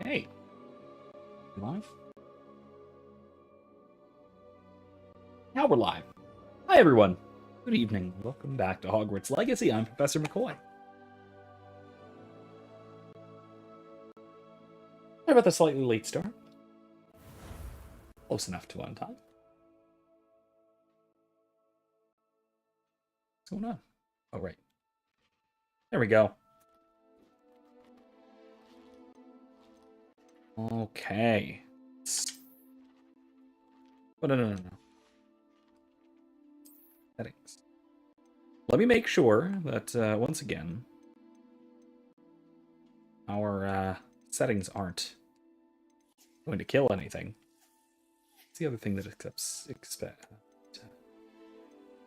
hey. You live? Now we're live. Hi, everyone. Good evening. Welcome back to Hogwarts Legacy. I'm Professor McCoy. Sorry about the slightly late start. Close enough to on time. What's going on? Oh, right. There we go. Okay. Oh, no. Settings. Let me make sure that, once again, our settings aren't going to kill anything. It's the other thing that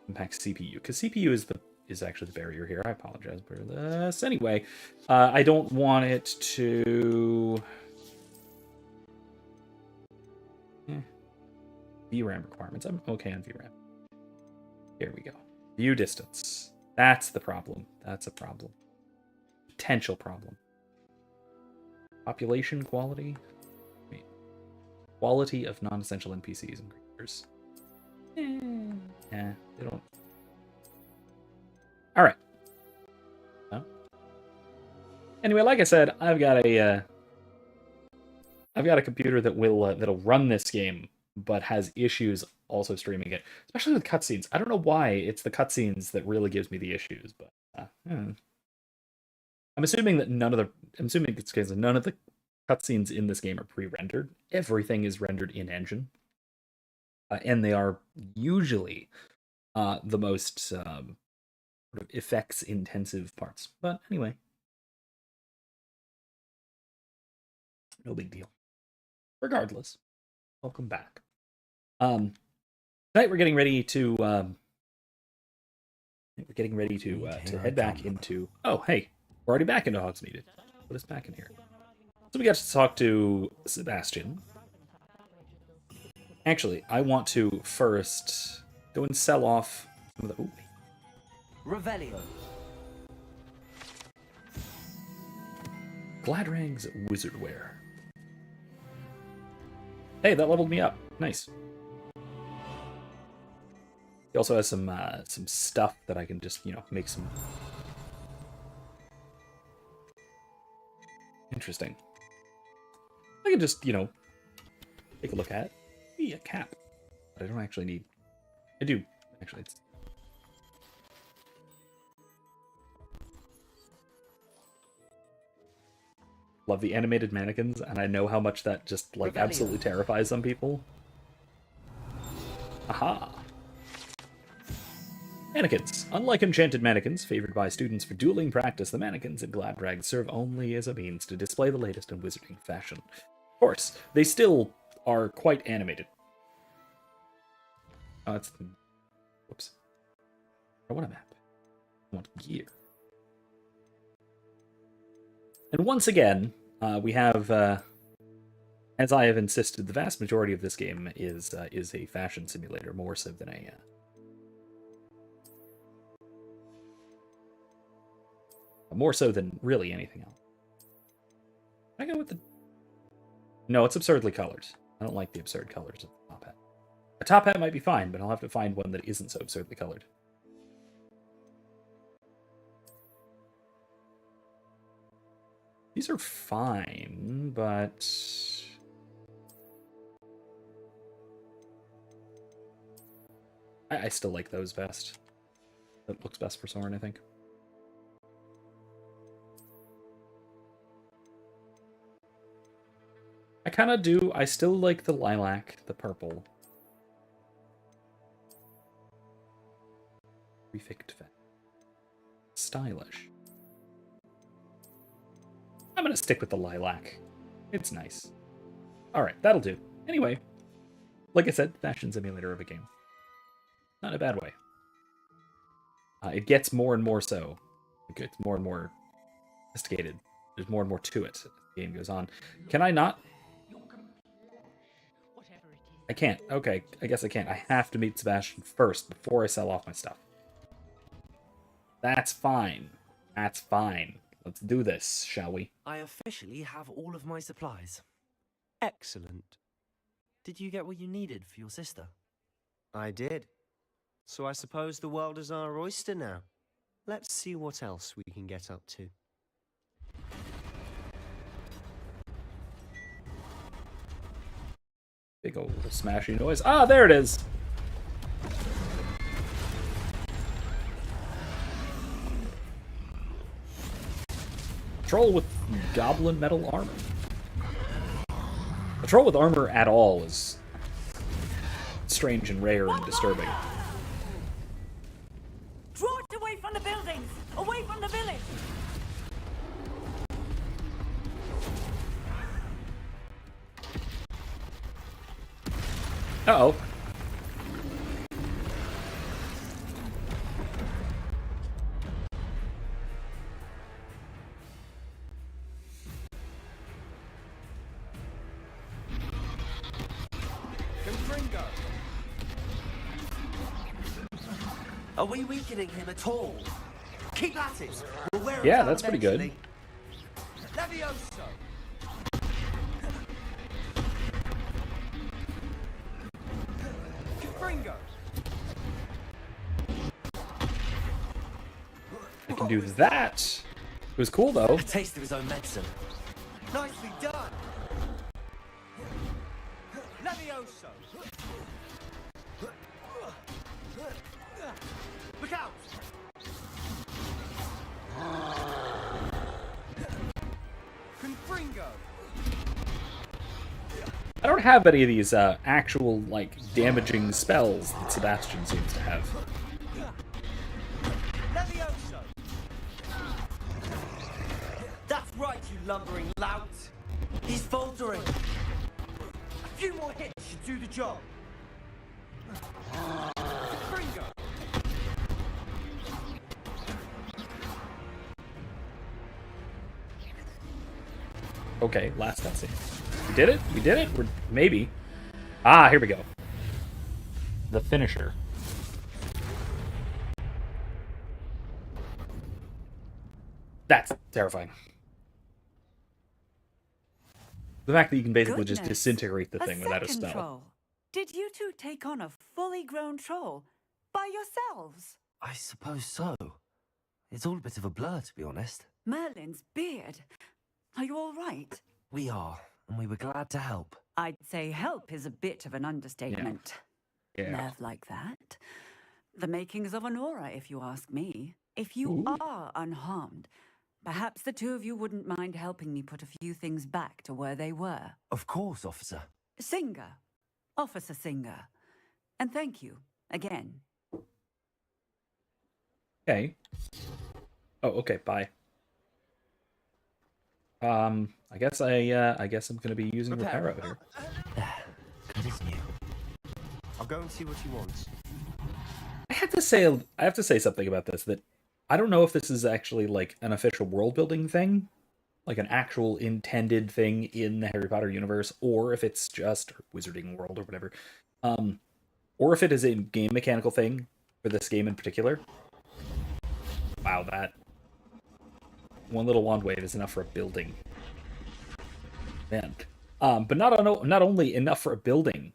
impacts CPU, because CPU is actually the barrier here. I apologize for this. Anyway, I don't want it to... VRAM requirements. I'm okay on VRAM. Here we go. View distance. That's the problem. That's a problem. Potential problem. Population quality. Wait. Quality of non-essential NPCs and creatures. Yeah, they don't. All right. No. Anyway, like I said, I've got a computer that will that'll run this game, but has issues also streaming it, especially with cutscenes. I don't know why it's the cutscenes that really gives me the issues, but I'm assuming that none of the cutscenes in this game are pre-rendered. Everything is rendered in engine, and they are usually the most sort of effects-intensive parts. But anyway, no big deal. Regardless, welcome back. Tonight we're getting ready to head back into. Oh, hey, we're already back into Hogsmeade. Put us back in here. So we got to talk to Sebastian. Actually, I want to first go and sell off some of the. Ooh. Revelio. Gladrag's wizardwear. Hey, that leveled me up. Nice. He also has some stuff that I can just, make some... Interesting. I can just, take a look at. Be a cap. But I don't actually need... I do. Actually, it's... Love the animated mannequins, and I know how much that just, absolutely terrifies some people. Aha! Mannequins. Unlike enchanted mannequins, favored by students for dueling practice, the mannequins in Gladrag serve only as a means to display the latest in wizarding fashion. Of course, they still are quite animated. Oh, that's... Whoops. I want a map. I want gear. And once again, we have, as I have insisted, the vast majority of this game is a fashion simulator, more so than a... more so than really anything else. I go with the... No, it's absurdly colored. I don't like the absurd colors of the top hat. A top hat might be fine, but I'll have to find one that isn't so absurdly colored. These are fine, but... I still like those best. That looks best for Soren, I think. I kind of do. I still like the lilac, the purple. Prefect. Stylish. I'm gonna stick with the lilac. It's nice. Alright, that'll do. Anyway, like I said, fashion simulator of a game. Not in a bad way. It gets more and more so. It gets more and more sophisticated. There's more and more to it as the game goes on. Can I not? I can't. Okay, I guess I can't. I have to meet Sebastian first before I sell off my stuff. That's fine. That's fine. Let's do this, shall we? I officially have all of my supplies. Excellent. Did you get what you needed for your sister? I did. So I suppose the world is our oyster now. Let's see what else we can get up to. Big old smashy noise. Ah, there it is! Troll with goblin metal armor. A troll with armor at all is strange and rare and disturbing. Draw it away from the buildings! Away from the village! Uh-oh. Are we weakening him at all? Keep at it. We'll wear him Yeah, down that's pretty good. eventually. Levioso. Confringo. I can do that. It was cool, though. A taste of his own medicine. Nicely done. Levioso. Look out. Confringo. I don't have any of these actual, like, damaging spells that Sebastian seems to have. Levioso. That's right, you lumbering lout. He's faltering. A few more hits should do the job. Confringo. Okay, last cutscene. We did it? We did it? Maybe. Ah, here we go. The finisher. That's terrifying. The fact that you can basically just Goodness. disintegrate the thing without a second spell. Troll. Did you two take on a fully grown troll by yourselves? I suppose so. It's all a bit of a blur, to be honest. Merlin's beard. Are you all right? We are, and we were glad to help. I'd say help is a bit of an understatement. Yeah. Nerve like that. The makings of an aura, if you ask me. If you Ooh. are unharmed, perhaps the two of you wouldn't mind helping me put a few things back to where they were. Of course, officer. Singer. Officer Singer. And thank you, again. Okay. Oh, okay, bye. I guess I'm gonna be using Reparo here. There. Good as new. I'll go and see what he wants. I have to say something about this, that I don't know if this is actually like an official world building thing, like an actual intended thing in the Harry Potter universe, or if it's just Wizarding World or whatever, or if it is a game mechanical thing for this game in particular. Wow, that one little wand wave is enough for a building, man. But not only enough for a building,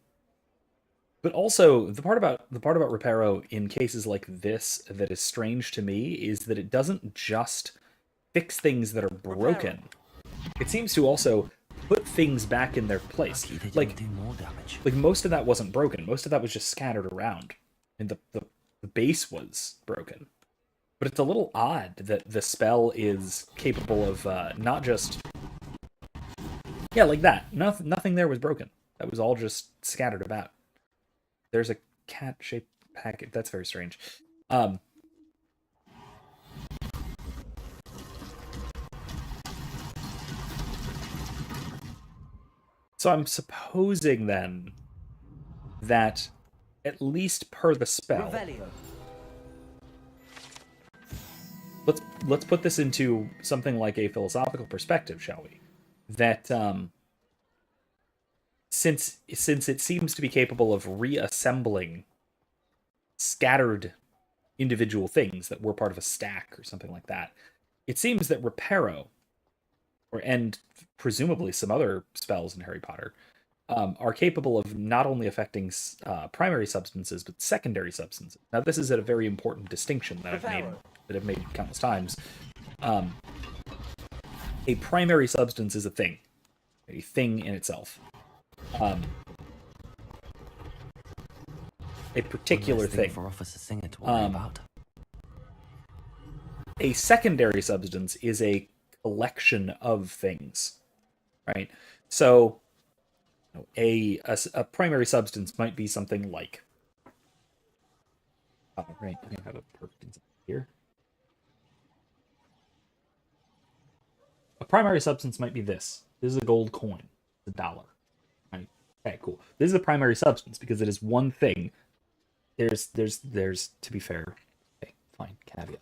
but also the part about Reparo in cases like this that is strange to me is that it doesn't just fix things that are broken. It seems to also put things back in their place. Lucky they didn't Like do more damage. most of that wasn't broken. Most of that was just scattered around, and the base was broken. But it's a little odd that the spell is capable of not just... Yeah, like that. Nothing there was broken. That was all just scattered about. There's a cat-shaped packet. That's very strange. So I'm supposing then that, at least per the spell... Revelio. Let's put this into something like a philosophical perspective, shall we? That since it seems to be capable of reassembling scattered individual things that were part of a stack or something like that, it seems that Reparo, and presumably some other spells in Harry Potter, are capable of not only affecting primary substances but secondary substances. Now, this is a very important distinction that I've made countless times. A primary substance is a thing in itself. A particular thing for Officer Singer to worry about. A secondary substance is a collection of things, right? So a primary substance might be something like, right, I have a perfect example here. A primary substance might be this. This is a gold coin. It's $1. Right? Okay, cool. This is a primary substance because it is one thing. There's to be fair. Okay, fine, caveat.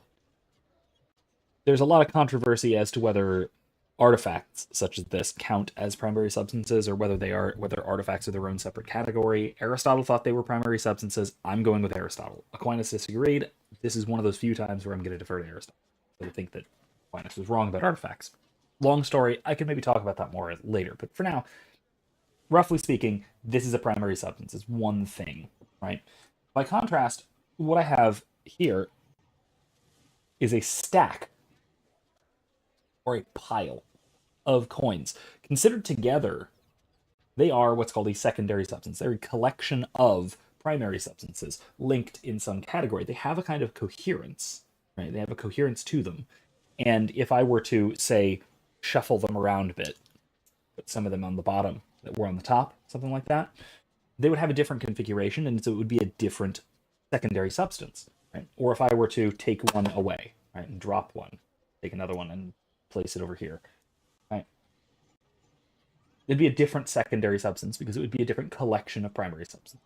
There's a lot of controversy as to whether artifacts such as this count as primary substances, or whether artifacts are their own separate category. Aristotle thought they were primary substances. I'm going with Aristotle. Aquinas disagreed. This is one of those few times where I'm going to defer to Aristotle. I think that Aquinas was wrong about artifacts. Long story, I can maybe talk about that more later, but for now, roughly speaking, this is a primary substance. It's one thing, right? By contrast, what I have here is a stack or a pile of coins. Considered together, they are what's called a secondary substance. They're a collection of primary substances linked in some category. They have a kind of coherence, right? They have a coherence to them. And if I were to, say, shuffle them around a bit, put some of them on the bottom that were on the top, something like that, they would have a different configuration, and so it would be a different secondary substance, right? Or if I were to take one away, right, and drop one, take another one and place it over here, right? It'd be a different secondary substance because it would be a different collection of primary substance.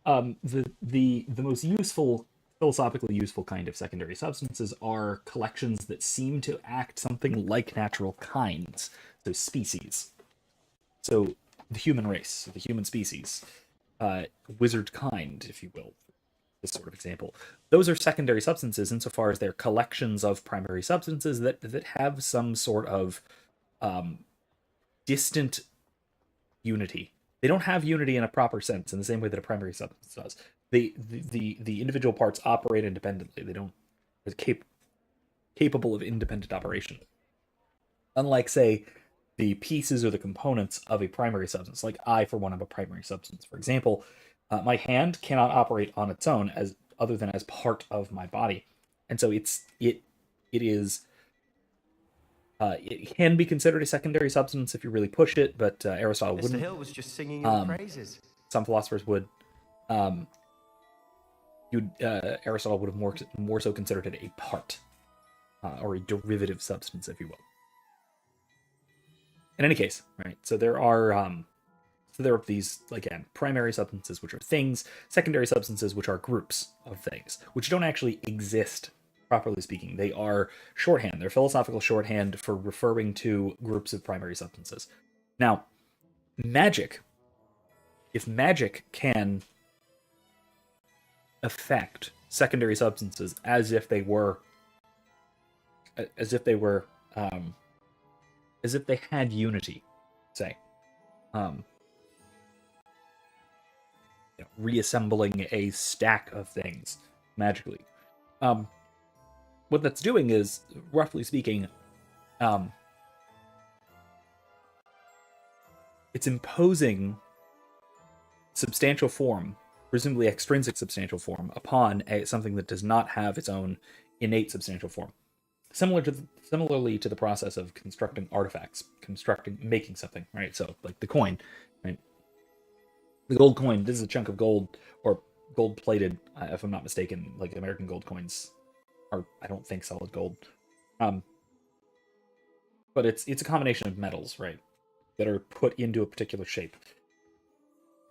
The most useful, philosophically useful kind of secondary substances are collections that seem to act something like natural kinds, so species. So the human race, the human species, wizard kind, if you will, this sort of example. Those are secondary substances insofar as they're collections of primary substances that have some sort of distant unity. They don't have unity in a proper sense in the same way that a primary substance does. The individual parts operate independently. They don't are capable of independent operation. Unlike, say, the pieces or the components of a primary substance, like I, for one, am a primary substance. For example, my hand cannot operate on its own as other than as part of my body, and so it can be considered a secondary substance if you really push it, but Aristotle wouldn't. Mr. Hill was just singing your praises. Some philosophers would. Aristotle would have more so considered it a part, or a derivative substance, if you will. In any case, right? So there are these, again, primary substances, which are things, secondary substances, which are groups of things, which don't actually exist, properly speaking. They are shorthand. They're philosophical shorthand for referring to groups of primary substances. Now, if magic can affect secondary substances as if they had unity, say, reassembling a stack of things magically. What that's doing is, roughly speaking, it's imposing substantial form, presumably extrinsic substantial form, upon something that does not have its own innate substantial form. Similarly to the process of constructing artifacts, making something, right? So, like the coin, right? The gold coin, this is a chunk of gold, or gold-plated, if I'm not mistaken. Like, American gold coins are, I don't think, solid gold. But it's a combination of metals, right, that are put into a particular shape.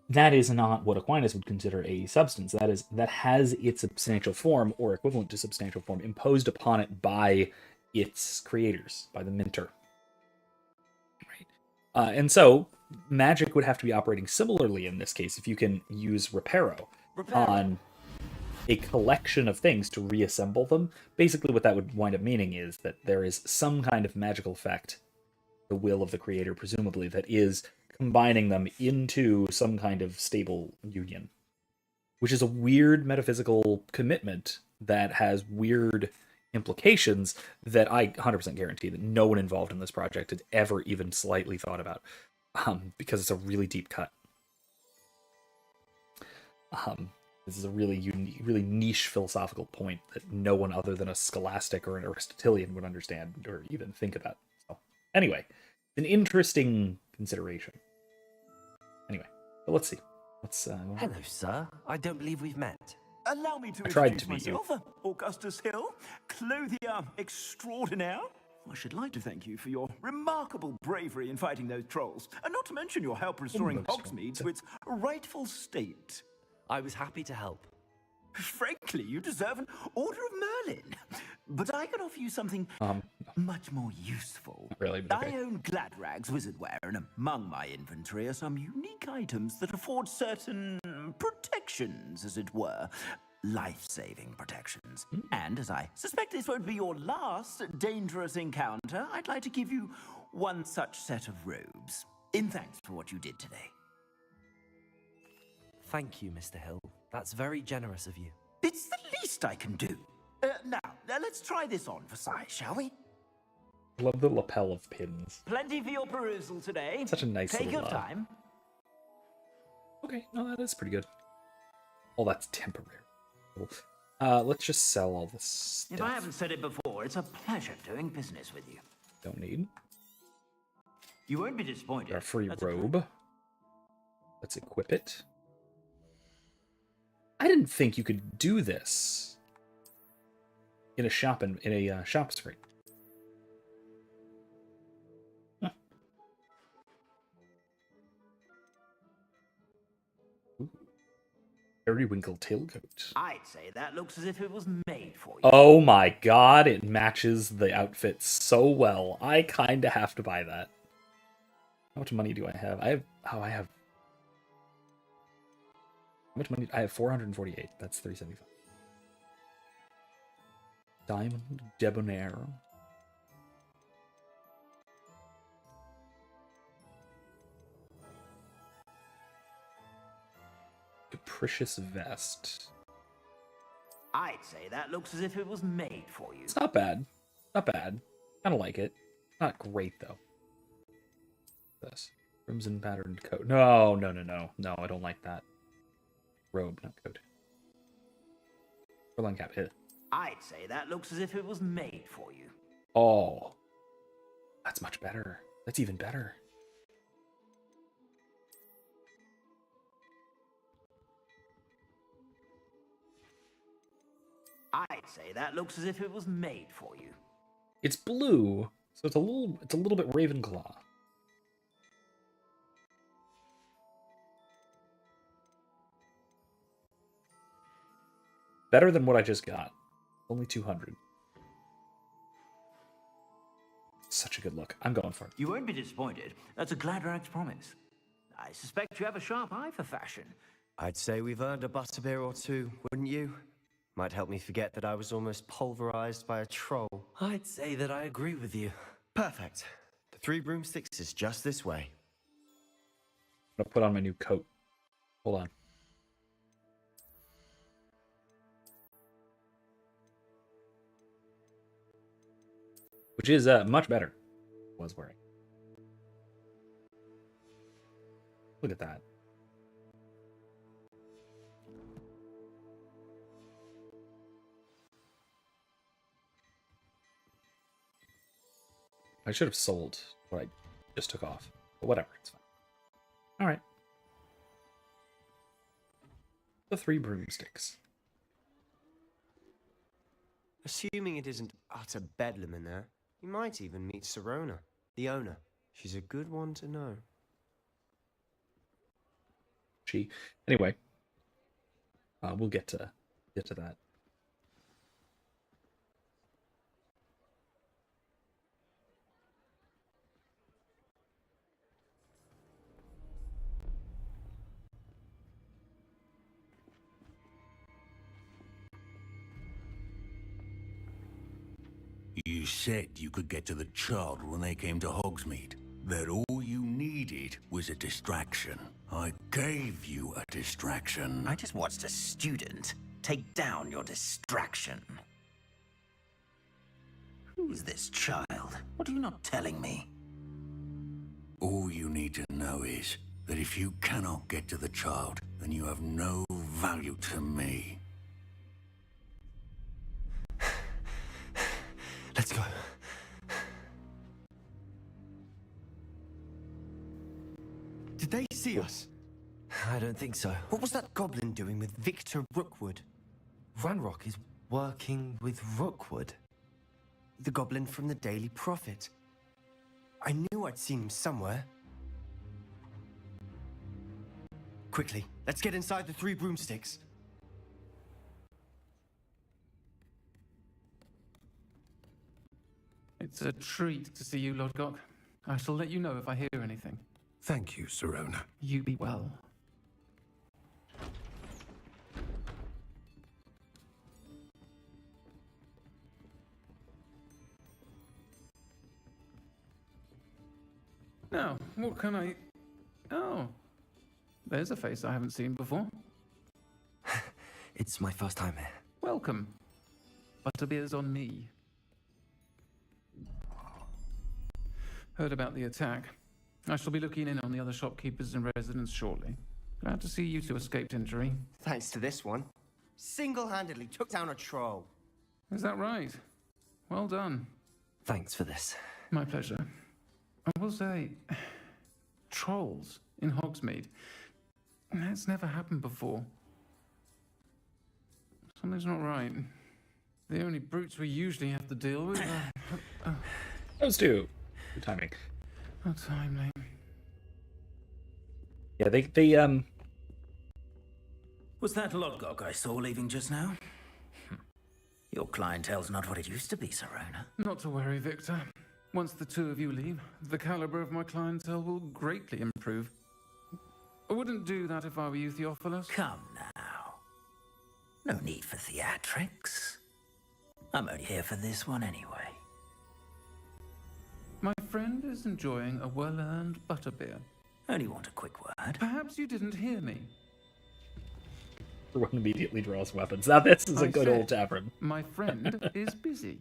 That is not what Aquinas would consider a substance. That has its substantial form, or equivalent to substantial form, imposed upon it by its creators, by the minter. Right? And so magic would have to be operating similarly in this case if you can use reparo on a collection of things to reassemble them. Basically, what that would wind up meaning is that there is some kind of magical effect, the will of the creator, presumably, that is combining them into some kind of stable union, which is a weird metaphysical commitment that has weird implications that I 100% guarantee that no one involved in this project had ever even slightly thought about, because it's a really deep cut. This is a really unique, really niche philosophical point that no one other than a scholastic or an Aristotelian would understand or even think about. So, anyway, an interesting consideration. Anyway, but let's see. Let's. Hello, sir. I don't believe we've met. Allow me to I tried introduce to meet you. myself, Augustus Hill, clothier extraordinaire. I should like to thank you for your remarkable bravery in fighting those trolls, and not to mention your help restoring Hogsmeade to its rightful state. I was happy to help. Frankly, you deserve an Order of Merlin. But I can offer you something much more useful. Really, but okay. I own Gladrag's wizardware, and among my inventory are some unique items that afford certain protections, as it were. Life-saving protections. And as I suspect this won't be your last dangerous encounter, I'd like to give you one such set of robes, in thanks for what you did today. Thank you, Mr. Hill. That's very generous of you. It's the least I can do. Now, let's try this on for size, shall we? I love the lapel of pins. Plenty for your perusal today. Such a nice Take little, your time. Okay, no, that is pretty good. Oh, that's temporary. Let's just sell all this stuff. If I haven't said it before, it's a pleasure doing business with you. Don't need. You won't be disappointed. Our free That's a- robe. Let's equip it. I didn't think you could do this in a shop shop screen. Huh. Ooh. Periwinkle tailcoat. I'd say that looks as if it was made for you. Oh my god, it matches the outfit so well. I kinda have to buy that. How much money do I have? I have how much money? I have 448. That's 375. Diamond Debonair. Capricious Vest. I'd say that looks as if it was made for you. It's not bad. Not bad. Kind of like it. Not great, though. This. Crimson patterned coat. No, no, no, no. No, I don't like that. Robe, not coat. Furlong cap. I'd say that looks as if it was made for you. Oh. That's much better. That's even better. I'd say that looks as if it was made for you. It's blue, so it's a little bit Ravenclaw. Better than what I just got. Only 200. Such a good look. I'm going for it. You won't be disappointed. That's a Gladrag's promise. I suspect you have a sharp eye for fashion. I'd say we've earned a butterbeer or two, wouldn't you? Might help me forget that I was almost pulverized by a troll. I'd say that I agree with you. Perfect. The 3 broomsticks is just this way. I'm gonna put on my new coat. Hold on. Which is much better than I was wearing. Look at that. I should have sold what I just took off. But whatever, it's fine. Alright. The 3 broomsticks. Assuming it isn't utter bedlam in there, you might even meet Serona, the owner. She's a good one to know. Anyway. We'll get to that. You said you could get to the child when they came to Hogsmeade. That all you needed was a distraction. I gave you a distraction. I just watched a student take down your distraction. Who's this child? What are you not telling me? All you need to know is that if you cannot get to the child, then you have no value to me. Let's go. Did they see us? I don't think so. What was that goblin doing with Victor Rookwood? Ranrock is working with Rookwood. The goblin from the Daily Prophet. I knew I'd seen him somewhere. Quickly, let's get inside the 3 broomsticks. It's a treat to see you, Lodgok. I shall let you know if I hear anything. Thank you, Serona. You be well. Now, what can I... Oh, there's a face I haven't seen before. It's my first time here. Welcome. Butterbeer's on me. Heard about the attack. I shall be looking in on the other shopkeepers and residents shortly. Glad to see you two escaped injury. Thanks to this one. Single-handedly took down a troll. Is that right? Well done. Thanks for this. My pleasure. I will say, trolls in Hogsmeade. That's never happened before. Something's not right. The only brutes we usually have to deal with are... Those two. Good timing. Not timely. Yeah, they Was that Lodgok I saw leaving just now? Your clientele's not what it used to be, Serona. Not to worry, Victor. Once the two of you leave, the caliber of my clientele will greatly improve. I wouldn't do that if I were you, Theophilus. Come now. No need for theatrics. I'm only here for this one anyway. My friend is enjoying a well-earned butterbeer. Only want a quick word. Perhaps you didn't hear me. everyone immediately draws weapons. Now this is a good old tavern. My friend is busy.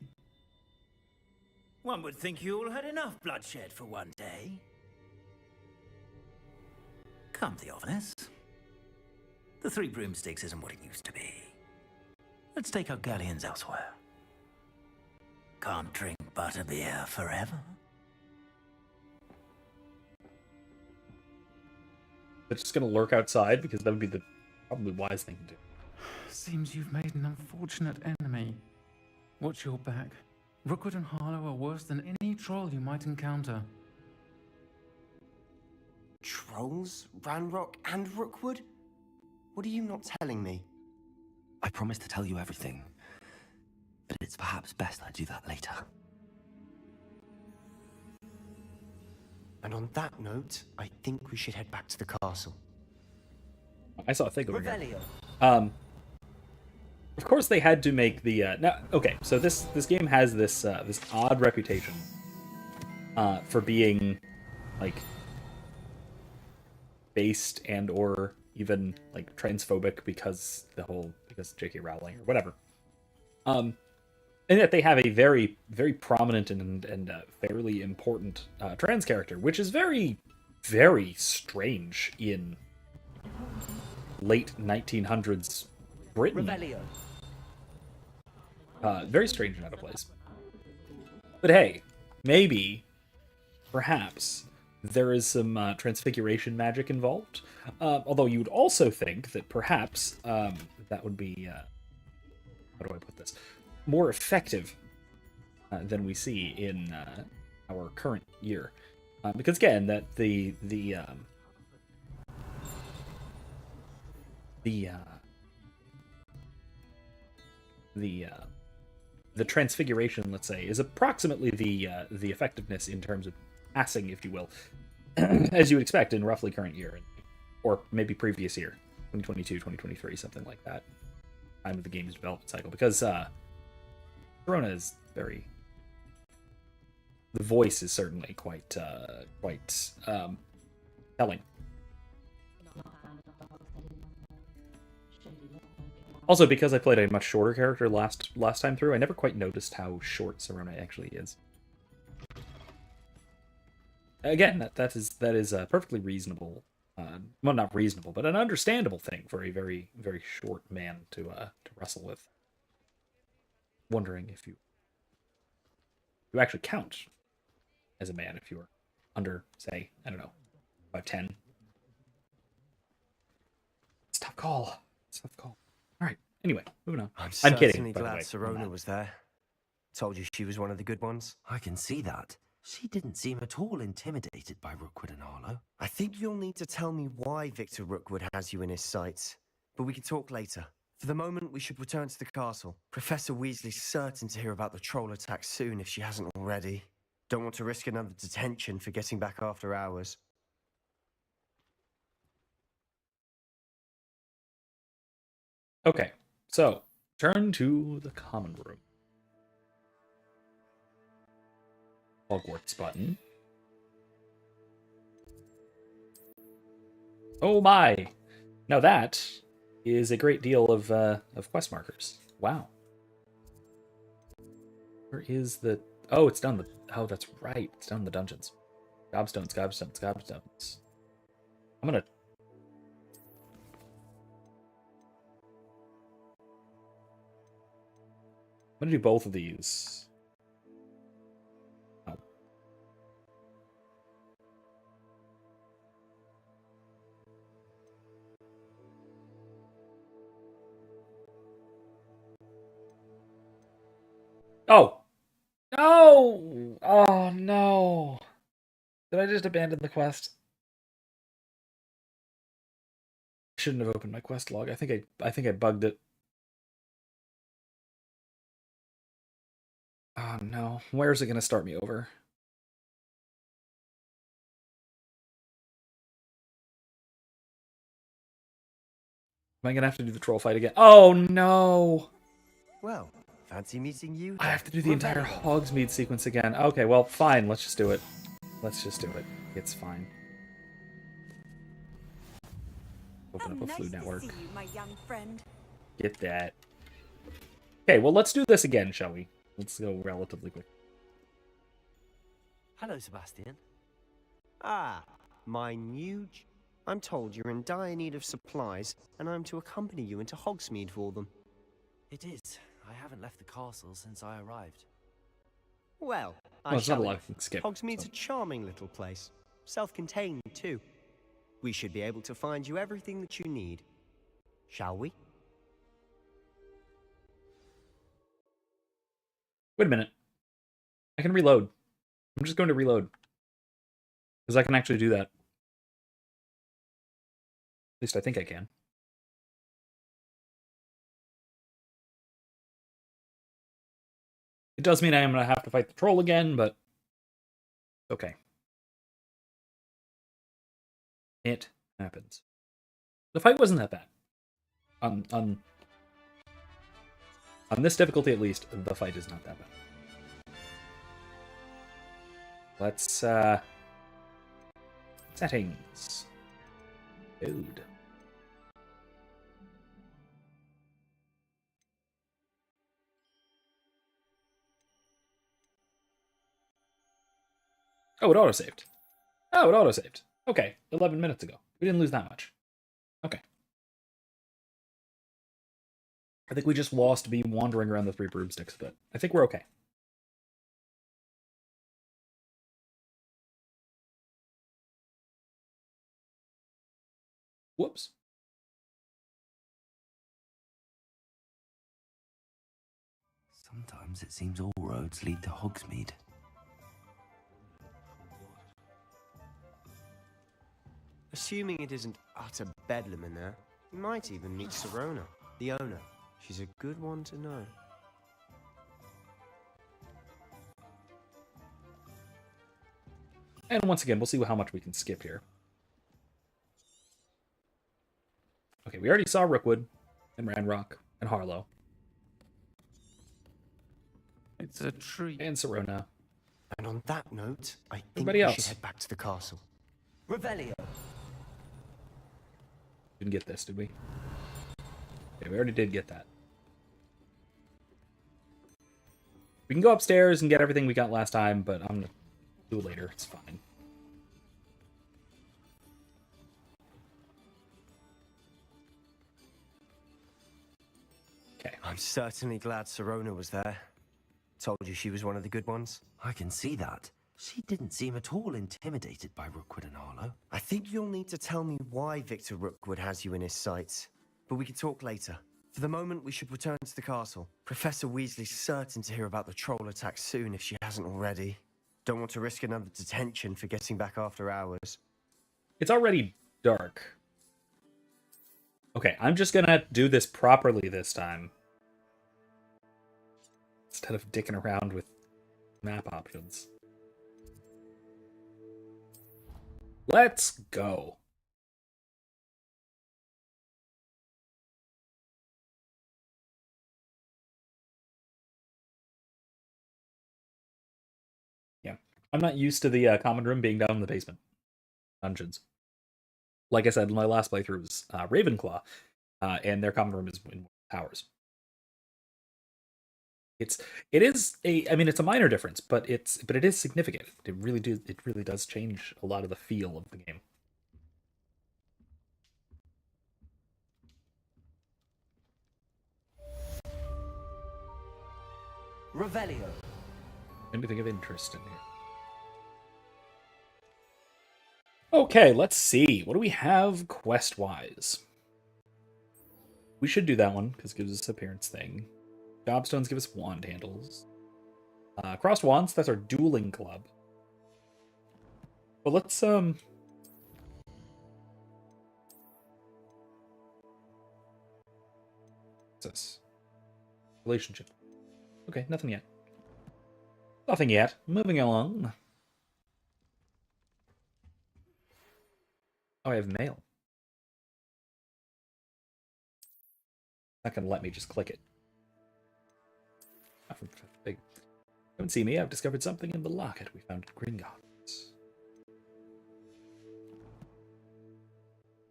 One would think you all had enough bloodshed for one day. Come, Theophilus. The Three Broomsticks isn't what it used to be. Let's take our galleons elsewhere. Can't drink butterbeer forever. They're just gonna lurk outside because that would be the probably wise thing to do. Seems you've made an unfortunate enemy. Watch your back. Rookwood and Harlow are worse than any troll you might encounter. Trolls? Ranrock and Rookwood? What are you not telling me? I promise to tell you everything, but it's perhaps best I do that later. And on that note, I think we should head back to the castle. I saw a thing over Revelio. here. Of course, they had to make the now. Okay, so this game has this this odd reputation for being like based and or even like transphobic because J.K. Rowling or whatever. And yet they have a very prominent and fairly important trans character, which is very strange in late 1900s Britain. Revelio. Very strange and out of place. But hey, maybe, perhaps, there is some transfiguration magic involved. Although you would also think that perhaps that would be, how do I put this, more effective than we see in our current year. Because again, that the transfiguration, let's say, is approximately the effectiveness in terms of passing, if you will, as you would expect in roughly current year, or maybe previous year, 2022, 2023, something like that, time of the game's development cycle. Because Corona is very the voice is certainly quite telling. Also, because I played a much shorter character last time through, I never quite noticed how short Serona actually is. Again, that is a perfectly reasonable, well, not reasonable, but an understandable thing for a very, very short man to wrestle with. Wondering if you actually count as a man if you were under, say, I don't know, 5'10". It's a tough call. It's a tough call. All right. Anyway, moving on. I'm kidding. Glad Serona was there. Told you she was one of the good ones. I can see that. She didn't seem at all intimidated by Rookwood and Harlow. I think you'll need to tell me why Victor Rookwood has you in his sights. But we can talk later. For the moment, we should return to the castle. Professor Weasley's certain to hear about the troll attack soon if she hasn't already. Don't want to risk another detention for getting back after hours. Okay, so turn to the common room. Hogwarts button. Oh my! Now that is a great deal of quest markers. Wow. Where is the... Oh, it's down the... Oh, that's right. It's down in the dungeons. Gobstones, gobstones, gobstones. I'm gonna... do both of these. Oh. Oh! No! Oh, no. Did I just abandon the quest? I shouldn't have opened my quest log. I think I bugged it. Oh no. Where's it going to start me over? Am I going to have to do the troll fight again? Oh no! Well, fancy meeting you. I have to do the entire Hogsmeade sequence again. Okay, well, fine. Let's just do it. Let's just do it. It's fine. Open up a Flu Network. To see you, my young friend. Get that. Okay, well, let's do this again, shall we? Let's go relatively quick. Hello, Sebastian. Ah, my new... I'm told you're in dire need of supplies, and I'm to accompany you into Hogsmeade for them. It is. I haven't left the castle since I arrived. Well, It's not a lot I can skip. Hogsmeade's So. a charming little place. Self-contained, too. We should be able to find you everything that you need. Shall we? Wait a minute. I can reload. I'm just going to reload. Because I can actually do that. At least I think I can. It does mean I am going to have to fight the troll again, but... okay. It happens. The fight wasn't that bad. On this difficulty, at least, the fight is not that bad. Let's, settings. Food. Oh, it auto-saved. Oh, it auto-saved. Okay, 11 minutes ago. We didn't lose that much. Okay. I think we just lost me wandering around the 3 broomsticks, but I think we're okay. Whoops. Sometimes it seems all roads lead to Hogsmeade. Assuming it isn't utter bedlam in there, you might even meet Serona, the owner. She's a good one to know. And once again, we'll see how much we can skip here. Okay, we already saw Rookwood, and Ranrock, and Harlow. It's a treat. And Serona. And on that note, I think Everybody we else. should head back to the castle. Revelio. Didn't get this, did we? Okay, we already did get that. We can go upstairs and get everything we got last time, but I'm gonna do it later. It's fine. Okay. I'm certainly glad Sirona was there. Told you she was one of the good ones. I can see that. She didn't seem at all intimidated by Rookwood and Harlow. I think you'll need to tell me why Victor Rookwood has you in his sights. But we can talk later. For the moment, we should return to the castle. Professor Weasley's certain to hear about the troll attack soon if she hasn't already. Don't want to risk another detention for getting back after hours. It's already dark. Okay, I'm just gonna do this properly this time. Instead of dicking around with map options. Let's go. Yeah, I'm not used to the common room being down in the basement. Dungeons. Like I said, my last playthrough was Ravenclaw, and their common room is in towers. It's a minor difference, but it is significant. It really does change a lot of the feel of the game. Revelio. Anything of interest in here? Okay, let's see. What do we have quest-wise? We should do that one, because it gives us appearance thing. Gobstones give us wand handles. Crossed wands, that's our dueling club. But let's, what's this? Relationship. Okay, nothing yet. Nothing yet. Moving along. Oh, I have mail. Not gonna let me just click it. Big. Don't see me. I've discovered something in the locket we found at Gringotts.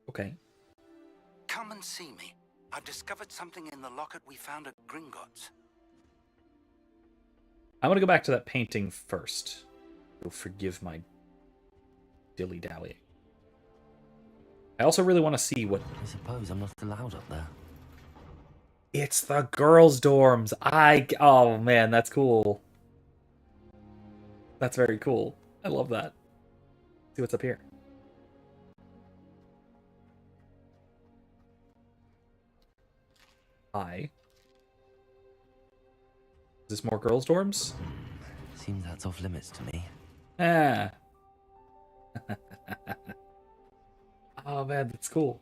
Okay. Come and see me. I've discovered something in the locket we found at Gringotts. I want to go back to that painting first. You'll forgive my dilly-dallying. I also really want to see what... I suppose I'm not allowed up there. It's the girls' dorms. Oh man, that's cool. That's very cool. I love that. See what's up here. Hi. Is this more girls' dorms? Seems that's off limits to me. Ah. Oh man, that's cool.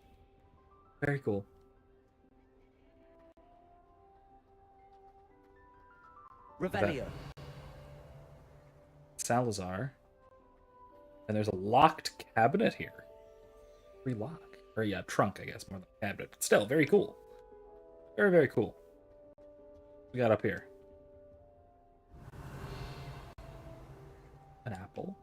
Very cool. Revelio. Salazar. And there's a locked cabinet here. Relock. Or yeah, trunk, I guess, more than cabinet. But still, very cool. Very, very cool. What we got up here? An apple.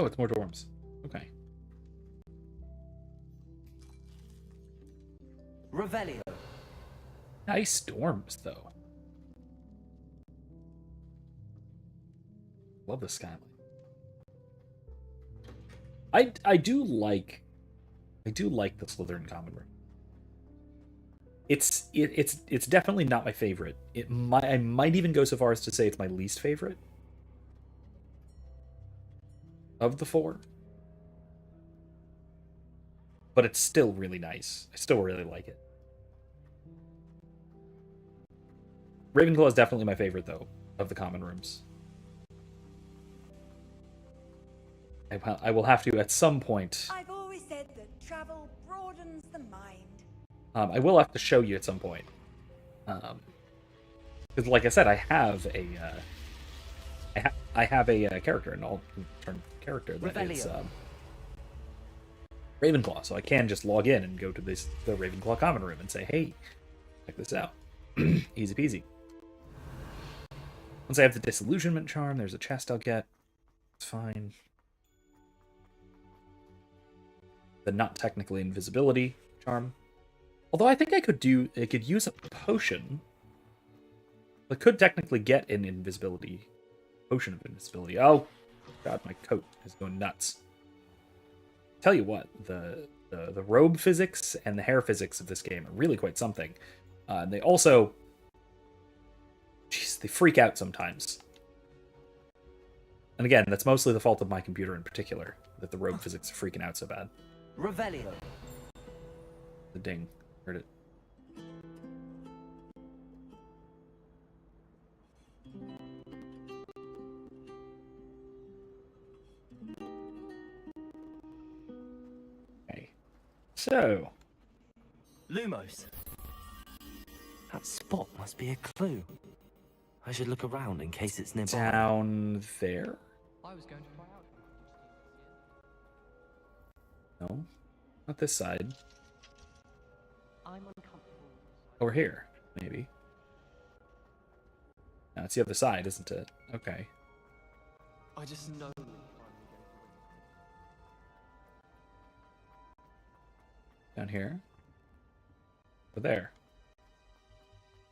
Oh, it's more dorms. Okay. Revelio. Nice dorms, though. Love the skyline. I do like the Slytherin common room. It's definitely not my favorite. I might even go so far as to say it's my least favorite of the four. But it's still really nice. I still really like it. Ravenclaw is definitely my favorite, though, of the common rooms. I will have to, at some point... I've always said that travel broadens the mind. I will have to show you at some point. Because, like I said, I have a character, an alternate character that is Ravenclaw, so I can just log in and go to the Ravenclaw common room and say, hey, check this out. Easy peasy. Once I have the disillusionment charm, there's a chest I'll get. It's fine. The not technically invisibility charm. Although I think I could use a potion. I could technically get an invisibility potion of invisibility. Oh god, my coat is going nuts. Tell you what, the robe physics and the hair physics of this game are really quite something. They also, jeez, they freak out sometimes. And again, that's mostly the fault of my computer in particular, that the robe physics are freaking out so bad. Revelio. The ding. Heard it. Okay. So. Lumos. That spot must be a clue. I should look around in case it's nearby. Down there? I was going to try out. No. Not this side. I'm uncomfortable. Over here, maybe. No, it's the other side, isn't it? Okay. I just know. Down here. Over there.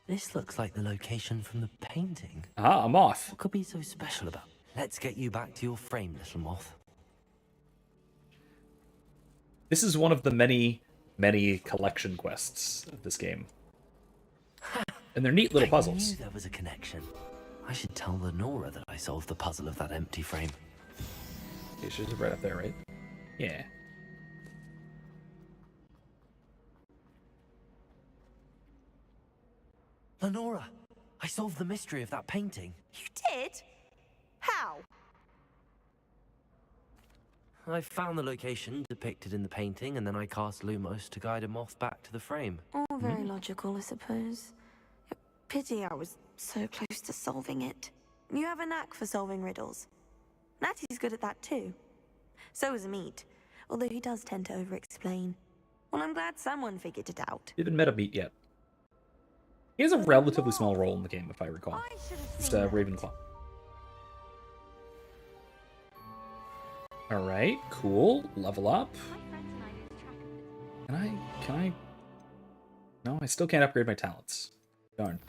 This looks like the location from the painting. Ah, a moth. What could be so special about it? Let's get you back to your frame, little moth. This is one of the many, many collection quests of this game. And they're neat little puzzles. I knew there was a connection. I should tell Lenora that I solved the puzzle of that empty frame. Okay, she's right up there, right? Yeah. Lenora, I solved the mystery of that painting. You did? How? I found the location depicted in the painting, and then I cast Lumos to guide a moth back to the frame. All very logical, I suppose. Pity I was so close to solving it. You have a knack for solving riddles. Natty's good at that too. So is Meat, although he does tend to over-explain. Well, I'm glad someone figured it out. Didn't met a Meat yet. He has a relatively small role in the game, if I recall. It's Ravenclaw. Alright, cool. Level up. Can I? No, I still can't upgrade my talents. Darn.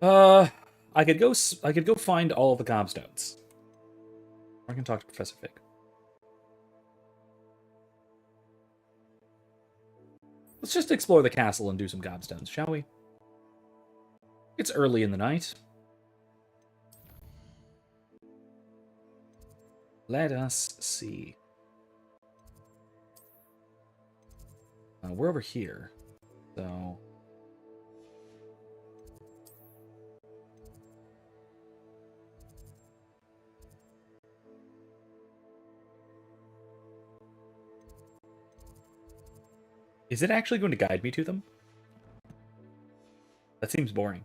I could go find all of the gobstones. Or I can talk to Professor Fig. Let's just explore the castle and do some gobstones, shall we? It's early in the night. Let us see. We're over here, so... Is it actually going to guide me to them? That seems boring.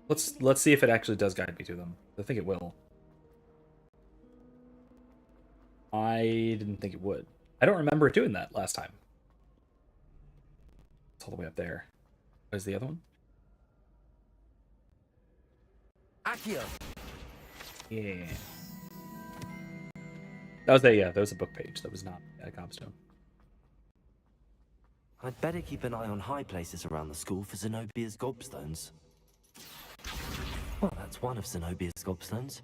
Let's see if it actually does guide me to them. I think it will. I didn't think it would. I don't remember it doing that last time. It's all the way up there. Where's the other one? Accio! Yeah. That was a book page. That was not a gobstone. I'd better keep an eye on high places around the school for Zenobia's gobstones. Well, that's one of Zenobia's gobstones.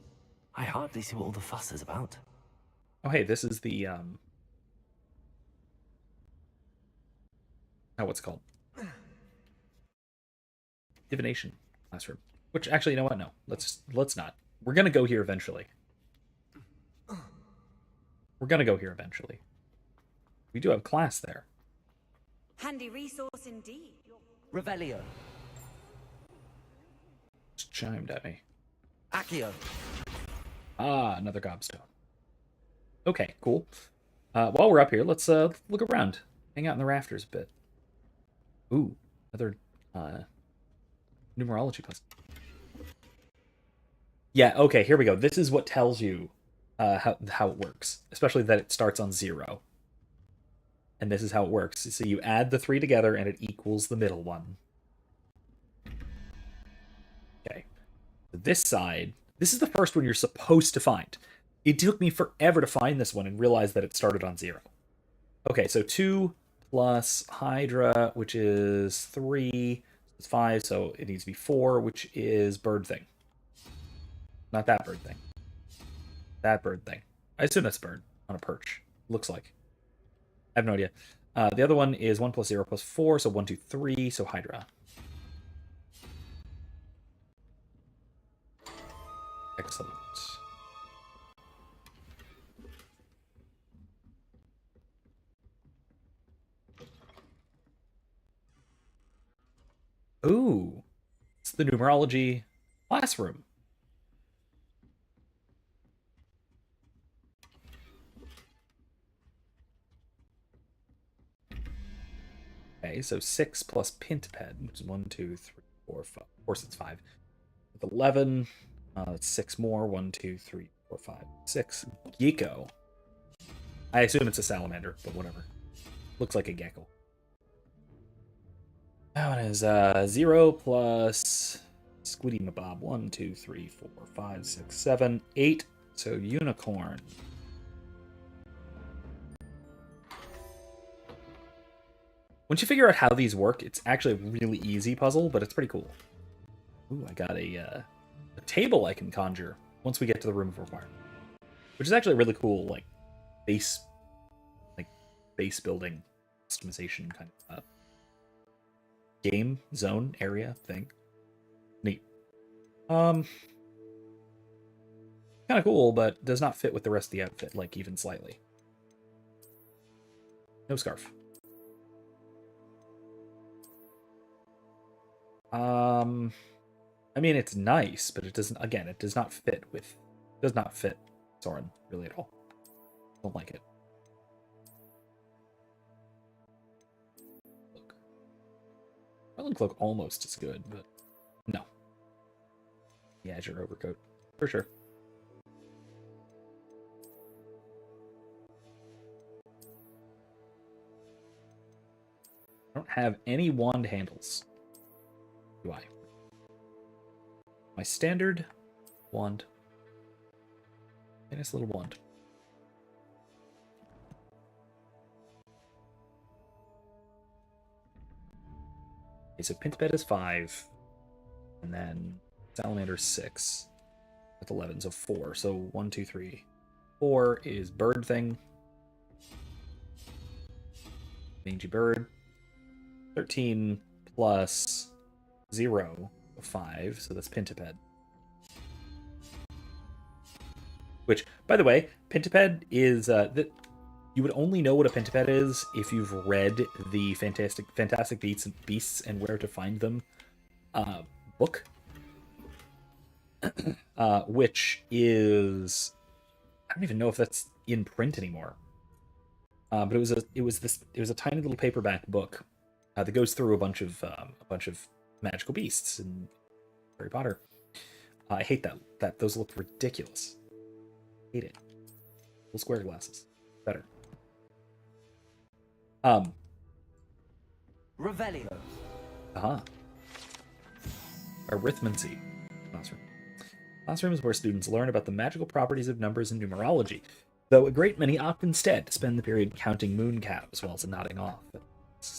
I hardly see what all the fuss is about. Oh, hey, this is the, oh, what's it called? Divination classroom. Which, actually, you know what? No, let's not. We're gonna go here eventually. We're gonna go here eventually. We do have class there. Handy resource indeed. Revelio. Just chimed at me. Accio. Ah, another gobstone. Okay, cool. While we're up here, let's look around. Hang out in the rafters a bit. Ooh, another numerology class. Yeah, okay, here we go. This is what tells you how it works, especially that it starts on 0. And this is how it works. So you add the 3 together and it equals the middle one. Okay. This side, this is the first one you're supposed to find. It took me forever to find this one and realize that it started on 0. Okay, so 2 plus Hydra, which is 3, it's 5, so it needs to be 4, which is bird thing. Not that bird thing. That bird thing. I assume that's bird on a perch. Looks like. I have no idea. The other one is 1 plus 0 plus 4, so 1, 2, 3, so Hydra. Excellent. Ooh, it's the numerology classroom. Okay, so 6 plus Pintiped, which is 1, 2, 3, 4, 5. Of course, it's 5. With 11, that's 6 more. 1, 2, 3, 4, 5, 6. Gecko. I assume it's a salamander, but whatever. Looks like a gecko. That one is 0 plus Squiddy Mabob. 1, 2, 3, 4, 5, 6, 7, 8. So unicorn. Once you figure out how these work, it's actually a really easy puzzle, but it's pretty cool. Ooh, I got a table I can conjure once we get to the Room of Requirement, which is actually a really cool, like base building customization kind of game zone area thing. Neat. Kind of cool, but does not fit with the rest of the outfit, like even slightly. No scarf. I mean, it's nice, but it doesn't. Again, it does not fit Soren really at all. Don't like it. Look, Island Cloak almost as good, but no. The Azure Overcoat for sure. I don't have any wand handles. Do I? My standard wand. Nice little wand. Okay, so Pintiped is 5. And then Salamander 6. With 11, so 4. So 1, 2, 3. 4 is bird thing. Mangy bird. 13 plus 0, 5, so that's Pintiped. Which, by the way, Pintiped is you would only know what a Pintiped is if you've read the Fantastic Beasts and Where to Find Them book, which is, I don't even know if that's in print anymore. But it was a tiny little paperback book that goes through a bunch of magical beasts in Harry Potter. I hate that those look ridiculous. Hate it. Little square glasses. Better. Revelio. Arithmancy. Classroom. Classroom is where students learn about the magical properties of numbers and numerology, though a great many opt instead to spend the period counting moon cows while nodding off.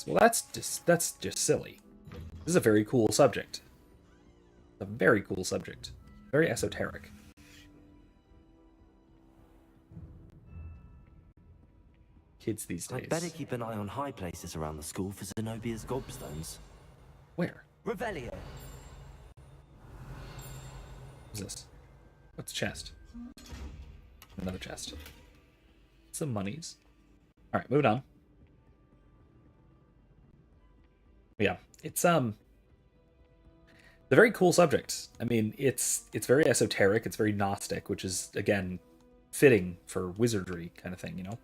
Well, that's just silly. This is a very cool subject. A very cool subject. Very esoteric. Kids these days. I'd better keep an eye on high places around the school for Zenobia's gobstones. Where? Revelio. What's this? What's chest? Another chest. Some monies. Alright, moving on. Yeah, it's a very cool subject. I mean, it's very esoteric, it's very Gnostic, which is, again, fitting for wizardry kind of thing, you know?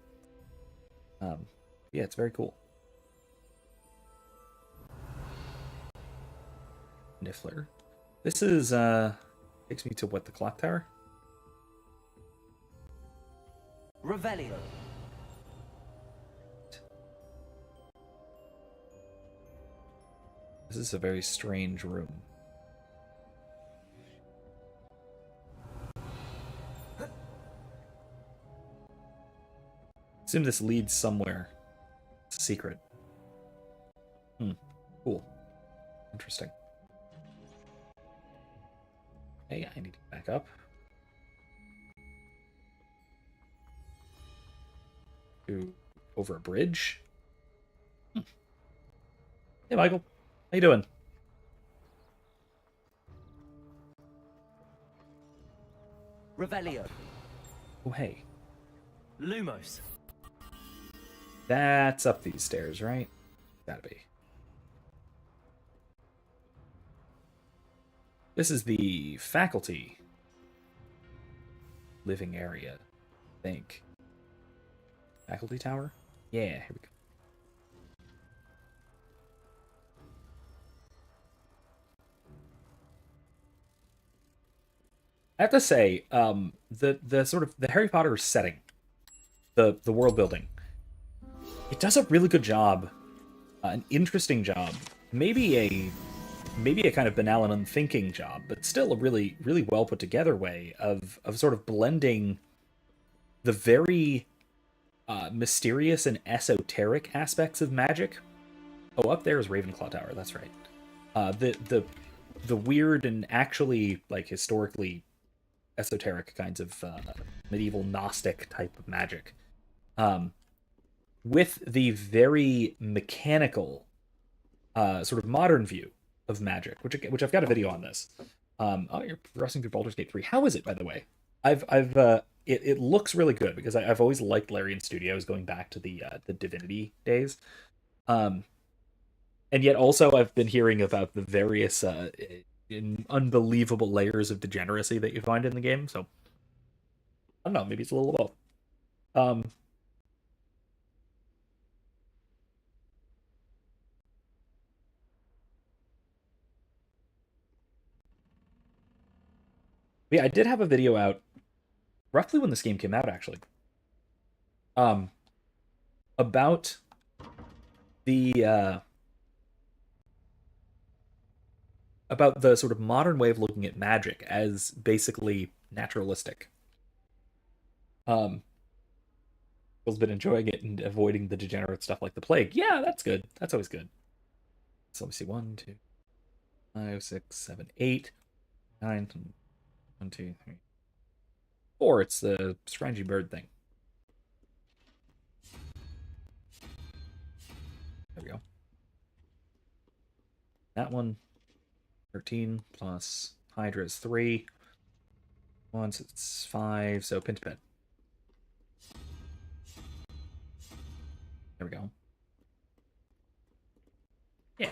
Yeah, it's very cool. Niffler. This is, takes me to what, the clock tower? Revelio. This is a very strange room. Assume this leads somewhere. It's a secret. Cool. Interesting. Hey, I need to back up. Over a bridge. Hey, Michael. How you doing? Revelio. Oh, hey. Lumos. That's up these stairs, right? Gotta be. This is the faculty living area, I think. Faculty tower? Yeah, here we go. I have to say, the sort of the Harry Potter setting, the world building, it does a really good job, an interesting job, maybe a kind of banal and unthinking job, but still a really well put together way of sort of blending the very mysterious and esoteric aspects of magic. Oh, up there is Ravenclaw Tower. That's right. The weird and actually like historically esoteric kinds of medieval Gnostic type of magic, with the very mechanical sort of modern view of magic, which I've got a video on this. Oh, you're progressing through Baldur's Gate 3. How is it, by the way? It looks really good because I've always liked Larian Studios going back to the Divinity days, and yet also I've been hearing about the various unbelievable layers of degeneracy that you find in the game. So I don't know, maybe it's a little of both. Yeah, I did have a video out roughly when this game came out, actually. About the sort of modern way of looking at magic as basically naturalistic. I've been enjoying it and avoiding the degenerate stuff like the plague. Yeah, that's good. That's always good. So let me see. 1, 2, 5, 6, 7, 8, 9, 1, 2, 3, 4. It's the scroungy bird thing. There we go. That one. 13 plus Hydra is 3. Once it's 5, so pin to pin. There we go. Yeah.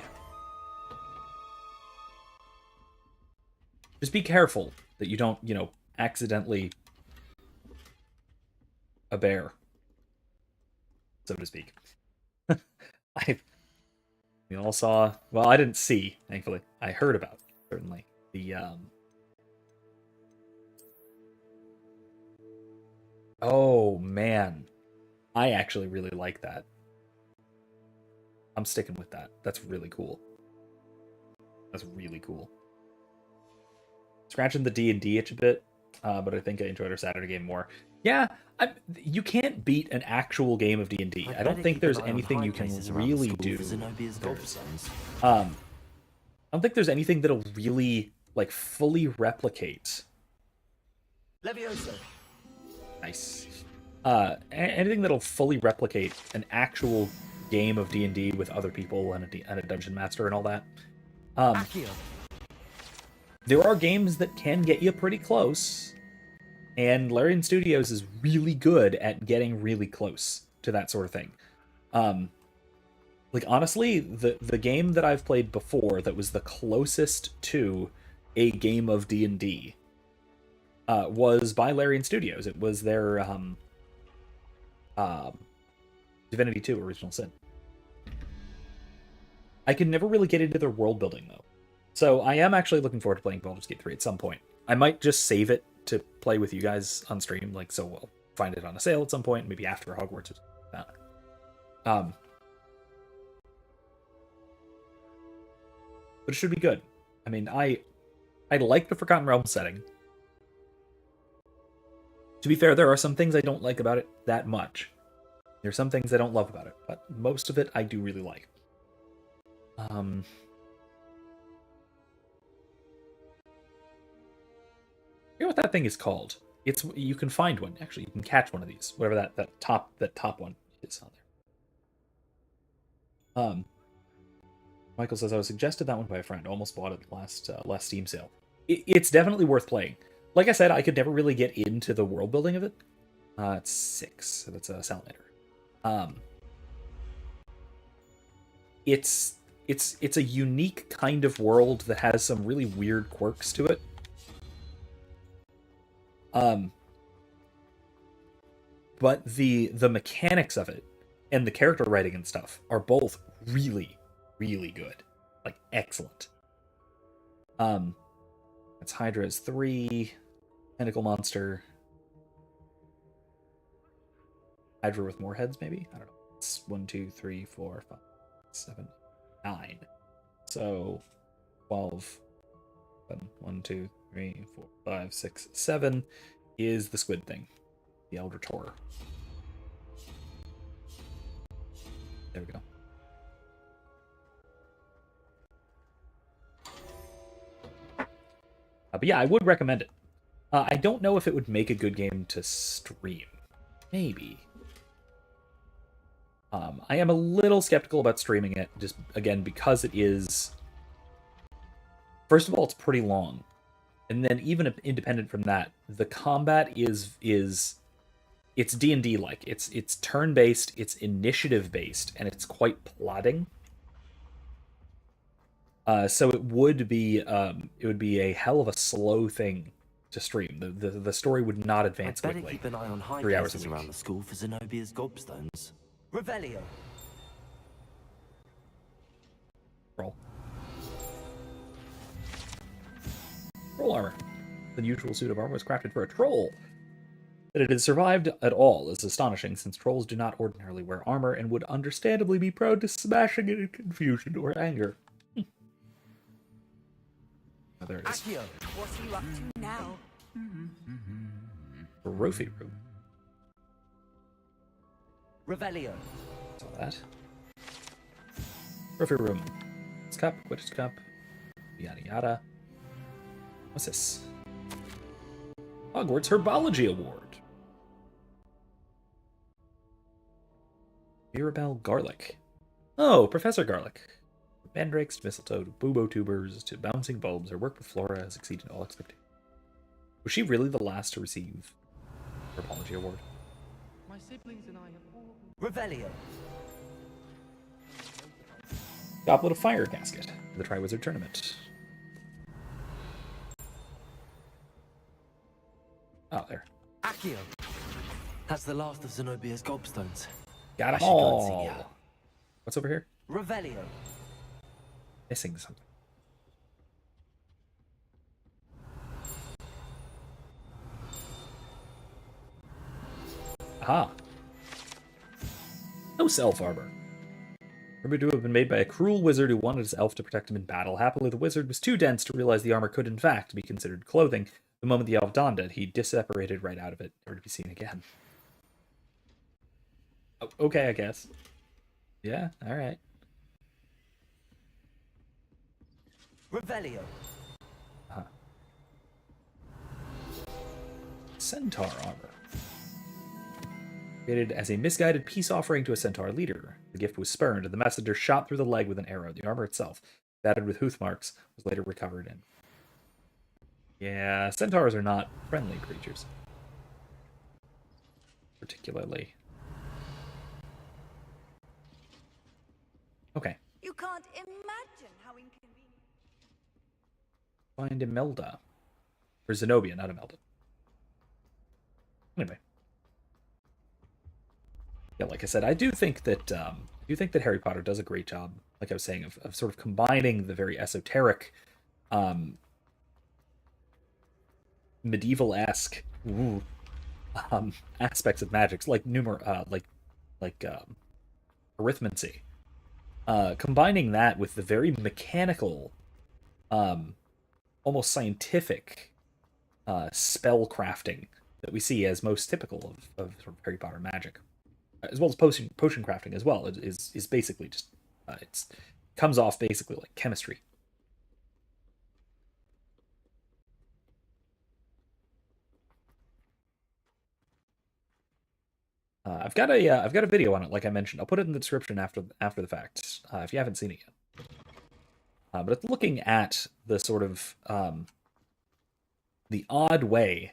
Just be careful that you don't, accidentally a bear, so to speak. We all saw, well, I didn't see, thankfully. I heard about, certainly, the, oh, man. I actually really like that. I'm sticking with that. That's really cool. That's really cool. Scratching the D&D itch a bit, but I think I enjoyed our Saturday game more. Yeah, you can't beat an actual game of D&D. I don't think there's anything you can really do. I don't think there's anything that'll really, like, fully replicate. Levioso. Nice. Anything that'll fully replicate an actual game of D&D with other people and a dungeon master and all that. There are games that can get you pretty close, and Larian Studios is really good at getting really close to that sort of thing. Like, honestly, the game that I've played before that was the closest to a game of D&D was by Larian Studios. It was their Divinity 2 Original Sin. I could never really get into their world building, though. So I am actually looking forward to playing Baldur's Gate 3 at some point. I might just save it to play with you guys on stream, like, so find it on a sale at some point, maybe after Hogwarts or something like that. But it should be good. I mean, I like the Forgotten Realms setting. To be fair, there are some things I don't like about it that much. There are some things I don't love about it, but most of it I do really like. I forget what that thing is called. You can find one. Actually, you can catch one of these. Whatever that top one is on there. Michael says, I was suggested that one by a friend. Almost bought it last Steam sale. It's definitely worth playing. Like I said, I could never really get into the world building of it. It's 6, so that's a salamander. It's a unique kind of world that has some really weird quirks to it. But the mechanics of it and the character writing and stuff are both really, really good. Like, excellent. It's Hydra is 3, Tentacle Monster. Hydra with more heads, maybe? I don't know. It's 1, 2, 3, 4, 5, 7, 9. So 12. 1, 2, 3, 4, 5, 6, 7 is the squid thing. The Elder Tor. There we go. But yeah, I would recommend it. I don't know if it would make a good game to stream. Maybe. I am a little skeptical about streaming it, just, again, because it is... First of all, it's pretty long. And then even independent from that, the combat is it's D&D-like. It's turn-based, it's initiative-based, and it's quite plotting. So it would be a hell of a slow thing to stream. The story would not advance I'd better quickly. keep an eye on high 3 hours a places week. around the school for Zenobia's gobstones. Revelio. Roll. Troll armor. The usual suit of armor was crafted for a troll. That it had survived at all is astonishing, since trolls do not ordinarily wear armor and would understandably be prone to smashing it in confusion or anger. Oh, there it is. Accio. What are you up to now? Trophy room. Revelio. Saw that. Trophy room. Quidditch cup, Quidditch cup. Yada yada. What's this? Hogwarts Herbology Award. Mirabelle Garlic. Oh, Professor Garlic. From mandrakes to mistletoe to bubo tubers to bouncing bulbs, her work with Flora has exceeded all expectations. Was she really the last to receive the Herbology Award? My siblings and I have all... Revelio. Goblet of Fire Casket for the Triwizard Tournament. Oh, there. Accio. That's the last of Zenobia's gobstones. Got I it should go and see all. her. What's over here? Revelio. Missing something. Aha. No self armor. Rumored to have been made by a cruel wizard who wanted his elf to protect him in battle. Happily, the wizard was too dense to realize the armor could, in fact, be considered clothing. The moment the elf donned it, he disapparated right out of it, never to be seen again. Oh, okay, I guess. Yeah, alright. Revelio. Uh-huh. Centaur armor. Created as a misguided peace offering to a centaur leader. The gift was spurned, and the messenger shot through the leg with an arrow. The armor itself, battered with hoof marks, was later recovered in. Yeah, centaurs are not friendly creatures. Particularly. Okay. You can't imagine how inconvenient. Find Imelda. Or Zenobia, not Imelda. Anyway. Yeah, like I said, I do think that Harry Potter does a great job, like I was saying, of sort of combining the very esoteric, medieval-esque aspects of magics, like arithmancy. Combining that with the very mechanical, almost scientific spell crafting that we see as most typical of sort of Harry Potter magic, as well as potion crafting as well, is basically just it's comes off basically like chemistry. I've got a video on it, like I mentioned. I'll put it in the description after the fact if you haven't seen it yet. But it's looking at the sort of the odd way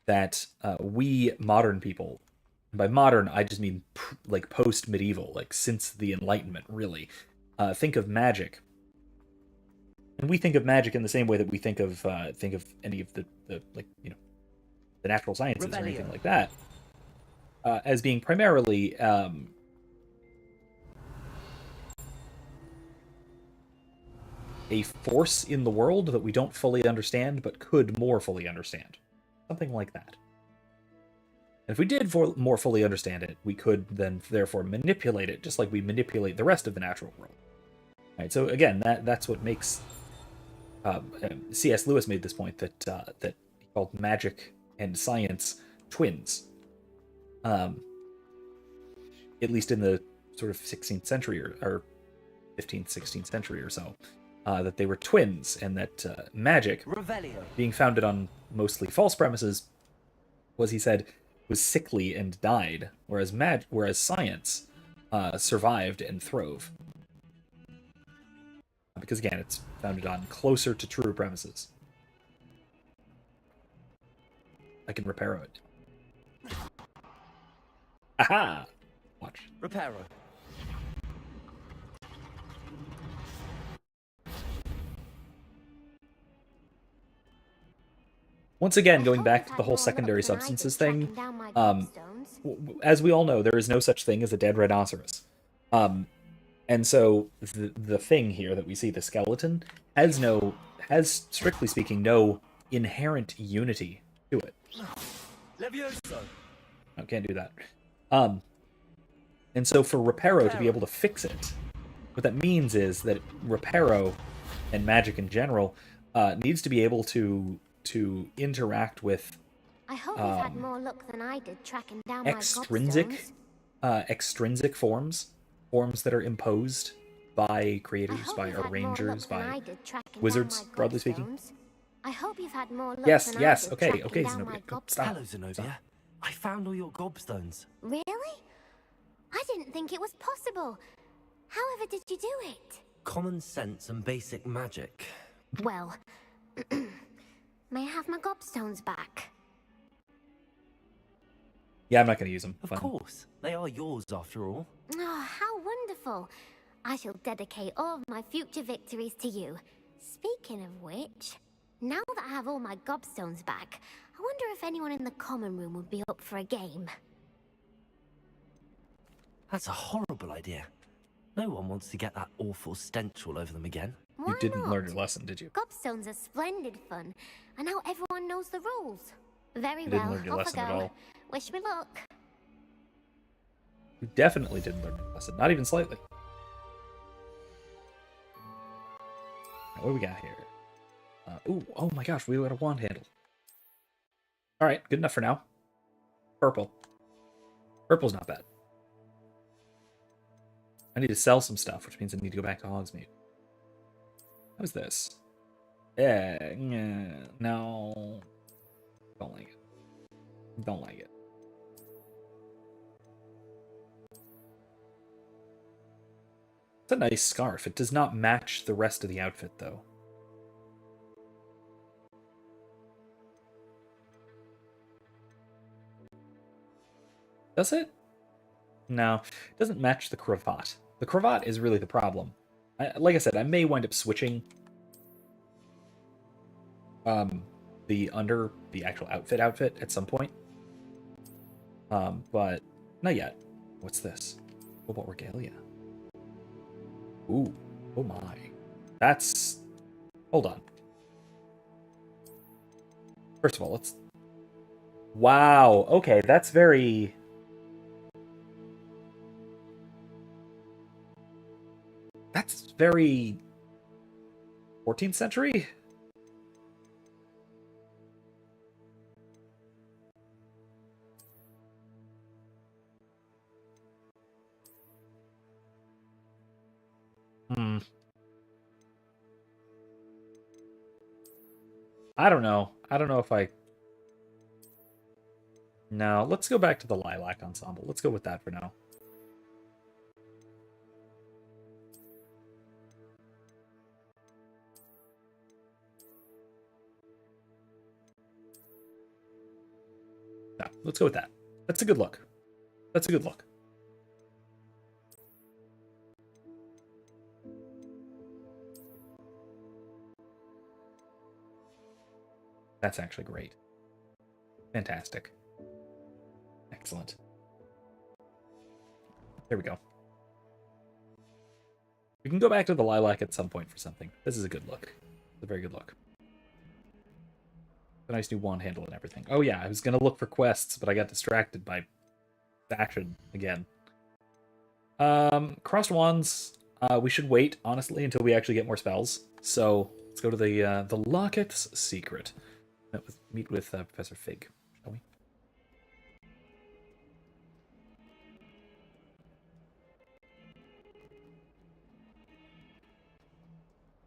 that we modern people, and by modern I just mean like post-medieval, like since the Enlightenment, really, think of magic. And we think of magic in the same way that we think of any of the like, you know, the natural sciences or anything like that, as being primarily a force in the world that we don't fully understand, but could more fully understand. Something like that. And if we did more fully understand it, we could then therefore manipulate it, just like we manipulate the rest of the natural world. Right. So again, that's what makes C.S. Lewis made this point that he called magic and science twins. At least in the sort of 16th century or 15th, 16th century or so. That they were twins, and that magic, being founded on mostly false premises, he said, was sickly and died, whereas science survived and throve. Because again, it's founded on closer to true premises. I can reparo it. Aha! Watch. Reparo. Once again, going back to the whole secondary substances thing, as we all know, there is no such thing as a dead rhinoceros. And so the thing here that we see, the skeleton, has strictly speaking no inherent unity to it. Levioso. No, can't do that. And so for Reparo to be able to fix it, what that means is that Reparo and magic in general needs to be able to interact with I hope you've had more luck than I did tracking down extrinsic forms that are imposed by creators, by arrangers, by wizards, broadly speaking. I hope you've had more luck yes, than yes, I did okay, Zenobia. stop. Hello, Zenobia. I found all your gobstones. Really? I didn't think it was possible. However did you do it? Common sense and basic magic. Well, may I have my gobstones back? Yeah, I'm not going to use them. Of course. They are yours after all. Oh, how wonderful. I shall dedicate all of my future victories to you. Speaking of which, now that I have all my gobstones back, I wonder if anyone in the common room would be up for a game. That's a horrible idea. No one wants to get that awful stench all over them again. Why You didn't not? learn your lesson, did you? Gobstones are splendid fun, and now everyone knows the rules. Very You didn't well, learn your off I lesson at go. all. Wish me luck. You definitely didn't learn your lesson, not even slightly. What do we got here? Oh my gosh, we got a wand handle. Alright, good enough for now. Purple. Purple's not bad. I need to sell some stuff, which means I need to go back to Hogsmeade. How's this? Yeah, no. Don't like it. Don't like it. It's a nice scarf. It does not match the rest of the outfit, though. Does it? No, it doesn't match the cravat. The cravat is really the problem. Like I said, I may wind up switching the actual outfit at some point. But not yet. What's this? Cobalt regalia. Ooh, oh my. That's... Hold on. First of all, Wow. Okay, that's very... That's very... 14th century? Hmm. I don't know. I don't know if I... No, let's go back to the Lilac Ensemble. Let's go with that for now. Yeah, let's go with that. That's a good look. That's a good look. That's actually great. Fantastic. Excellent. There we go. We can go back to the Lilac at some point for something. This is a good look. It's a very good look. A nice new wand handle and everything. Oh yeah, I was gonna look for quests, but I got distracted by faction again. Crossed wands. We should wait, honestly, until we actually get more spells. So let's go to the Locket's Secret. Meet with Professor Fig, shall we?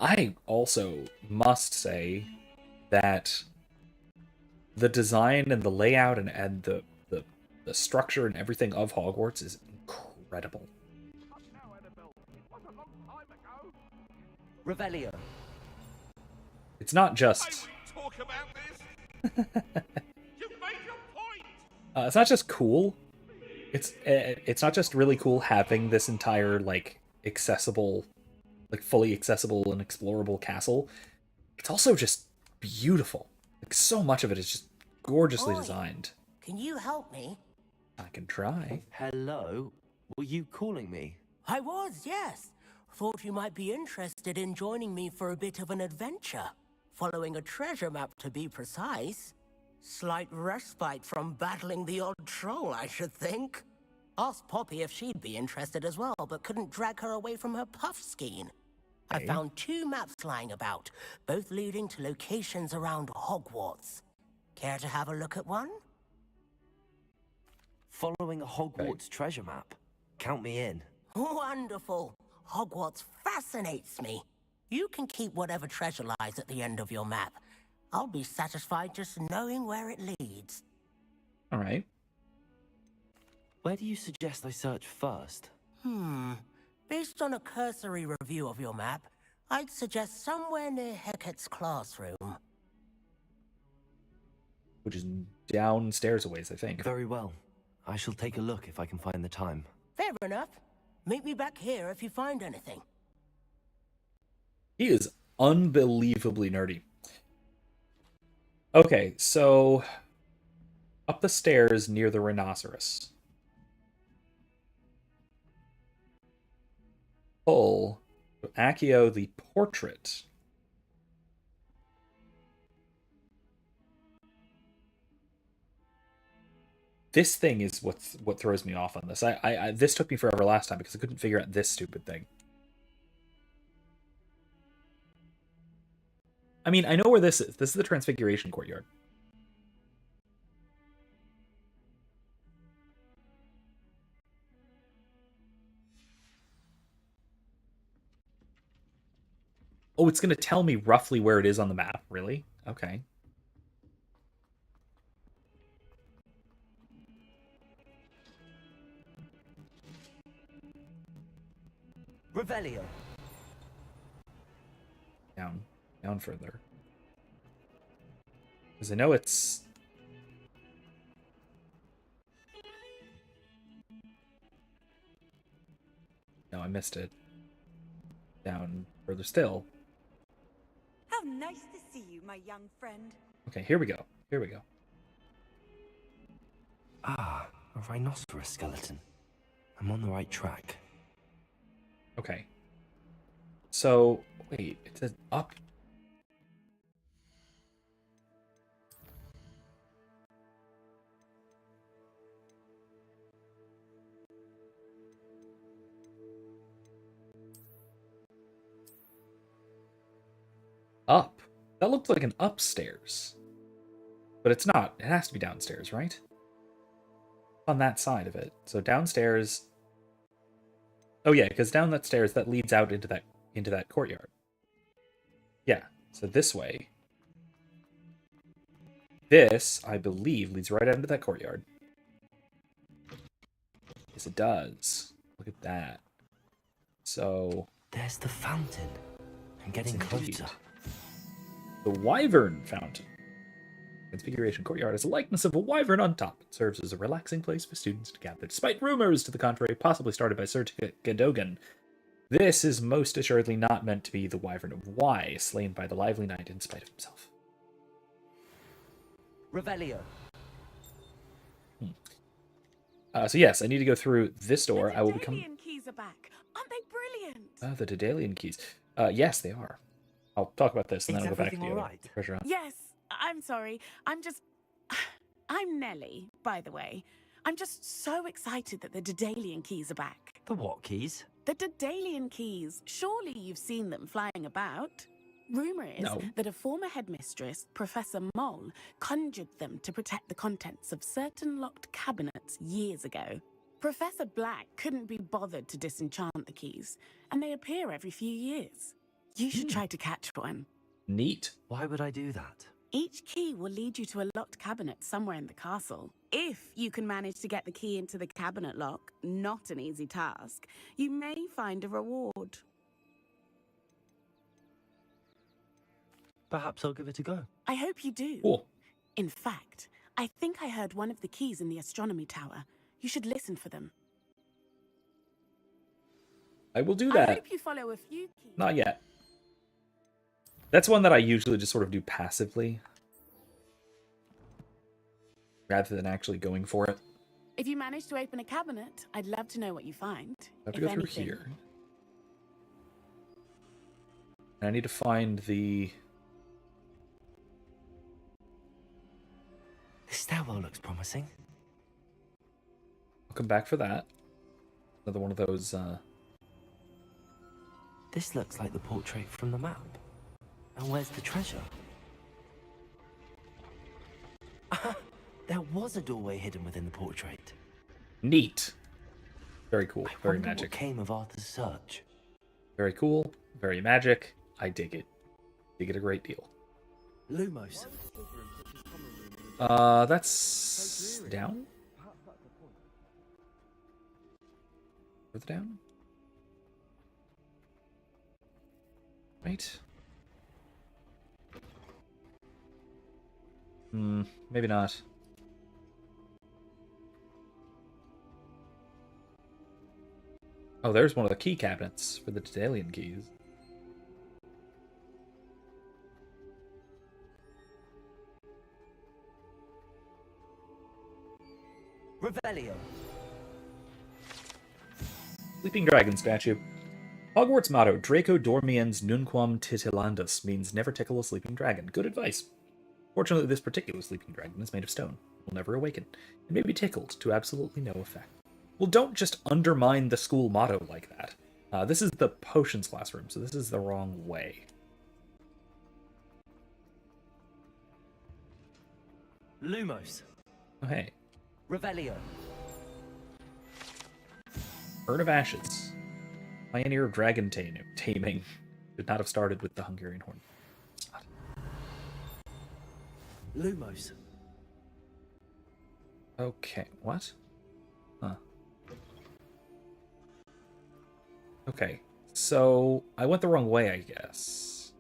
I also must say that the design and the layout and the structure and everything of Hogwarts is incredible. Revelio. It's not just... Talk about this. You've made your point. It's not just cool. It's not just really cool having this entire like accessible, like fully accessible and explorable castle. It's also just beautiful. Like so much of it is just gorgeously designed. Can you help me? I can try. Hello? Were you calling me? I was, yes. Thought you might be interested in joining me for a bit of an adventure. Following a treasure map, to be precise. Slight respite from battling the odd troll, I should think. Asked Poppy if she'd be interested as well, but couldn't drag her away from her puff skein. I found 2 maps lying about, both leading to locations around Hogwarts. Care to have a look at one? Following a Hogwarts treasure map. Count me in. Wonderful. Hogwarts fascinates me. You can keep whatever treasure lies at the end of your map. I'll be satisfied just knowing where it leads. All right. Where do you suggest I search first? Based on a cursory review of your map, I'd suggest somewhere near Hecat's classroom. Which is downstairs a ways, I think. Very well. I shall take a look if I can find the time. Fair enough. Meet me back here if you find anything. He is unbelievably nerdy. Okay, so up the stairs near the rhinoceros. Pull Accio the portrait. This thing is what throws me off on this. I this took me forever last time because I couldn't figure out this stupid thing. I mean, I know where this is. This is the Transfiguration Courtyard. Oh, it's going to tell me roughly where it is on the map. Really? Okay. Revelio. Down further. Because I know it's... No, I missed it. Down further still. How nice to see you, my young friend. Okay, here we go. Here we go. Ah, a rhinoceros skeleton. I'm on the right track. Okay. So, wait, it says up. That looks like an upstairs. But it's not. It has to be downstairs, right? On that side of it. So downstairs... Oh yeah, because down that stairs, that leads out into that courtyard. Yeah, so this way. This, I believe, leads right out into that courtyard. Yes, it does. Look at that. So... There's the fountain. I'm getting closer. The Wyvern Fountain. Configuration courtyard has a likeness of a wyvern on top. It serves as a relaxing place for students to gather, despite rumors to the contrary, possibly started by Sir Cadogan. This is most assuredly not meant to be the Wyvern of Y, slain by the lively knight in spite of himself. Revelio. So yes, I need to go through this door. I will become... The Daedalian keys are back. Aren't they brilliant? The Daedalian keys. Yes, they are. I'll talk about this and then I'll go back to the treasure hunt. Yes, I'm sorry. I'm Nelly, by the way. I'm just so excited that the Daedalian keys are back. The what keys? The Daedalian keys. Surely you've seen them flying about. Rumour is that a former headmistress, Professor Mole, conjured them to protect the contents of certain locked cabinets years ago. Professor Black couldn't be bothered to disenchant the keys, and they appear every few years. You should try to catch one. Neat. Why would I do that? Each key will lead you to a locked cabinet somewhere in the castle. If you can manage to get the key into the cabinet lock, not an easy task, you may find a reward. Perhaps I'll give it a go. I hope you do. Cool. In fact, I think I heard one of the keys in the astronomy tower. You should listen for them. I will do that. I hope you follow a few keys. Not yet. That's one that I usually just sort of do passively, rather than actually going for it. If you manage to open a cabinet, I'd love to know what you find. I have to go through here. And I need to find the... The stairwell looks promising. I'll come back for that. Another one of those, This looks like the portrait from the map. And where's the treasure? There was a doorway hidden within the portrait. Neat. Very cool. Very wonder magic. What came of Arthur's search? Very cool. Very magic. I dig it. Dig it a great deal. Lumos. That's down? Further down? Right? Maybe not. Oh, there's one of the key cabinets for the Daedalian keys. Revelio. Sleeping Dragon statue. Hogwarts motto, Draco dormiens nunquam titilandus, means never tickle a sleeping dragon. Good advice. Fortunately, this particular sleeping dragon is made of stone. It will never awaken. It may be tickled to absolutely no effect. Well, don't just undermine the school motto like that. This is the potions classroom, so this is the wrong way. Lumos. Oh, hey. Revelio. Urn of Ashes. Pioneer of dragon taming. Did not have started with the Hungarian horn. Lumos. Okay, what? Huh. Okay, so I went the wrong way, I guess.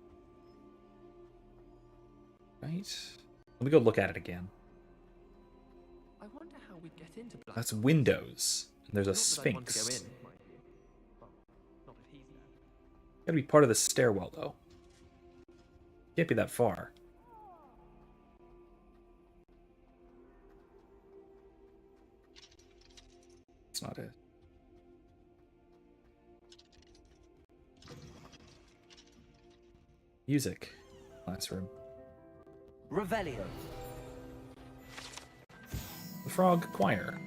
Right? Let me go look at it again. I wonder how we get into Black. That's windows. And there's a Not that I want to go sphinx. in, mind you. Well, not if he's there. Gotta be part of the stairwell, though. Can't be that far. That's not it. Music. Classroom. Revelio. The Frog Choir.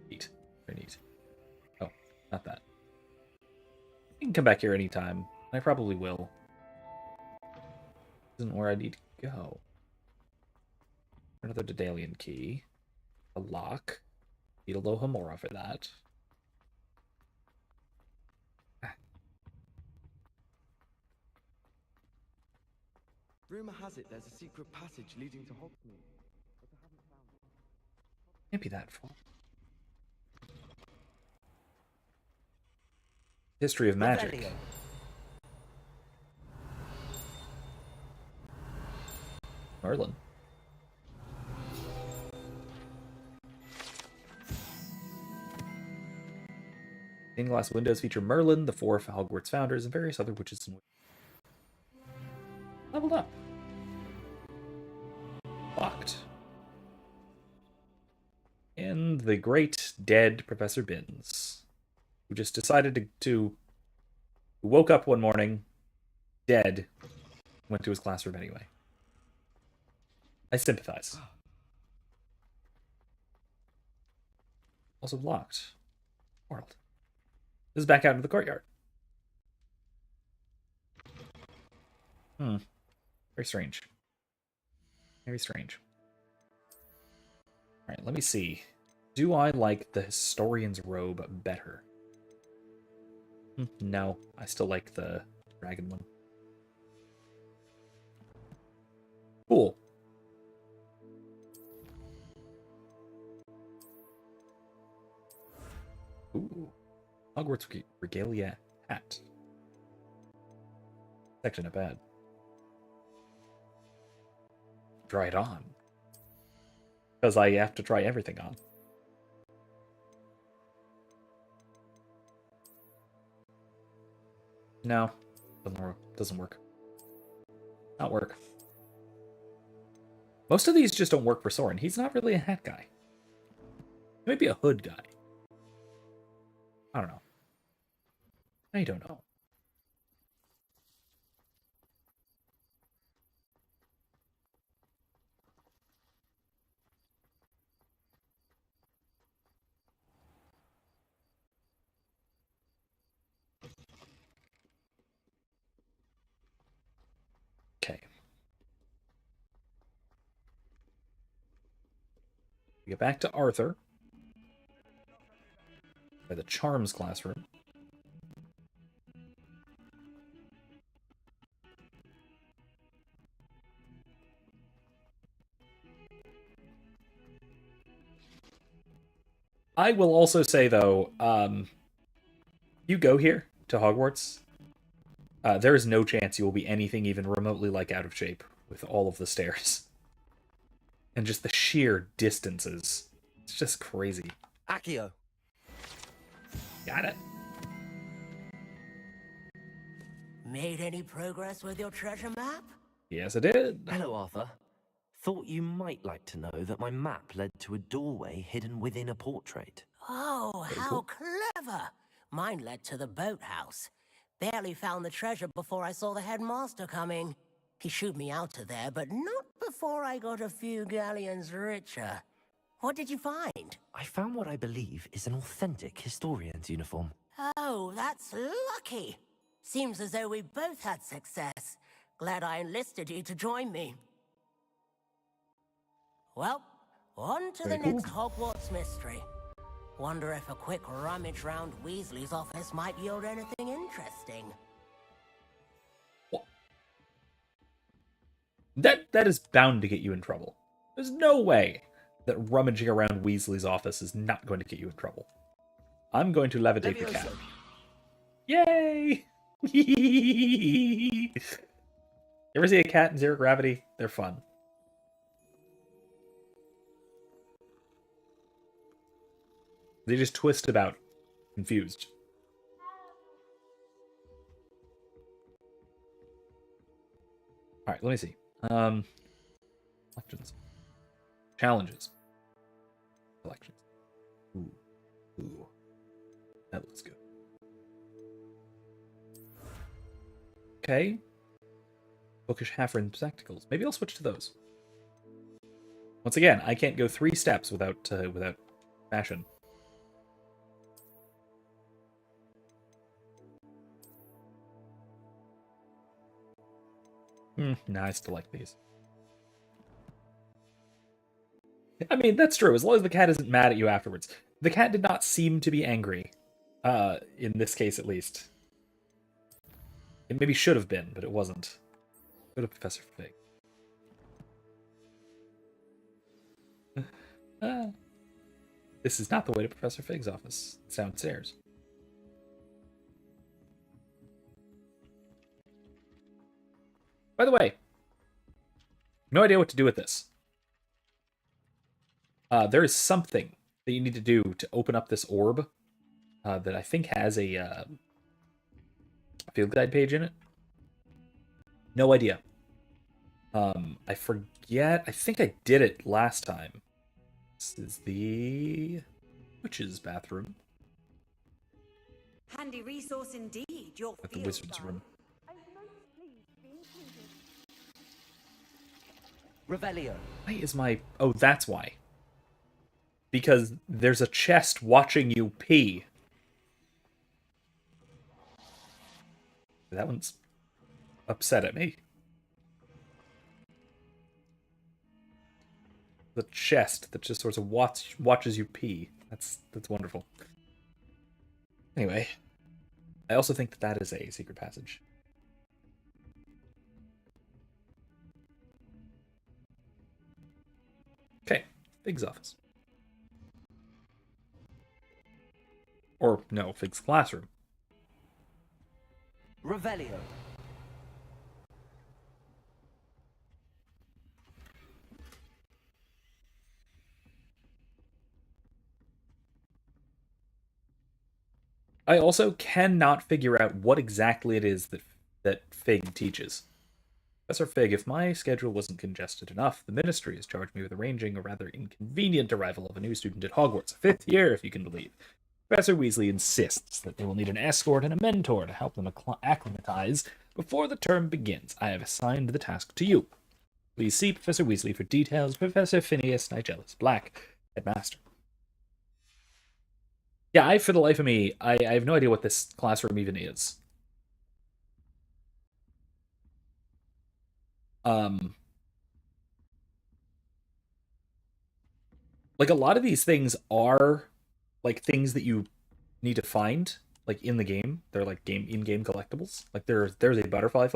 Neat. Very neat. Oh, not that. You can come back here anytime. I probably will. Isn't where I need to go. Another Daedalian key. A lock. Need a Lohomora for that. Rumor has it there's a secret passage leading to Hogsmeade, but I haven't found it. Can't be that far. History of magic. Merlin. Stained glass windows feature Merlin, the four Hogwarts founders, and various other witches and leveled up. Locked. And the great dead Professor Binns, who just decided to who woke up one morning, dead, went to his classroom anyway. I sympathize. Also locked. World. This is back out into the courtyard. Very strange. Very strange. Alright, let me see. Do I like the historian's robe better? No, I still like the dragon one. Cool. Ooh. Hogwarts regalia hat. It's actually not bad. Try it on. Because I have to try everything on. No. Doesn't work. Not work. Most of these just don't work for Soren. He's not really a hat guy. He might be a hood guy. I don't know. I don't know. Okay. We get back to Arthur. By the Charms classroom. I will also say, though, you go here to Hogwarts, there is no chance you will be anything even remotely like out of shape with all of the stairs. And just the sheer distances. It's just crazy. Accio. Got it. Made any progress with your treasure map? Yes, I did. Hello, Arthur. Thought you might like to know that my map led to a doorway hidden within a portrait. Oh, Very how cool. clever! Mine led to the boathouse. Barely found the treasure before I saw the headmaster coming. He shooed me out of there, but not before I got a few galleons richer. What did you find? I found what I believe is an authentic historian's uniform. Oh, that's lucky. Seems as though we both had success. Glad I enlisted you to join me. Well, on to the next Hogwarts mystery. Wonder if a quick rummage round Weasley's office might yield anything interesting. That is bound to get you in trouble. There's no way that rummaging around Weasley's office is not going to get you in trouble. I'm going to levitate the cat. Yay! You ever see a cat in Zero Gravity? They're fun. They just twist about, confused. Alright, let me see. Collections. Challenges. Collections. Ooh. That looks good. Okay. Bookish half-rimmed spectacles. Maybe I'll switch to those. Once again, I can't go 3 steps without fashion. Nah, I still like these. I mean, that's true, as long as the cat isn't mad at you afterwards. The cat did not seem to be angry, in this case at least. It maybe should have been, but it wasn't. Go to Professor Fig. This is not the way to Professor Fig's office. It's downstairs. By the way, no idea what to do with this. There is something that you need to do to open up this orb that I think has a field guide page in it. No idea. I forget. I think I did it last time. This is the witch's bathroom. Handy resource indeed. Your At the wizard's room. Revelio. Why is my... Oh, that's why. Because there's a chest watching you pee. That one's upset at me. The chest that just sort of watches you pee. That's wonderful. Anyway, I also think that is a secret passage. Okay, Fig's office. Or, no, Fig's classroom. Revelio. I also cannot figure out what exactly it is that Fig teaches. Professor Fig, if my schedule wasn't congested enough, the Ministry has charged me with arranging a rather inconvenient arrival of a new student at Hogwarts, 5th year, if you can believe. Professor Weasley insists that they will need an escort and a mentor to help them acclimatize before the term begins. I have assigned the task to you. Please see Professor Weasley for details. Professor Phineas Nigellus Black, Headmaster. Yeah, for the life of me, I have no idea what this classroom even is. Like, a lot of these things are like things that you need to find like in the game. They're like in-game collectibles. Like there's a butterfly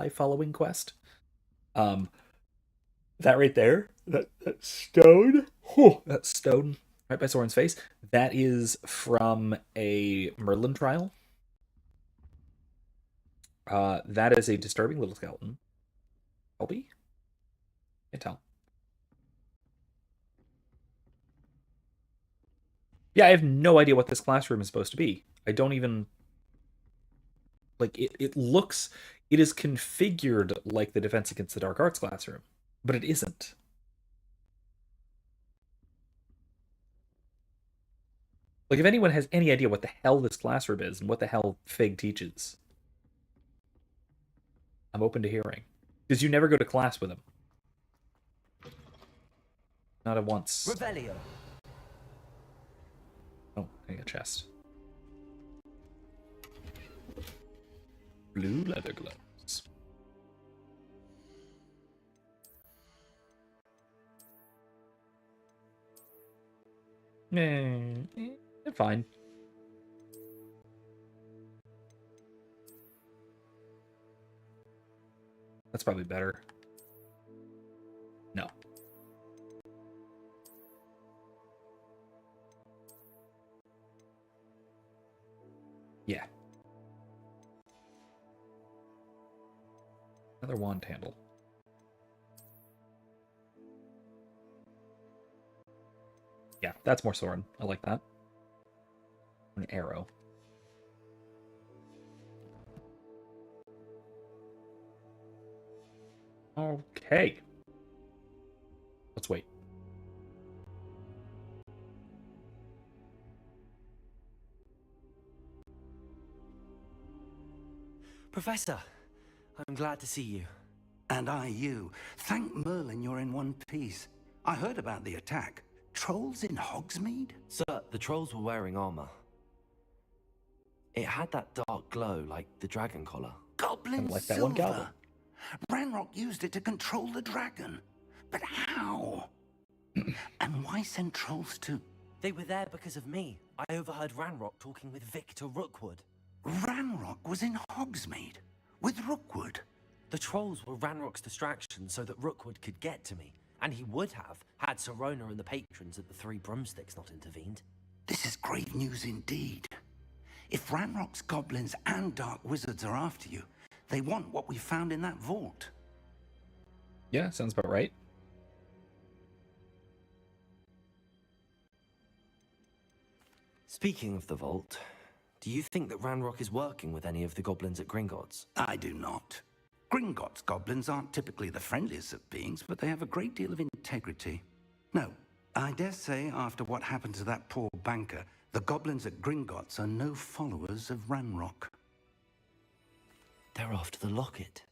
following quest. That right there, that stone, that stone right by Soren's face, that is from a Merlin trial. That is a disturbing little skeleton. Elby? Can't tell. Yeah, I have no idea what this classroom is supposed to be. I don't even... Like, it is configured like the Defense Against the Dark Arts classroom, but it isn't. Like, if anyone has any idea what the hell this classroom is and what the hell Fig teaches, I'm open to hearing. Because you never go to class with him. Not at once. Revelio. Oh, I got a chest. Blue leather gloves. They're fine. That's probably better. No. Yeah. Another wand handle. Yeah, that's more sword. I like that. An arrow. Okay. Let's wait. Professor, I'm glad to see you. And I you. Thank Merlin you're in one piece. I heard about the attack. Trolls in Hogsmeade? Sir, the trolls were wearing armor. It had that dark glow like the dragon collar. Goblin Like that silver. one goblin. Ranrock used it to control the dragon. But how? And why send trolls to... They were there because of me. I overheard Ranrock talking with Victor Rookwood. Ranrock was in Hogsmeade with Rookwood. The trolls were Ranrock's distraction so that Rookwood could get to me. And he would have, had Sirona and the patrons at the Three Broomsticks not intervened. This is grave news indeed. If Ranrock's goblins and dark wizards are after you, they want what we found in that vault. Yeah, sounds about right. Speaking of the vault, do you think that Ranrock is working with any of the goblins at Gringotts? I do not. Gringotts goblins aren't typically the friendliest of beings, but they have a great deal of integrity. No, I dare say after what happened to that poor banker, the goblins at Gringotts are no followers of Ranrock. They're after the locket.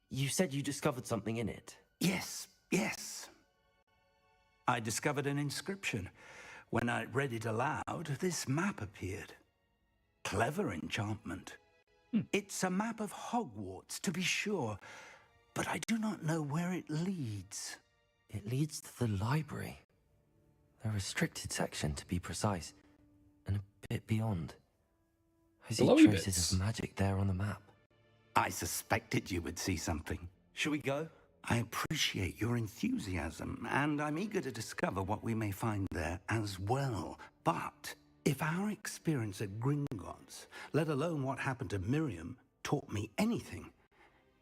You said you discovered something in it. Yes. I discovered an inscription. When I read it aloud, this map appeared. Clever enchantment. It's a map of Hogwarts, to be sure, but I do not know where it leads. It leads to the library. The restricted section, to be precise, and a bit beyond. I see traces of magic there on the map. I suspected you would see something. Shall we go? I appreciate your enthusiasm, and I'm eager to discover what we may find there as well. But if our experience at Gringotts, let alone what happened to Miriam, taught me anything,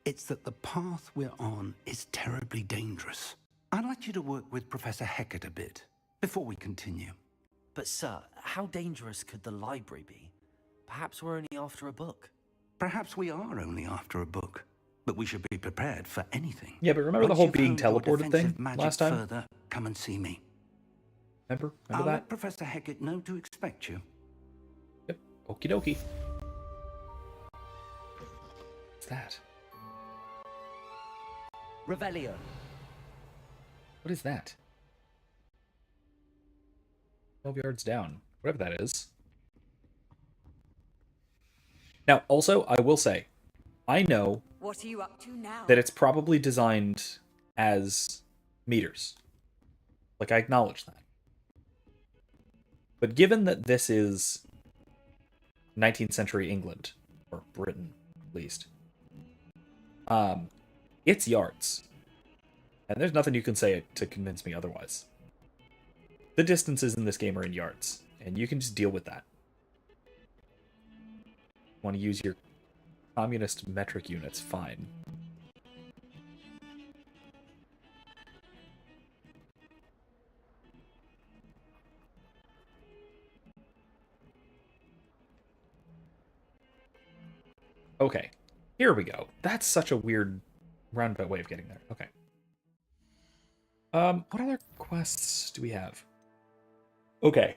it's that the path we're on is terribly dangerous. I'd like you to work with Professor Hecat a bit before we continue. But sir, how dangerous could the library be? Perhaps we're only after a book. Perhaps we are only after a book, but we should be prepared for anything. Yeah, but remember the whole being teleported thing last time? Further, come and see me. Remember I'll that? let Professor Hecat know to expect you. Yep. Okie dokie. What's that? Revelio. What is that? 12 yards down. Whatever that is. Now, also, I will say, I know what are you up to now? That it's probably designed as meters. Like, I acknowledge that. But given that this is 19th century England, or Britain, at least, it's yards. And there's nothing you can say to convince me otherwise. The distances in this game are in yards, and you can just deal with that. Want to use your communist metric units, fine. Okay, here we go. That's such a weird roundabout way of getting there. Okay. What other quests do we have? Okay.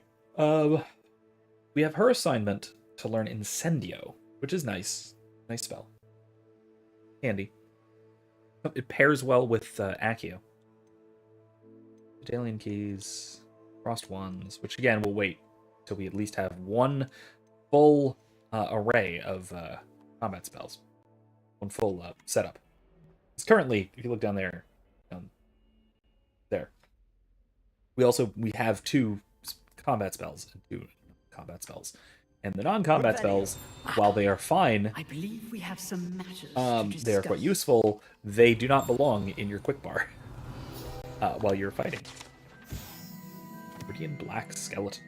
We have her assignment to learn Incendio, which is nice. Nice spell. Handy. It pairs well with Accio. Medallion keys, Frost Wands, which again we'll wait till we at least have one full array of combat spells. One full setup. Because currently, if you look down there, there. We have 2 combat spells and 2 combat spells. And the non-combat spells, while they are fine, I believe we have some matters to discuss. They're quite useful. They do not belong in your quick bar while you're fighting. Viridian Black Skeleton.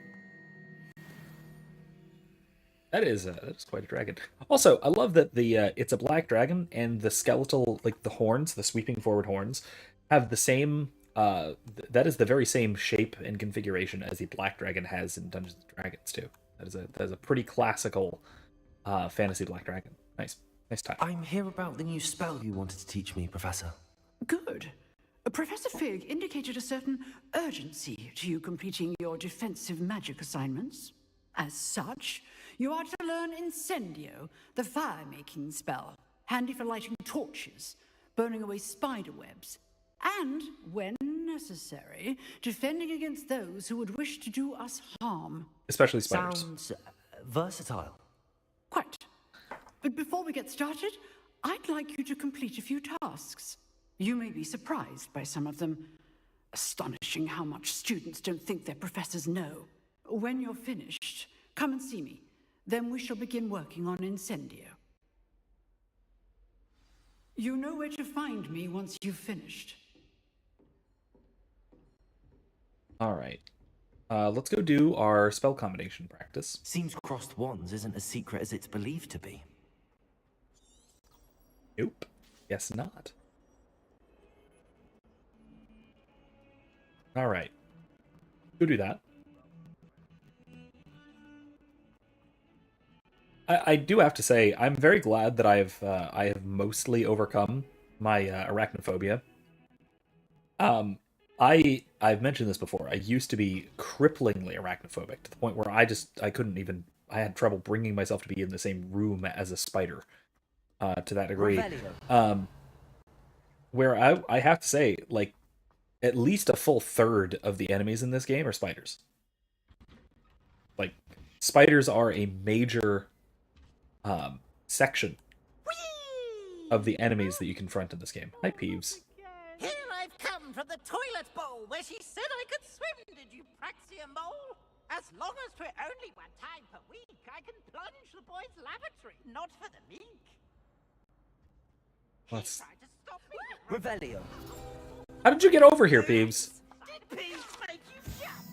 That is quite a dragon. Also, I love that it's a black dragon and the skeletal, like the horns, the sweeping forward horns, have the same. That is the very same shape and configuration as the black dragon has in Dungeons and Dragons too. That is a pretty classical fantasy black dragon. Nice touch. I'm here about the new spell you wanted to teach me, Professor. Good. Professor Fig indicated a certain urgency to you completing your defensive magic assignments. As such, you are to learn Incendio, the fire-making spell, handy for lighting torches, burning away spider webs, and, when necessary, defending against those who would wish to do us harm. Especially spiders. Sounds versatile. Quite. But before we get started, I'd like you to complete a few tasks. You may be surprised by some of them. Astonishing how much students don't think their professors know. When you're finished, come and see me. Then we shall begin working on Incendio. You know where to find me once you've finished. Alright. Let's go do our spell combination practice. Seems crossed wands isn't as secret as it's believed to be. Nope. Guess not. Alright. Go do that. I do have to say, I'm very glad that I have mostly overcome my arachnophobia. I've mentioned this before. I used to be cripplingly arachnophobic to the point where I couldn't even. I had trouble bringing myself to be in the same room as a spider, to that degree. Where I have to say, like, at least a full third of the enemies in this game are spiders. Like, spiders are a major section of the enemies that you confront in this game. Hi, Peeves. Here I've come from the toilet bowl where she said I could swim, did you praxia mole? As long as 'twere only one time per week, I can plunge the boy's lavatory, not for the meek. Let's... Revelio. How did you get over here, Peeves? Did Peeves make you jump?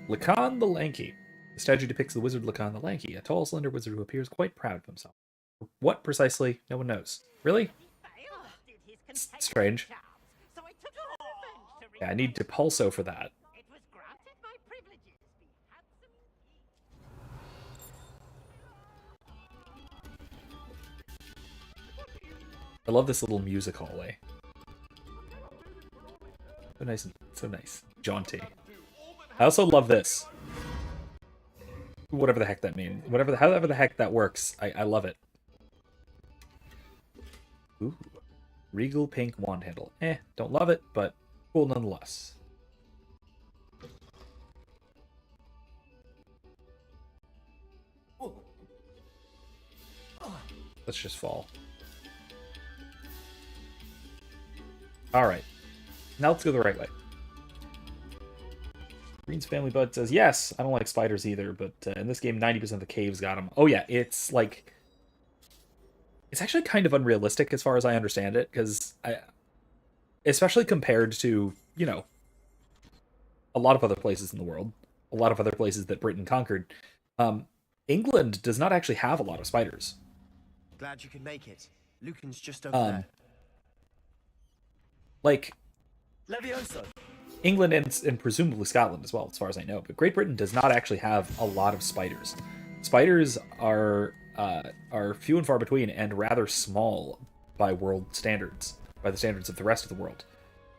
Lacan the Lanky. The statue depicts the wizard Lacan the Lanky, a tall, slender wizard who appears quite proud of himself. What precisely? No one knows. Really? Strange. Yeah, I need Depulso for that. I love this little music hallway. So nice and so nice. Jaunty. I also love this. Whatever the heck that means. However the heck that works. I love it. Ooh. Regal pink wand handle. Don't love it, but cool nonetheless. Let's just fall. Alright. Now let's go the right way. Green's Family Bud says, yes, I don't like spiders either, but in this game, 90% of the caves got them. Oh yeah, it's like... It's actually kind of unrealistic as far as I understand it, because especially compared to, you know, a lot of other places in the world, a lot of other places that Britain conquered, England does not actually have a lot of spiders. Glad you could make it. Lucan's just over there. Like, Levioso. England and presumably Scotland as well, as far as I know, but Great Britain does not actually have a lot of spiders. Spiders are few and far between and rather small by world standards, by the standards of the rest of the world,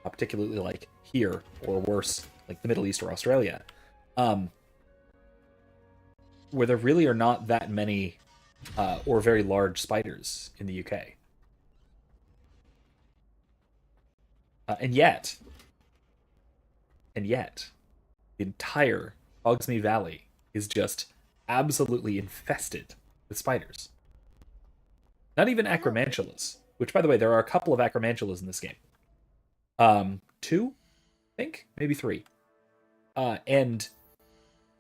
particularly like here, or worse, like the Middle East or Australia, where there really are not that many or very large spiders in the UK. And yet, the entire Hogsmeade Valley is just absolutely infested with spiders. Not even acromantulas, which, by the way, there are a couple of acromantulas in this game. 2, I think? Maybe 3. And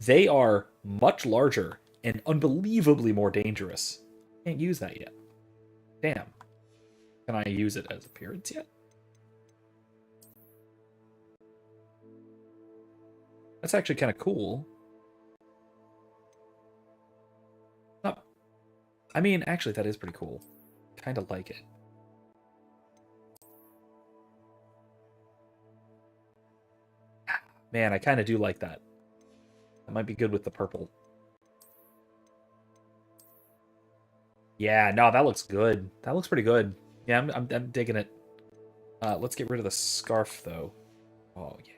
they are much larger and unbelievably more dangerous. Can't use that yet. Damn. Can I use it as appearance yet? That's actually kind of cool. I mean, actually, that is pretty cool. Kind of like it. Man, I kind of do like that. That might be good with the purple. Yeah, no, that looks good. That looks pretty good. Yeah, I'm digging it. Let's get rid of the scarf, though. Oh, yeah.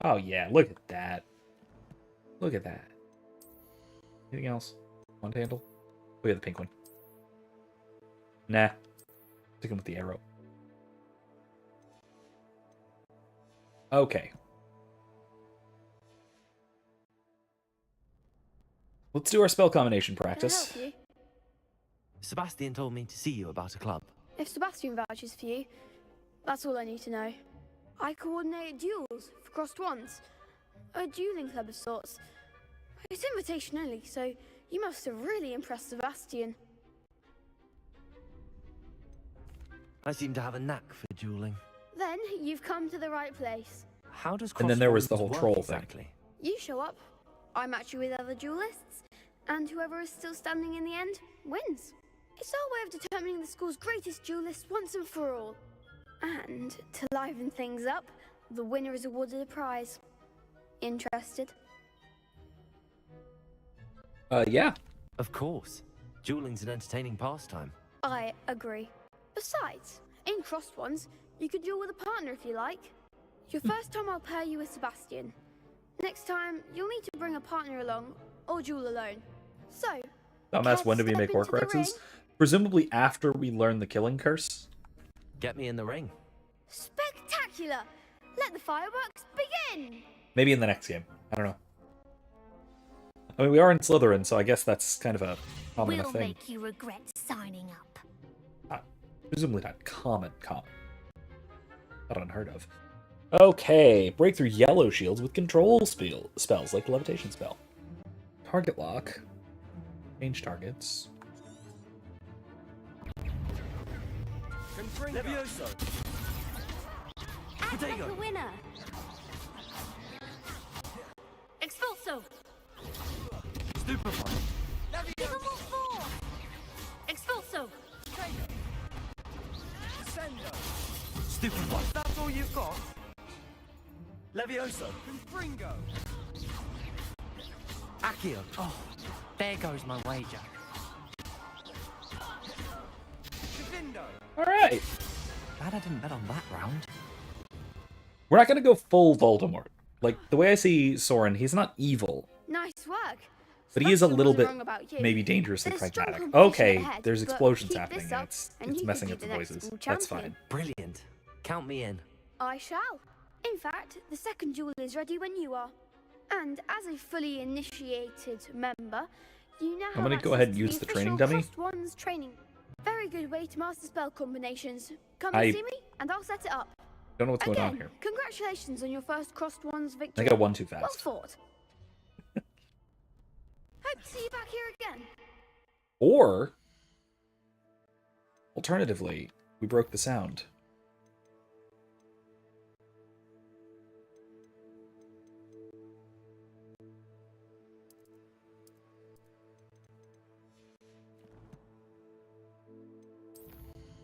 Oh, yeah, look at that. Look at that. Anything else? Wand handle? Oh, yeah, the pink one. Nah. Sticking with the arrow. Okay. Let's do our spell combination practice. Sebastian told me to see you about a club. If Sebastian vouches for you, that's all I need to know. I coordinate duels for crossed wands. A dueling club of sorts. It's invitation only, so you must have really impressed Sebastian. I seem to have a knack for dueling. Then you've come to the right place. How does And then there was the crossed whole wands troll work thing. exactly? You show up, I match you with other duelists, and whoever is still standing in the end wins. It's our way of determining the school's greatest duelist once and for all. And to liven things up, the winner is awarded a prize. Interested? Yeah. Of course. Dueling's an entertaining pastime. I agree. Besides, in crossed ones, you could duel with a partner if you like. Your first time I'll pair you with Sebastian. Next time, you'll need to bring a partner along, or duel alone. So, Dumbass, when do we make Horcruxes? Presumably after we learn the killing curse. Get me in the ring. spectacular! Let the fireworks begin! Maybe in the next game. I don't know. I mean, we are in Slytherin, so I guess that's kind of a common We'll thing. make you regret signing up. Presumably not common. Not unheard of. Okay, break through yellow shields with control spells, like the levitation spell. Target lock. Change targets. Levioso. Act like a winner. Expulso. Stupefy. Give 'em all four. Expulso. Descendo. Stupefy. That's all you've got? Levioso. Confringo. Accio. Oh, there goes my wager. Divindo. Alright. Glad I didn't bet on that round. We're not going to go full Voldemort. Like, the way I see Soren, he's not evil. Nice work. But he is a little bit, wasn't wrong about you. maybe dangerously There's strong pragmatic. competition Okay, ahead, there's but explosions keep happening, this and up, it's and you messing could up be the the next voices. school That's champion. fine. Brilliant. Count me in. I shall. In fact, the second duel is ready when you are. And as a fully initiated member, you now I'm have gonna go ahead and access to use the official training dummy. Crossed Wands training. Very good way to master spell combinations. Come I and see me, and I'll set it up. Don't know what's going on Again, here. congratulations on your first Crossed Wands I victory. think I won too Well fast. fought. Hope to see you back here again. Or, alternatively, we broke the sound.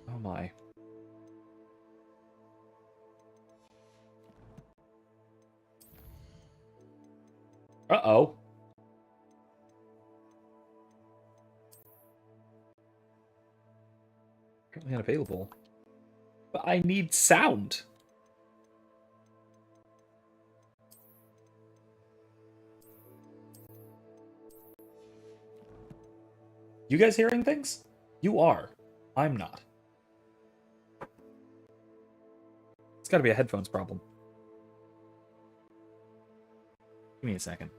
Oh my. Uh-oh. Currently unavailable. But I need sound. You guys hearing things? You are. I'm not. It's gotta be a headphones problem. Give me a second.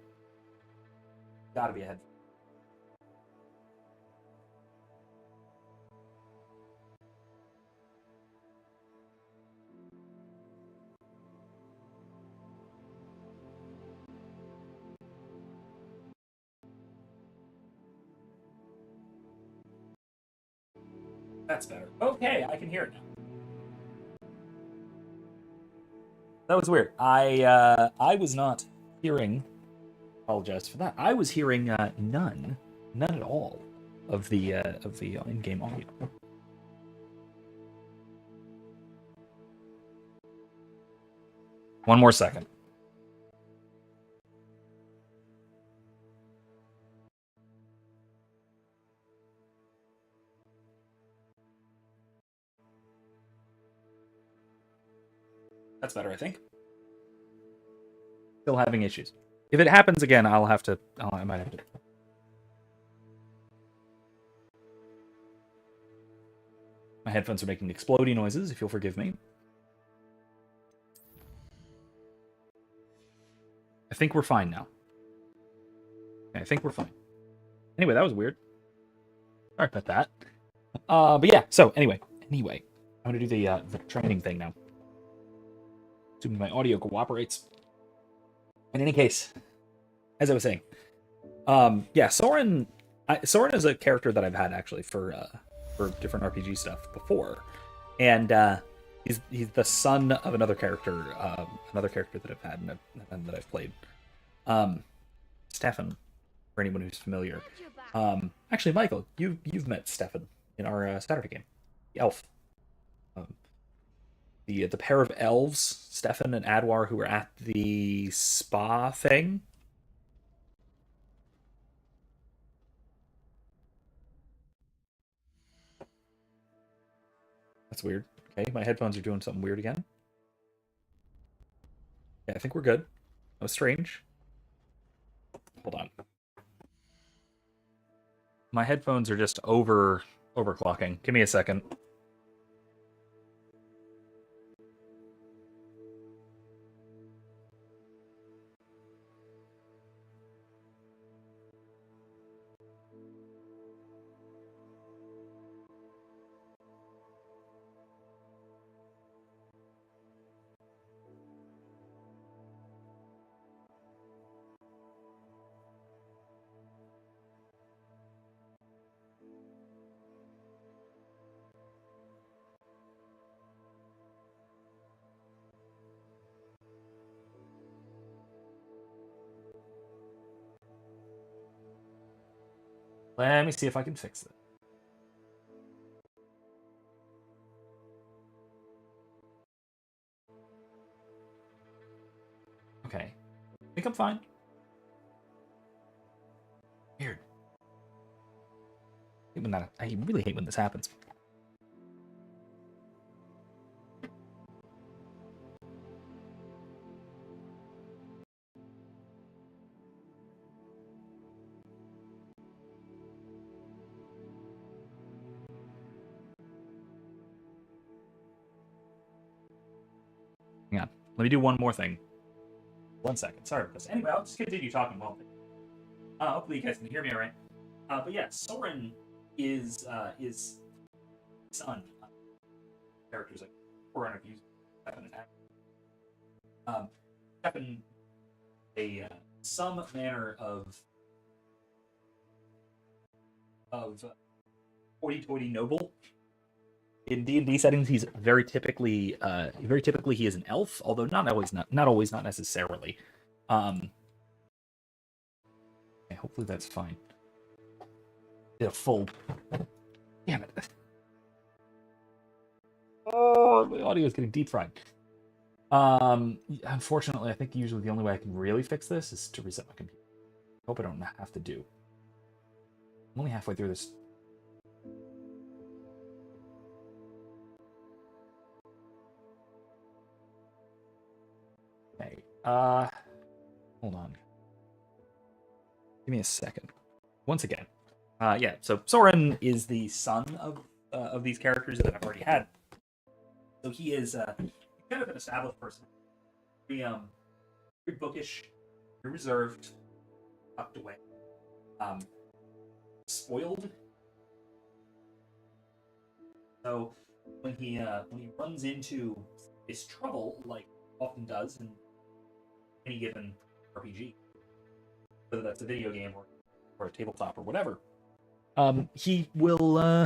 Gotta be a headphone. That's better. Okay, I can hear it now. That was weird. I was not hearing. Apologize for that. I was hearing none at all of the in-game audio. One more second. That's better, I think. Still having issues. If it happens again, I might have to. My headphones are making exploding noises, if you'll forgive me. I think we're fine now. Okay, I think we're fine. Anyway, that was weird. Sorry about that. But yeah, so anyway, I'm gonna do the training thing now. Assuming my audio cooperates. In any case, as I was saying, yeah, Soren is a character that I've had actually for different RPG stuff before, and he's the son of another character that I've had and that I've played, Stefan, for anyone who's familiar. Actually, Michael, you've met Stefan in our Saturday game, the elf. The pair of elves, Stefan and Adwar, who were at the spa thing. That's weird. Okay, my headphones are doing something weird again. Yeah, I think we're good. That was strange. Hold on. My headphones are just overclocking. Give me a second. Let me see if I can fix it. Okay. I think I'm fine. Weird. I really hate when this happens. Hang on. Let me do one more thing. 1 second. Sorry about this. Anyway, I'll just continue talking while hopefully you guys can hear me all right. But yeah, Soren is son. Characters like Forerunner views Stefan and Adam. Stefan, some manner of hoity-toity noble. In D&D settings, he's very typically he is an elf, although not always, not necessarily. Okay, hopefully that's fine. Did a full. Damn it! Oh, the audio is getting deep fried. Unfortunately, I think usually the only way I can really fix this is to reset my computer. Hope I don't have to do. I'm only halfway through this. Okay. Hold on. Give me a second. Once again. Yeah. So Soren is the son of these characters that I've already had. So he is kind of an established person. Very bookish, very reserved, tucked away, spoiled. So when he runs into his trouble, like often does in any given RPG, whether that's a video game or a tabletop or whatever, he will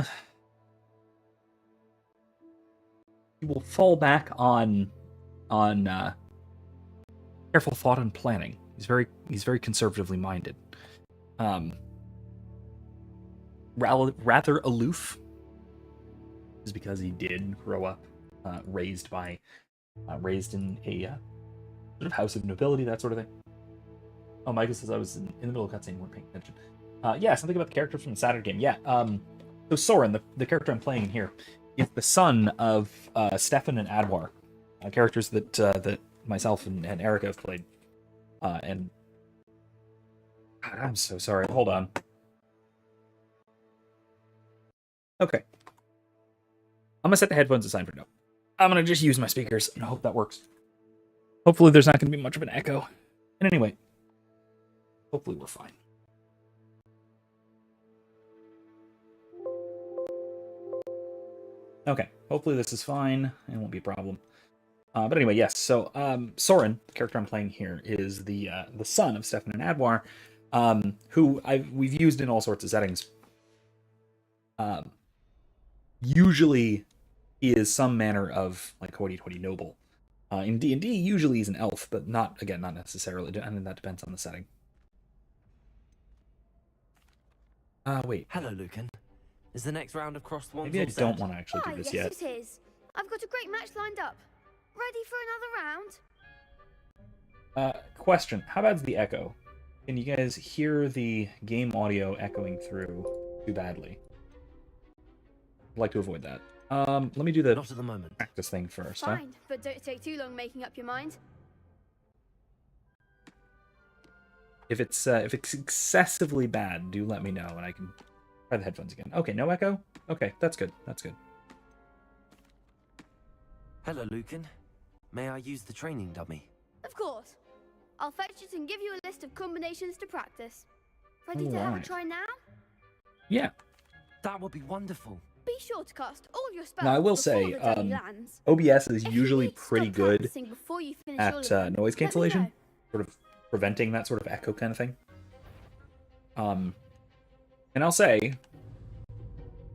fall back on careful thought and planning. He's very conservatively minded. Rather aloof, is because he did grow up raised in a sort of house of nobility, that sort of thing. Oh, Michael says I was in the middle of cutscene, weren't paying attention. Yeah, something about the characters from the Saturday game. Yeah, so Soren, the character I'm playing here, is the son of Stefan and Adwar, characters that myself and Erica have played. And I'm so sorry. Hold on. Okay. I'm gonna set the headphones aside for now. I'm gonna just use my speakers and I hope that works. Hopefully there's not gonna be much of an echo. And anyway, hopefully we're fine. Okay, hopefully this is fine. It won't be a problem. But anyway, yes. So Soren, the character I'm playing here, is the son of Stefan and Adwar, who we've used in all sorts of settings. Usually, he is some manner of like hoity-toity noble. In D&D, usually he's an elf, but not necessarily. I mean, that depends on the setting. Wait. Hello, Lucan. Is the next round of Cross the Wands Maybe I all set? don't want to actually do this yes, yet. it is. I've got a great match lined up. Ready for another round? Question. How bad's the echo? Can you guys hear the game audio echoing through too badly? I'd like to avoid that. Let me do the Not at the moment. Practice thing first. Fine, but don't take too long making up your mind. If it's excessively bad, do let me know and I can try the headphones again. Okay, no echo? Okay, that's good. That's good. Hello, Lucan. May I use the training dummy? Of course. I'll fetch it and give you a list of combinations to practice. Ready to have a Alright. try now? Yeah. That would be wonderful. Be sure to cast all your spells Now I will before say, the dummy lands. OBS is If you usually need to stop pretty good practicing before you finish all of at them, noise let me cancellation, know. sort of preventing that sort of echo kind of thing. And I'll say,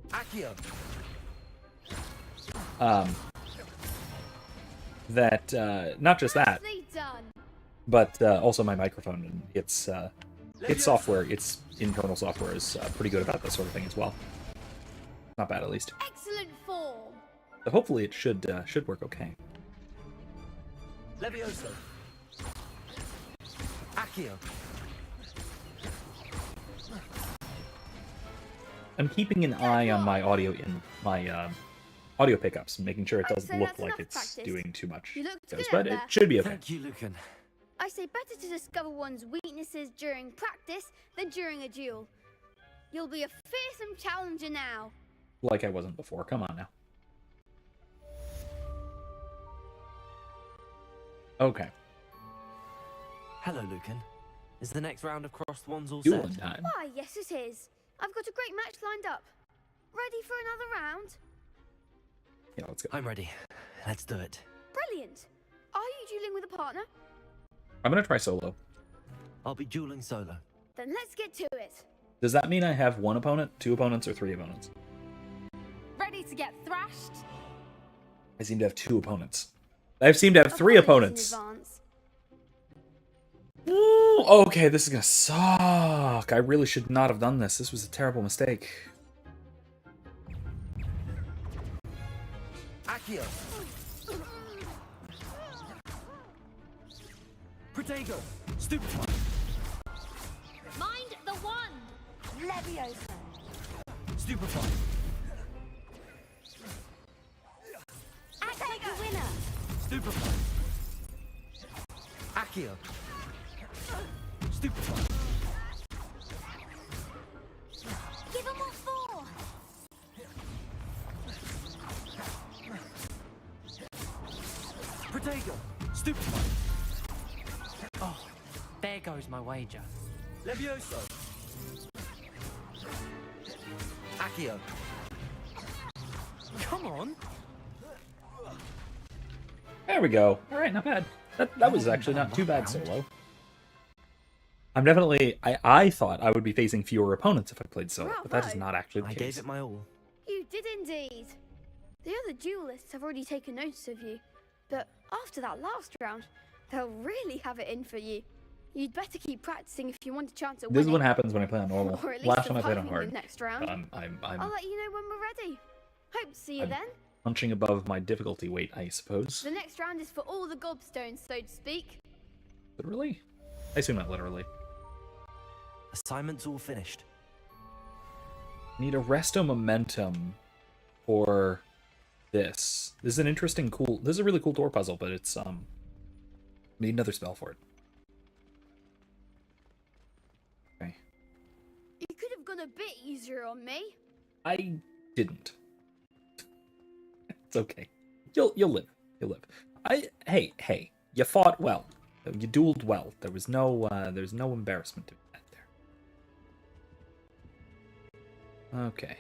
Accio. that not just that, Nicely done. but also my microphone and its software, its internal software is pretty good about this sort of thing as well. Not bad, at least. Excellent form. So hopefully it should work okay. Levioso. Accio. I'm keeping an eye on my audio in my audio pickups, making sure it doesn't So look that's like enough it's practice. doing too much. You looked noise, good but out it there. should be okay. Thank you, Lucan. I say better to discover one's weaknesses during practice than during a duel. You'll be a fearsome challenger now. Like I wasn't before. Come on now. Okay. Hello, Lucan. Is the next round of Cross the Wands all Dueling set? time. Why, yes it is. I've got a great match lined up. Ready for another round? Yeah, let's go. I'm ready. Let's do it. Brilliant. Are you dueling with a partner? I'm gonna try solo. I'll be dueling solo. Then let's get to it. Does that mean I have one opponent, two opponents, or three opponents? Ready to get thrashed? I seem to have two opponents. I seem to have three Apologies opponents. in advance. Ooh, okay, this is gonna suck. I really should not have done this. This was a terrible mistake. Accio. Protego. Stupefy. Mind the one! Leviosa. Stupefy. Take the winner! Stupefy. Accio. Stupefy. Give them what for! Protego. Stupefy. Oh, there goes my wager. Levioso. Accio. Come on. There we go. All right, not bad. That was actually not too bad solo. I'm definitely. I thought I would be facing fewer opponents if I played solo, but that is not actually the I case. gave it my all. You did indeed. The other duelists have already taken notice of you, but after that last round, they'll really have it in for you. You'd better keep practicing if you want a chance at winning. This is what happens when I play on normal. Or at least Last time I played on surviving hard. the next round. I'm I'll let you know when we're ready. Hope to see you I'm- then. punching above my difficulty weight, I suppose. The next round is for all the gobstones, so to speak. Literally? I assume not literally. Assignment's all finished. Need a resto momentum for this. This is an interesting, cool. This is a really cool door puzzle, but it's need another spell for it. Okay. You could have gone a bit easier on me. I didn't. It's okay. You'll live. You'll live. Hey. You fought well. You dueled well. There's no embarrassment to that there. Okay.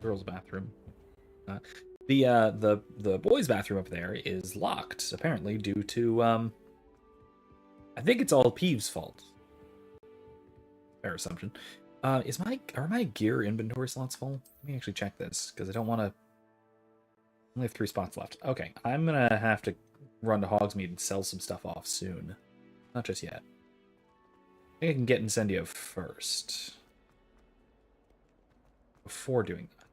girls' bathroom. The boys' bathroom up there is locked, apparently due to I think it's all Peeves' fault. Fair assumption. Are my gear inventory slots full? Let me actually check this because I don't want to. Only have 3 spots left. Okay, I'm gonna have to run to Hogsmeade and sell some stuff off soon. Not just yet. I think I can get Incendio first before doing that.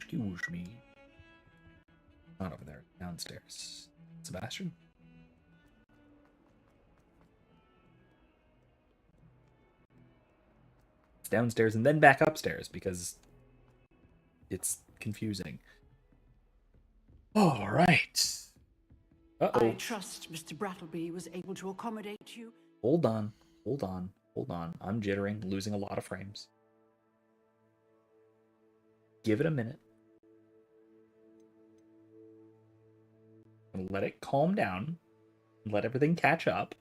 Excuse me. Not over there. Downstairs. Sebastian? It's downstairs and then back upstairs because it's confusing. All right. Uh-oh. I trust Mr. Brattleby was able to accommodate you. Hold on. I'm jittering, losing a lot of frames. Give it a minute. Let it calm down. Let everything catch up.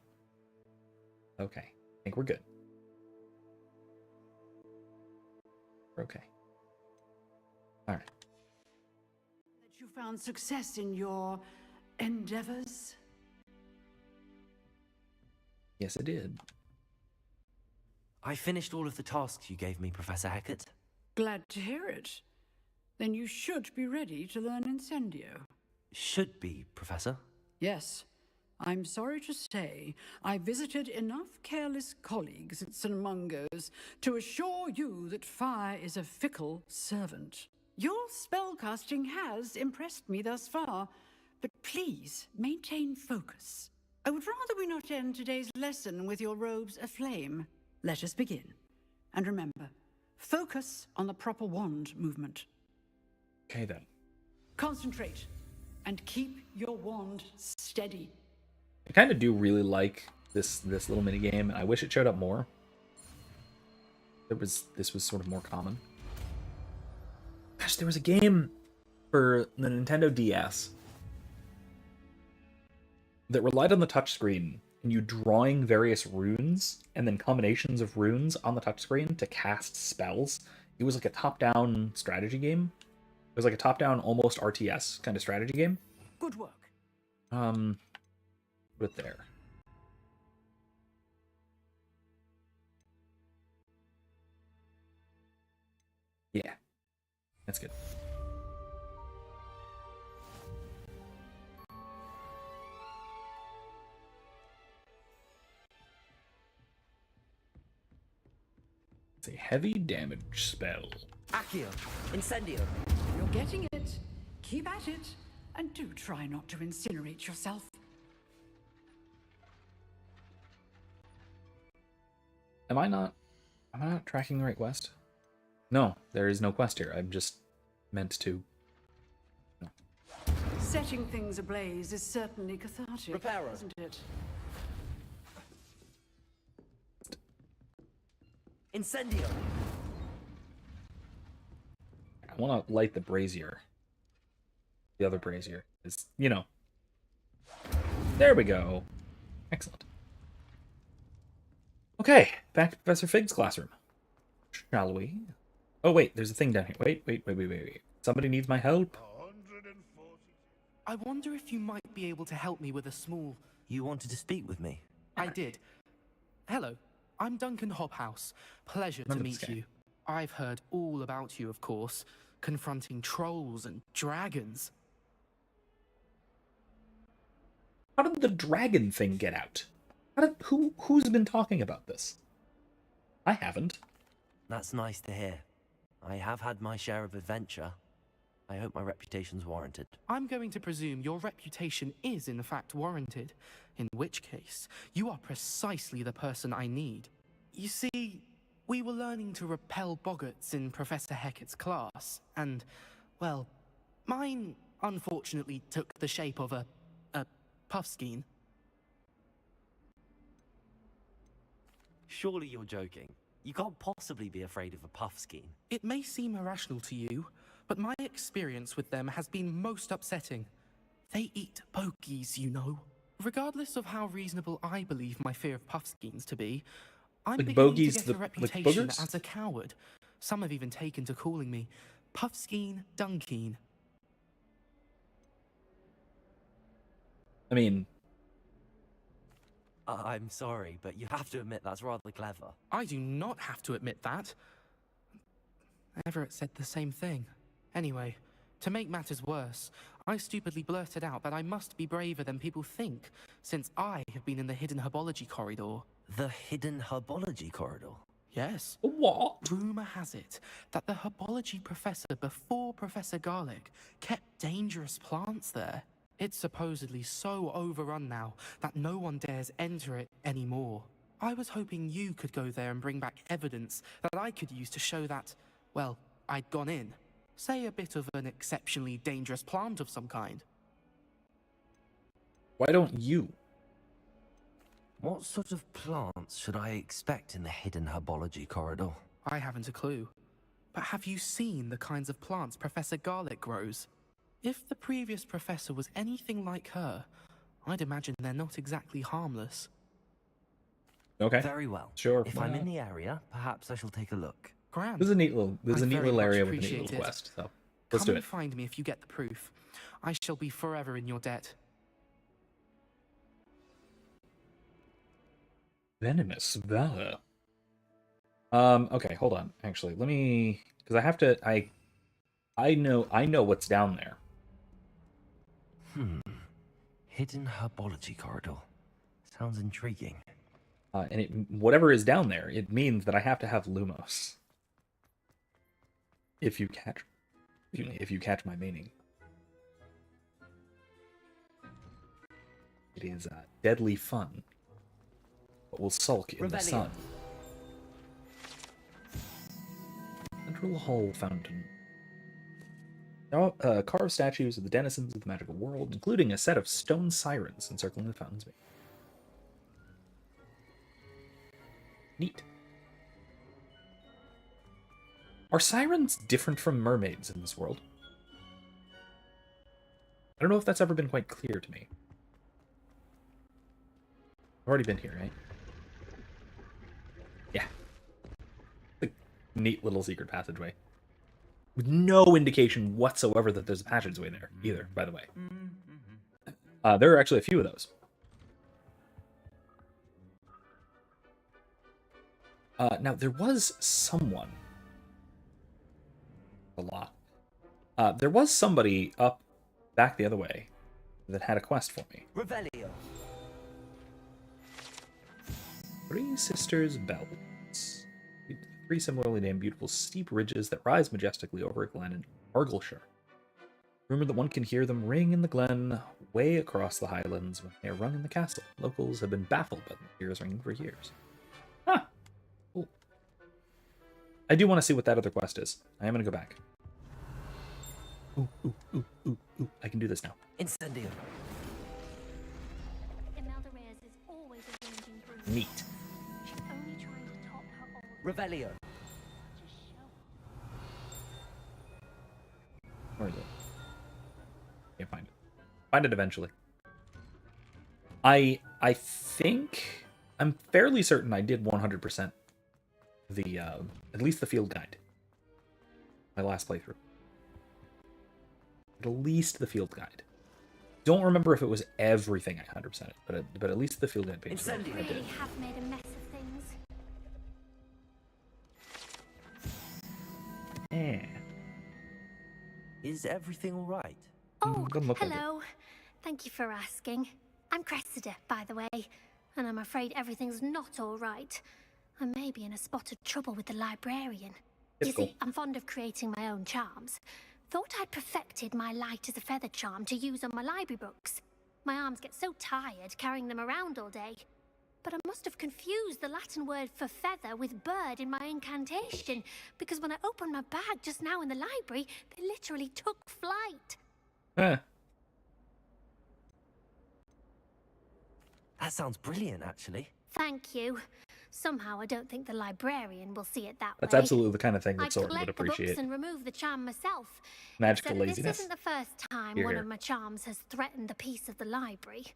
Okay. I think we're good. We're okay. All right. That you found success in your endeavors? Yes, I did. I finished all of the tasks you gave me, Professor Hecat. Glad to hear it. Then you should be ready to learn Incendio. Should be, Professor. Yes. I'm sorry to say, I visited enough careless colleagues at St. Mungo's to assure you that fire is a fickle servant. Your spellcasting has impressed me thus far, but please maintain focus. I would rather we not end today's lesson with your robes aflame. Let us begin. And remember, focus on the proper wand movement. Okay then. Concentrate and keep your wand steady. I kind of do really like this little mini game. I wish it showed up more. This was sort of more common. Gosh, there was a game for the Nintendo DS that relied on the touchscreen and you drawing various runes and then combinations of runes on the touchscreen to cast spells. It was like a top-down strategy game. It was like a top-down, almost RTS kind of strategy game. Good work. Put it there. Yeah, that's good. It's a heavy damage spell. Accio, Incendio. You're getting it. Keep at it. And do try not to incinerate yourself. Am I not tracking the right quest? No, there is no quest here. I'm just meant to. No. Setting things ablaze is certainly cathartic, Reparo. isn't it? Incendio. I want to light the brazier. The other brazier is, you know. There we go. Excellent. Okay, back to Professor Fig's classroom. Shall we? Oh wait, there's a thing down here. Wait. Somebody needs my help. I wonder if you might be able to help me with a small... You wanted to speak with me? I did. Hello, I'm Duncan Hobhouse. Pleasure to meet you. I've heard all about you, of course, confronting trolls and dragons. How did the dragon thing get out? Who's been talking about this? I haven't. That's nice to hear. I have had my share of adventure. I hope my reputation's warranted. I'm going to presume your reputation is in fact warranted, in which case, you are precisely the person I need. You see, we were learning to repel boggarts in Professor Hecat's class, and, well, mine unfortunately took the shape of a puffskein. Surely you're joking. You can't possibly be afraid of a puffskein. It may seem irrational to you, but my experience with them has been most upsetting. They eat bogies, you know. Regardless of how reasonable I believe my fear of puffskeins to be, I'm beginning to get a reputation as a coward, Some have even taken to calling me Puffskein Dunkeen. I mean... I'm sorry, but you have to admit that's rather clever. I do not have to admit that. Everett said the same thing. Anyway, to make matters worse, I stupidly blurted out that I must be braver than people think, since I have been in the hidden herbology corridor. The hidden herbology corridor? Yes. What? Rumor has it that the herbology professor before Professor Garlic kept dangerous plants there. It's supposedly so overrun now that no one dares enter it anymore. I was hoping you could go there and bring back evidence that I could use to show that, well, I'd gone in. Say a bit of an exceptionally dangerous plant of some kind. Why don't you? What sort of plants should I expect in the hidden herbology corridor? I haven't a clue. But have you seen the kinds of plants Professor Garlic grows? If the previous professor was anything like her, I'd imagine they're not exactly harmless. Okay. Very well. Sure. If I'm in the area, perhaps I shall take a look. Grand. This is a neat little area with a neat appreciate little it. quest. So let's Come do and it. find me if you get the proof. I shall be forever in your debt. Venomous valor. Okay, hold on. Actually, let me, because I have to. I know what's down there. Hidden herbology corridor. Sounds intriguing. And whatever is down there, it means that I have to have Lumos. If you catch my meaning. It is deadly fun, but will sulk in the sun. Central Hall Fountain. Carved statues of the denizens of the magical world, including a set of stone sirens encircling the fountain's base. Neat. Are sirens different from mermaids in this world? I don't know if that's ever been quite clear to me. I've already been here, right? Yeah. The neat little secret passageway. With no indication whatsoever that there's a passageway there, either, by the way. There are actually a few of those. Now, there was someone... A lot. There was somebody up back the other way that had a quest for me. Revelio. Three Sisters Bells. Three similarly named beautiful steep ridges that rise majestically over a glen in Argyllshire. Rumored that one can hear them ring in the glen way across the highlands when they are rung in the castle. Locals have been baffled by the ears ringing for years. Huh. Cool. I do want to see what that other quest is. I am going to go back. Ooh. I can do this now. Incendio. Neat. Revelio. Where is it? Can't find it. Find it eventually. I think I'm fairly certain I did 100% the at least the field guide. My last playthrough. At least the field guide. Don't remember if it was everything I 100%, but at least the field guide page. I did. Really have made a mess of things. Yeah. Is everything all right? Oh, hello. Thank you for asking. I'm Cressida, by the way, and I'm afraid everything's not all right. I may be in a spot of trouble with the librarian. Typical. You see, I'm fond of creating my own charms. Thought I'd perfected my light as a feather charm to use on my library books. My arms get so tired carrying them around all day. But I must have confused the Latin word for feather with bird in my incantation, because when I opened my bag just now in the library, they literally took flight. That sounds brilliant, actually. Thank you. Somehow I don't think the librarian will see it that way. That's absolutely the kind of thing that I Soren collect would the books appreciate. and remove the charm myself. Magical Except laziness. This isn't the first time Here, one here. of my charms has threatened the peace of the library.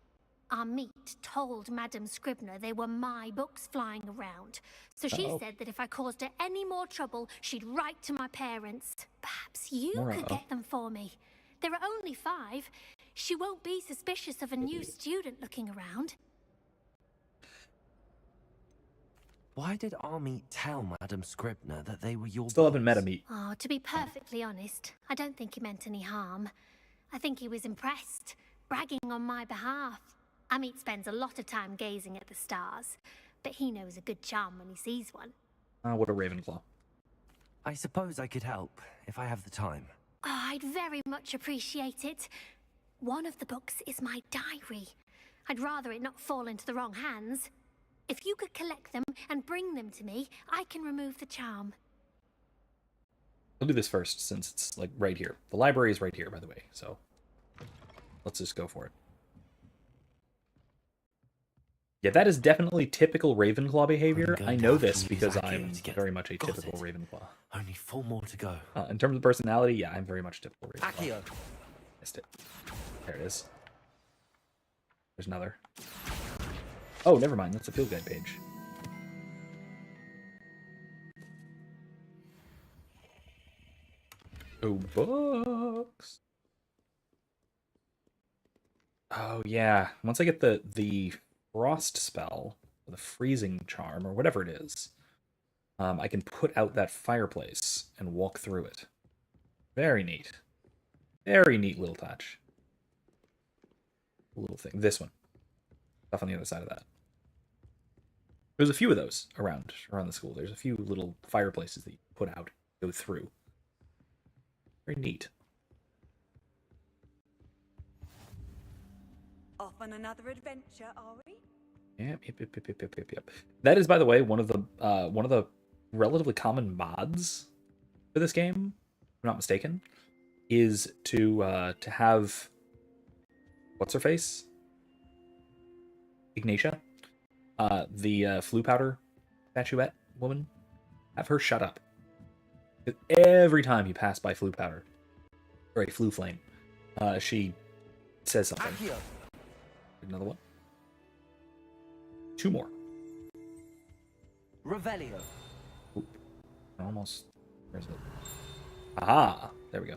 Amit told Madame Scribner they were my books flying around. So she said that if I caused her any more trouble, she'd write to my parents. Perhaps you could get them for me. There are only 5. She won't be suspicious of a new student looking around. Why did Amit tell Madame Scribner that they were your Still haven't met Amit. Oh, to be perfectly honest, I don't think he meant any harm. I think he was impressed, bragging on my behalf. Amit spends a lot of time gazing at the stars, but he knows a good charm when he sees one. What a Ravenclaw. I suppose I could help, if I have the time. Oh, I'd very much appreciate it. One of the books is my diary. I'd rather it not fall into the wrong hands. If you could collect them and bring them to me, I can remove the charm. I'll do this first, since it's, like, right here. The library is right here, by the way, so let's just go for it. Yeah, that is definitely typical Ravenclaw behavior. I know this because I'm very much a typical Ravenclaw. Only 4 more to go. In terms of personality, yeah, I'm very much typical Ravenclaw. Accio. Missed it. There it is. There's another. Oh, never mind. That's a field guide page. Oh, books. Oh, yeah. Once I get the frost spell, or the freezing charm, or whatever it is, I can put out that fireplace and walk through it. Very neat. Very neat little touch. Little thing. This one. Stuff on the other side of that. There's a few of those around the school. There's a few little fireplaces that you put out, go through. Very neat. Off on another adventure, are we? Yep. That is, by the way, one of the relatively common mods for this game, if I'm not mistaken, is to have what's her face? Ignatia, the flu powder statuette woman, have her shut up. Every time you pass by flu powder or a flu flame, she says something. Another one. 2 more. Revelio. Oop. Almost. Where's it? Aha! There we go.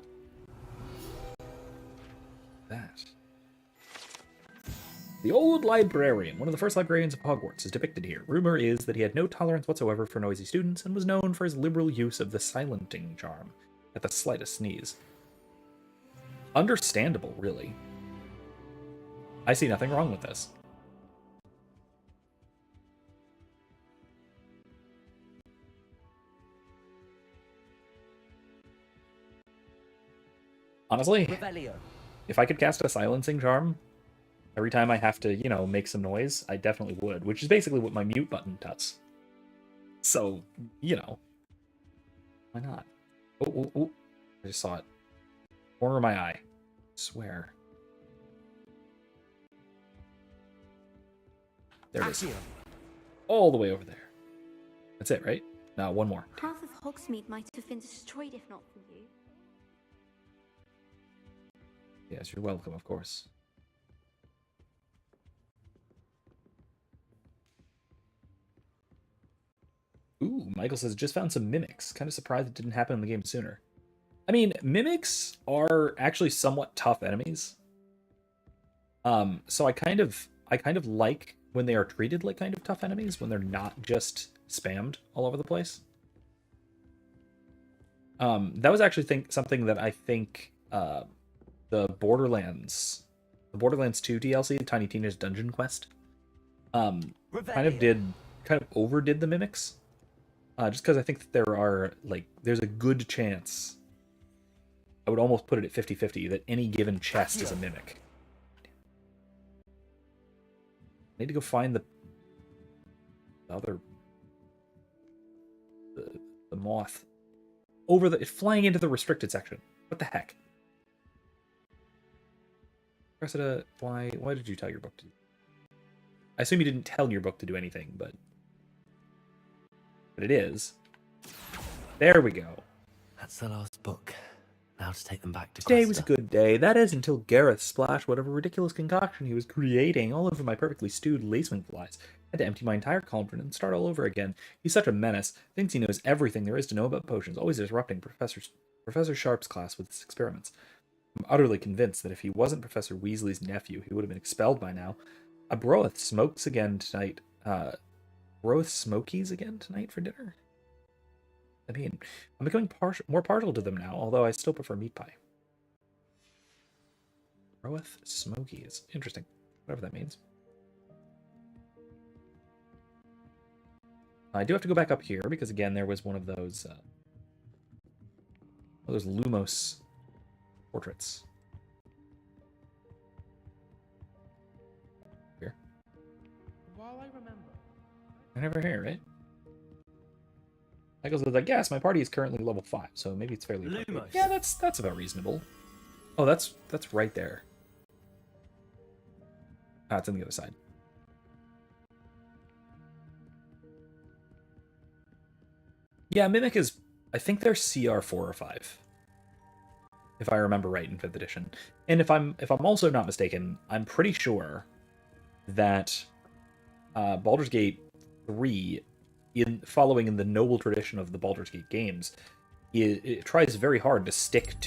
That. The old librarian, one of the first librarians of Hogwarts, is depicted here. Rumor is that he had no tolerance whatsoever for noisy students and was known for his liberal use of the silencing charm at the slightest sneeze. Understandable, really. I see nothing wrong with this. Honestly, if I could cast a silencing charm every time I have to, you know, make some noise, I definitely would, which is basically what my mute button does. So, you know, why not? Oh, I just saw it. Corner of my eye. I swear. There it is. All the way over there. That's it, right? No, one more. Half of Hogsmeade might have been destroyed if not for you. Yes, you're welcome, of course. Ooh, Michael says, just found some mimics. Kind of surprised it didn't happen in the game sooner. I mean, mimics are actually somewhat tough enemies. So I kind of like when they are treated like kind of tough enemies, when they're not just spammed all over the place. That was actually something that I think the Borderlands 2 DLC, the Tiny Tina's Dungeon Quest, kind of overdid the mimics. Just because I think that there's a good chance, I would almost put it at 50-50, that any given chest is a mimic. I need to go find the moth. It's flying into the restricted section. What the heck? Cressida, why did you tell your book to do? I assume you didn't tell your book to do anything, but it is. There we go. That's the last book. Now to take them back to Today was a Cressida. good day. That is, until Gareth splashed whatever ridiculous concoction he was creating all over my perfectly stewed lacewing flies. I had to empty my entire cauldron and start all over again. He's such a menace. Thinks he knows everything there is to know about potions, always disrupting Professor Sharp's class with his experiments. I'm utterly convinced that if he wasn't Professor Weasley's nephew, he would have been expelled by now. Broeth smokes again tonight. Broeth smokies again tonight for dinner? I mean, I'm becoming more partial to them now, although I still prefer meat pie. Broeth smokies. Interesting. Whatever that means. I do have to go back up here, because again, there was one of those Lumos portraits. Here. While I remember. I never hear, right? Michael's like, yes, my party is currently level 5, so maybe it's fairly appropriate. Yeah, that's about reasonable. Oh, that's right there. Ah, it's on the other side. Yeah, Mimic is, I think they're CR 4 or 5. If I remember right in 5th edition. And if I'm also not mistaken, I'm pretty sure that Baldur's Gate 3, following in the noble tradition of the Baldur's Gate games, it tries very hard to stick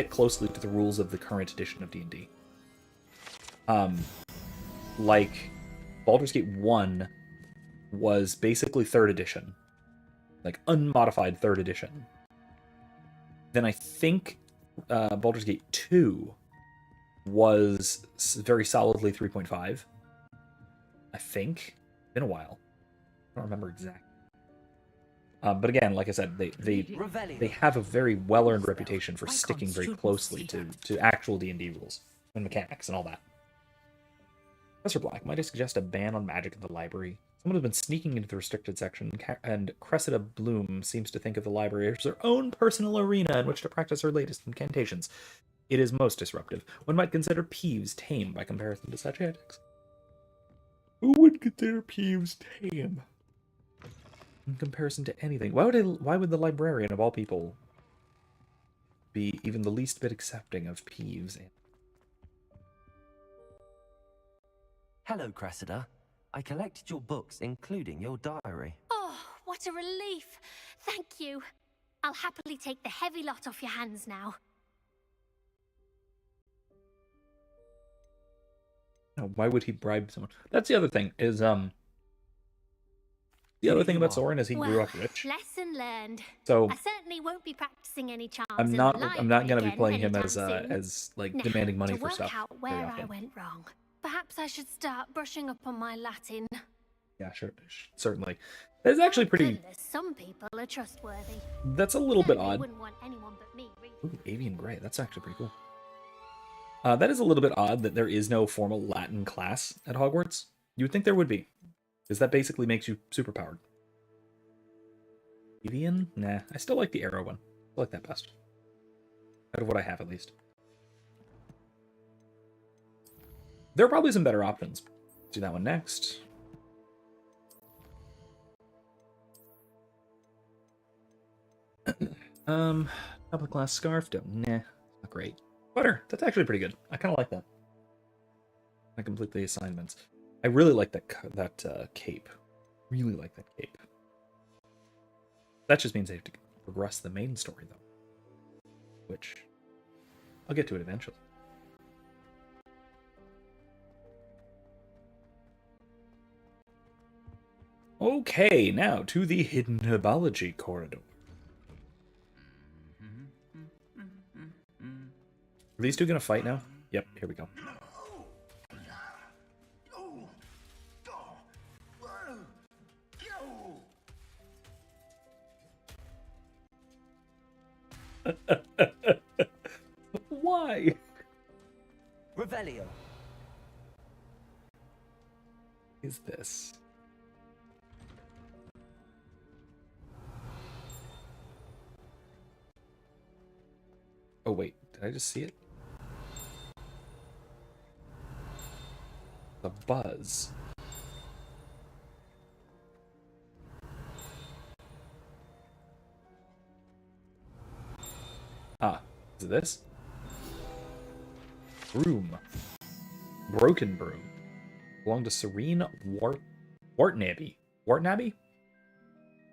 closely to the rules of the current edition of D&D. Like Baldur's Gate 1 was basically 3rd edition, like unmodified 3rd edition. Then I think Baldur's Gate 2 was very solidly 3.5. I think. Been a while. I don't remember exactly. But again, like I said, they have a very well-earned reputation for sticking very closely to actual D&D rules and mechanics and all that. Professor Black, might I suggest a ban on magic in the library? Someone has been sneaking into the restricted section, and Cressida Bloom seems to think of the library as her own personal arena in which to practice her latest incantations. It is most disruptive. One might consider Peeves tame by comparison to such antics. Who would consider Peeves tame in comparison to anything? Why would the librarian of all people be even the least bit accepting of Peeves? Hello, Cressida. I collected your books, including your diary. Oh, what a relief. Thank you. I'll happily take the heavy lot off your hands now. No, why would he bribe someone? That's the other thing, is, the other thing about Soren is he grew up rich. Lesson learned. So I certainly won't be practicing any charms. I'm not going to be playing him as like now, demanding money to for stuff. work out where I went wrong. Perhaps I should start brushing up on my Latin. Yeah, sure, certainly. That's actually pretty. Goodness, some people are trustworthy. That's a little bit odd. Wouldn't want anyone but me. Ooh, Avian Gray. That's actually pretty cool. That is a little bit odd that there is no formal Latin class at Hogwarts. You would think there would be, because that basically makes you superpowered. Avian? Nah, I still like the arrow one. I like that best. Out of what I have, at least. There are probably some better options. Let's do that one next. Public class scarf. Nah, not great. Butter. That's actually pretty good. I kind of like that. I complete the assignments. I really like that cape. Really like that cape. That just means I have to progress the main story, though. Which, I'll get to it eventually. Okay, now to the Hidden Herbology Corridor. Are these two gonna fight now? Yep, here we go. Why? Revelio. Is this? Oh wait, did I just see it? The buzz. Ah. of this. Broom. Broken broom. Belonged to Serene Wartnaby. Wartnaby?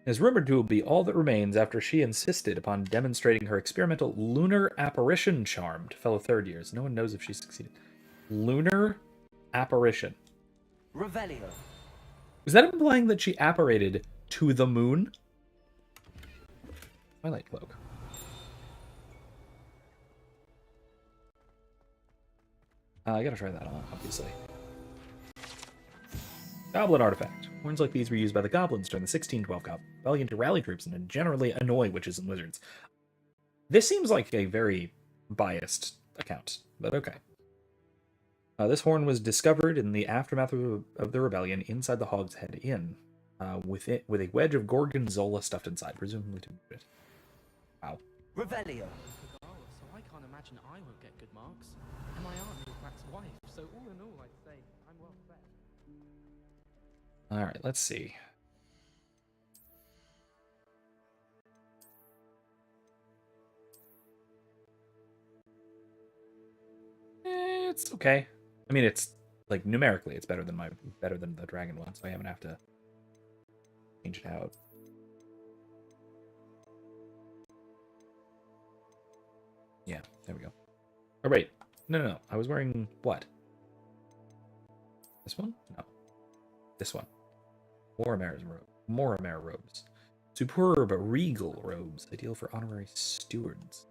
Is rumored to be all that remains after she insisted upon demonstrating her experimental lunar apparition charm to fellow third years. No one knows if she succeeded. Lunar apparition. Revelio. Is that implying that she apparated to the moon? Twilight cloak. I gotta try that on, obviously. Goblin artifact. Horns like these were used by the goblins during the 1612 rebellion to rally troops and generally annoy witches and wizards. This seems like a very biased account, but okay. This horn was discovered in the aftermath of the rebellion inside the Hogsheade Inn, with a wedge of gorgonzola stuffed inside, presumably to move it. Wow. Revelio. So I can't imagine I won't get good marks. And my aunt is Mac's wife, so all in all, I'd say I'm well fed. Alright, let's see. It's okay. I mean, it's like numerically, it's better than the dragon one, so I haven't have to change it out. Yeah, there we go. Oh wait, no. I was wearing what? This one? No, this one. Moramere robes. Superb regal robes, ideal for honorary stewards.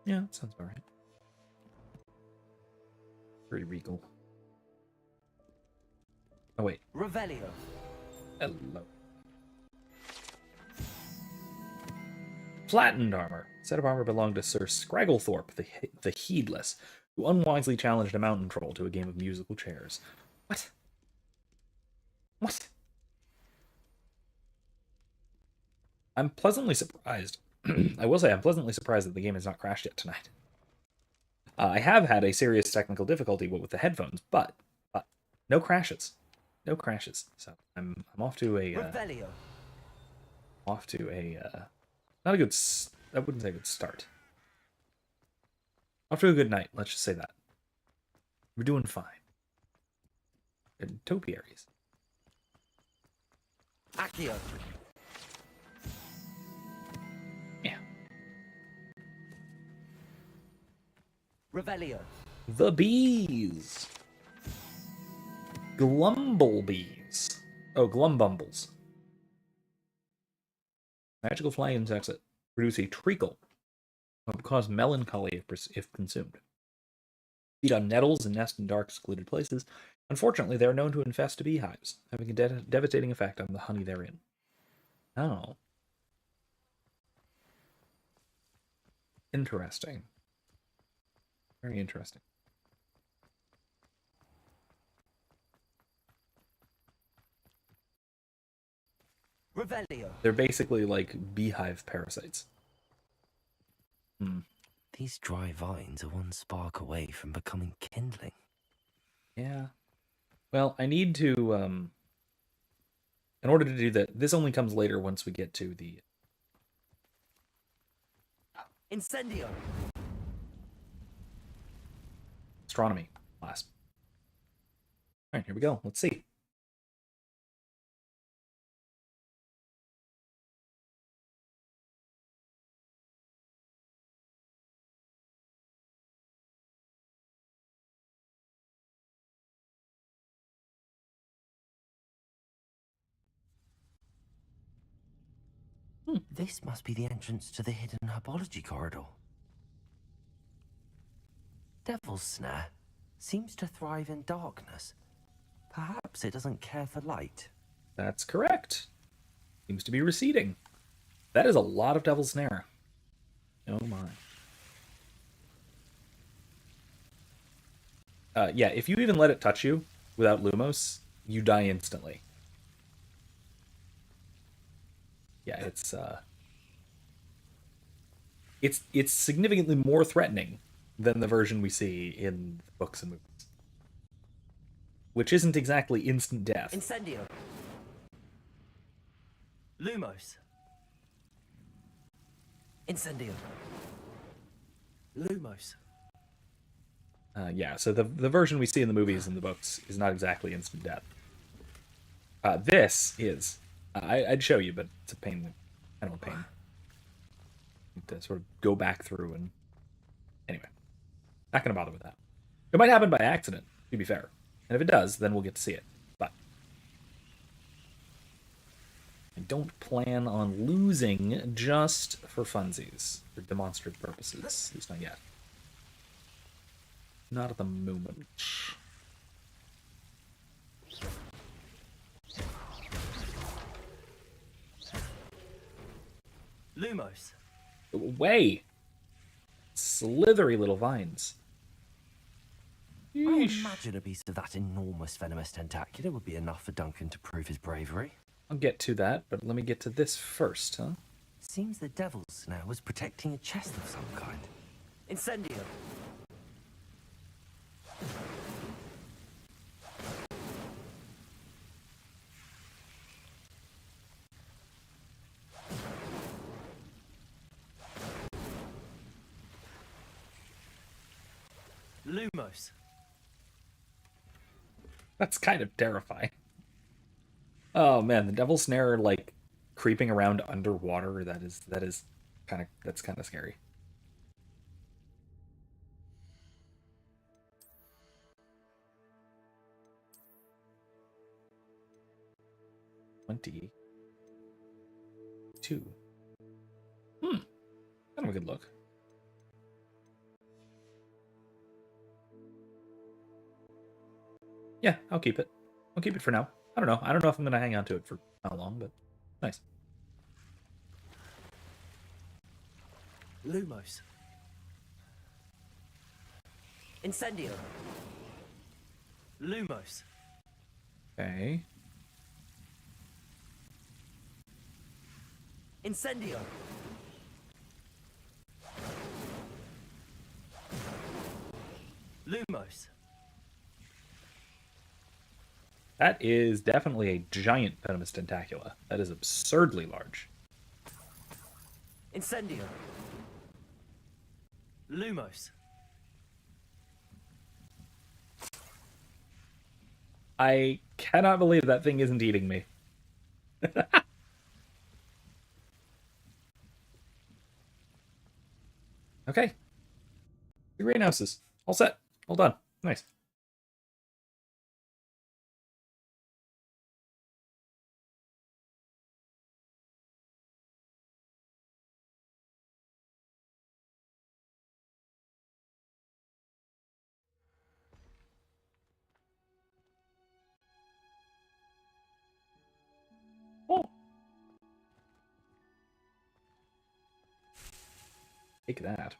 Yeah, that sounds about right. Pretty regal. Oh wait. Revelio. Hello. Flattened armor. Set of armor belonged to Sir Scragglethorpe, the Heedless, who unwisely challenged a mountain troll to a game of musical chairs. What? What? I'm pleasantly surprised. I will say I'm pleasantly surprised that the game has not crashed yet tonight. I have had a serious technical difficulty with the headphones, but no crashes. No crashes. So I'm off to a not a good I wouldn't say a good start. Off to a good night, let's just say that. We're doing fine. Good topiaries. Accio. Yeah. Revelio. The bees. Glumbles. Oh, Glumbumbles. Magical flying insects that produce a treacle that cause melancholy if consumed. Feed on nettles and nest in dark, secluded places. Unfortunately, they are known to infest beehives, having a devastating effect on the honey therein. Oh. Interesting. Very interesting. Revelio. They're basically like beehive parasites. These dry vines are one spark away from becoming kindling. Yeah. Well, I need to, in order to do that, this only comes later once we get to the... Incendio. Astronomy class. Alright, here we go. Let's see. This must be the entrance to the hidden herbology corridor. Devil's Snare seems to thrive in darkness. Perhaps it doesn't care for light. That's correct. Seems to be receding. That is a lot of Devil's Snare. Oh my. Yeah, if you even let it touch you without Lumos, you die instantly. Yeah, it's significantly more threatening than the version we see in books and movies, which isn't exactly instant death. Incendio. Lumos. Incendio. Lumos. Yeah, so the version we see in the movies and the books is not exactly instant death. This is. I'd show you, but it's a pain. Kind of a pain. To sort of go back through and... Anyway. Not going to bother with that. It might happen by accident, to be fair. And if it does, then we'll get to see it. But I don't plan on losing just for funsies. For demonstrative purposes. At least not yet. Not at the moment. Lumos. Way! Slithery little vines. I imagine a piece of that enormous venomous tentacula would be enough for Duncan to prove his bravery. I'll get to that, but let me get to this first, huh? Seems the devil's snare was protecting a chest of some kind. Incendio. Lumos. That's kind of terrifying. Oh man, the devil's snare like creeping around underwater, that's kind of scary. $22. Kind of a good look. Yeah, I'll keep it. I'll keep it for now. I don't know. I don't know if I'm going to hang on to it for how long, but nice. Lumos. Incendio. Lumos. Okay. Incendio. Lumos. That is definitely a giant venomous tentacula. That is absurdly large. Incendio. Lumos. I cannot believe that thing isn't eating me. Okay. 3 greenhouses. All set. All done. Nice. Oh. Take that.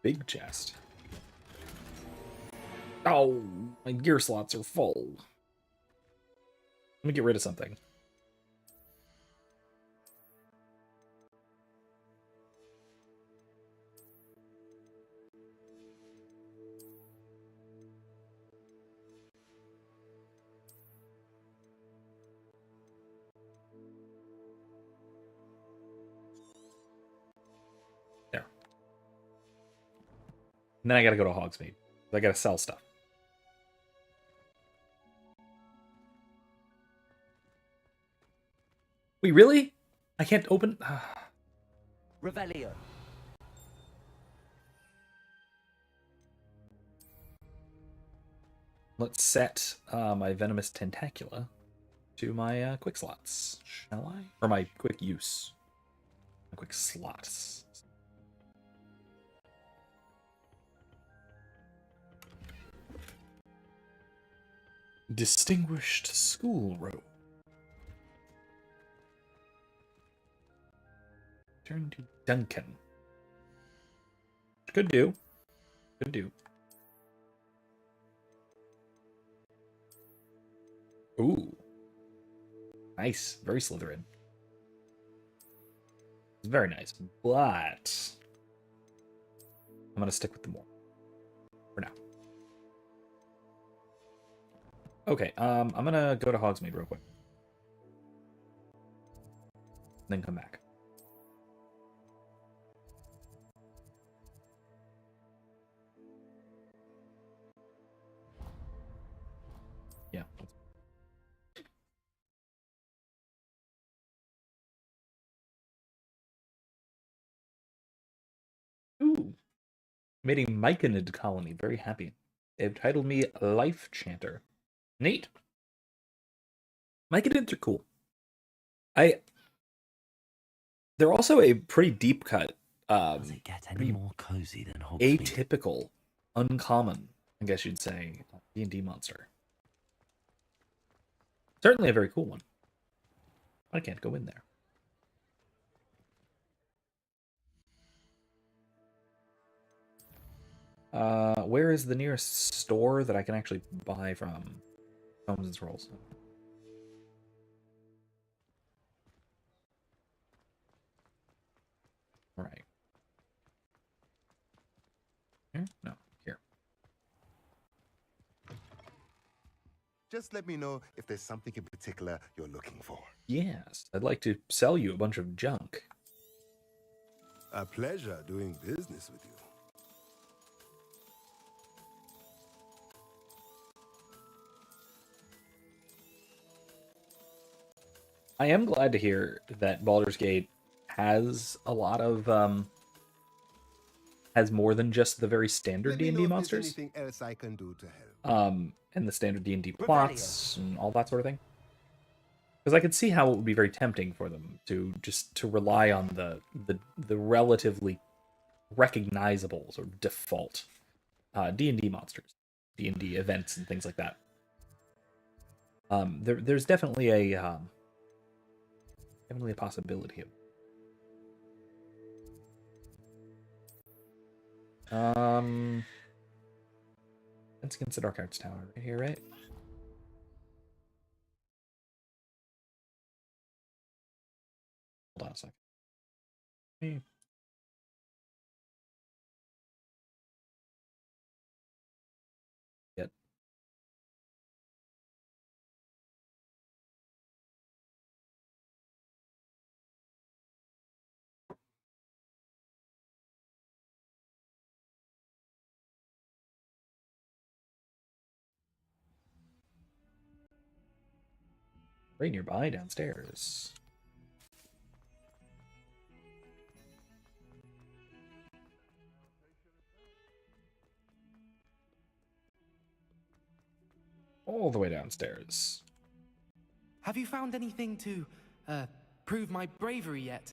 Big chest. Oh, my gear slots are full. Let me get rid of something. There. And then I gotta go to Hogsmeade. I gotta sell stuff. Wait, really? I can't open... Revelio. Let's set my venomous tentacula to my quick slots, shall I? Or my quick use. My quick slots. Distinguished school robe. Turn to Duncan. Could do. Could do. Ooh. Nice. Very Slytherin. It's very nice. But I'm gonna stick with the more for now. Okay, I'm gonna go to Hogsmeade real quick. Then come back. Yeah. Ooh. Made a myconid colony. Very happy. They've titled me Life Chanter. Neat. Myconids are cool. They're also a pretty deep cut. Does it get any more cozy than Hogsmeade? Atypical, uncommon, I guess you'd say, D&D monster. Certainly a very cool one. I can't go in there. Where is the nearest store that I can actually buy from? Bones and Scrolls. Right. Here? No, here. Just let me know if there's something in particular you're looking for. Yes, I'd like to sell you a bunch of junk. A pleasure doing business with you. I am glad to hear that Baldur's Gate has a lot of has more than just the very standard D&D monsters. Anything else I can do to help? And the standard D&D plots and all that sort of thing. Because I could see how it would be very tempting for them to rely on the relatively recognizable sort of default D&D monsters, D&D events and things like that. There's definitely a possibility of that's against the Dark Arts Tower right here, right? Hold on a second. Yep. Right nearby downstairs. All the way downstairs. Have you found anything to, prove my bravery yet?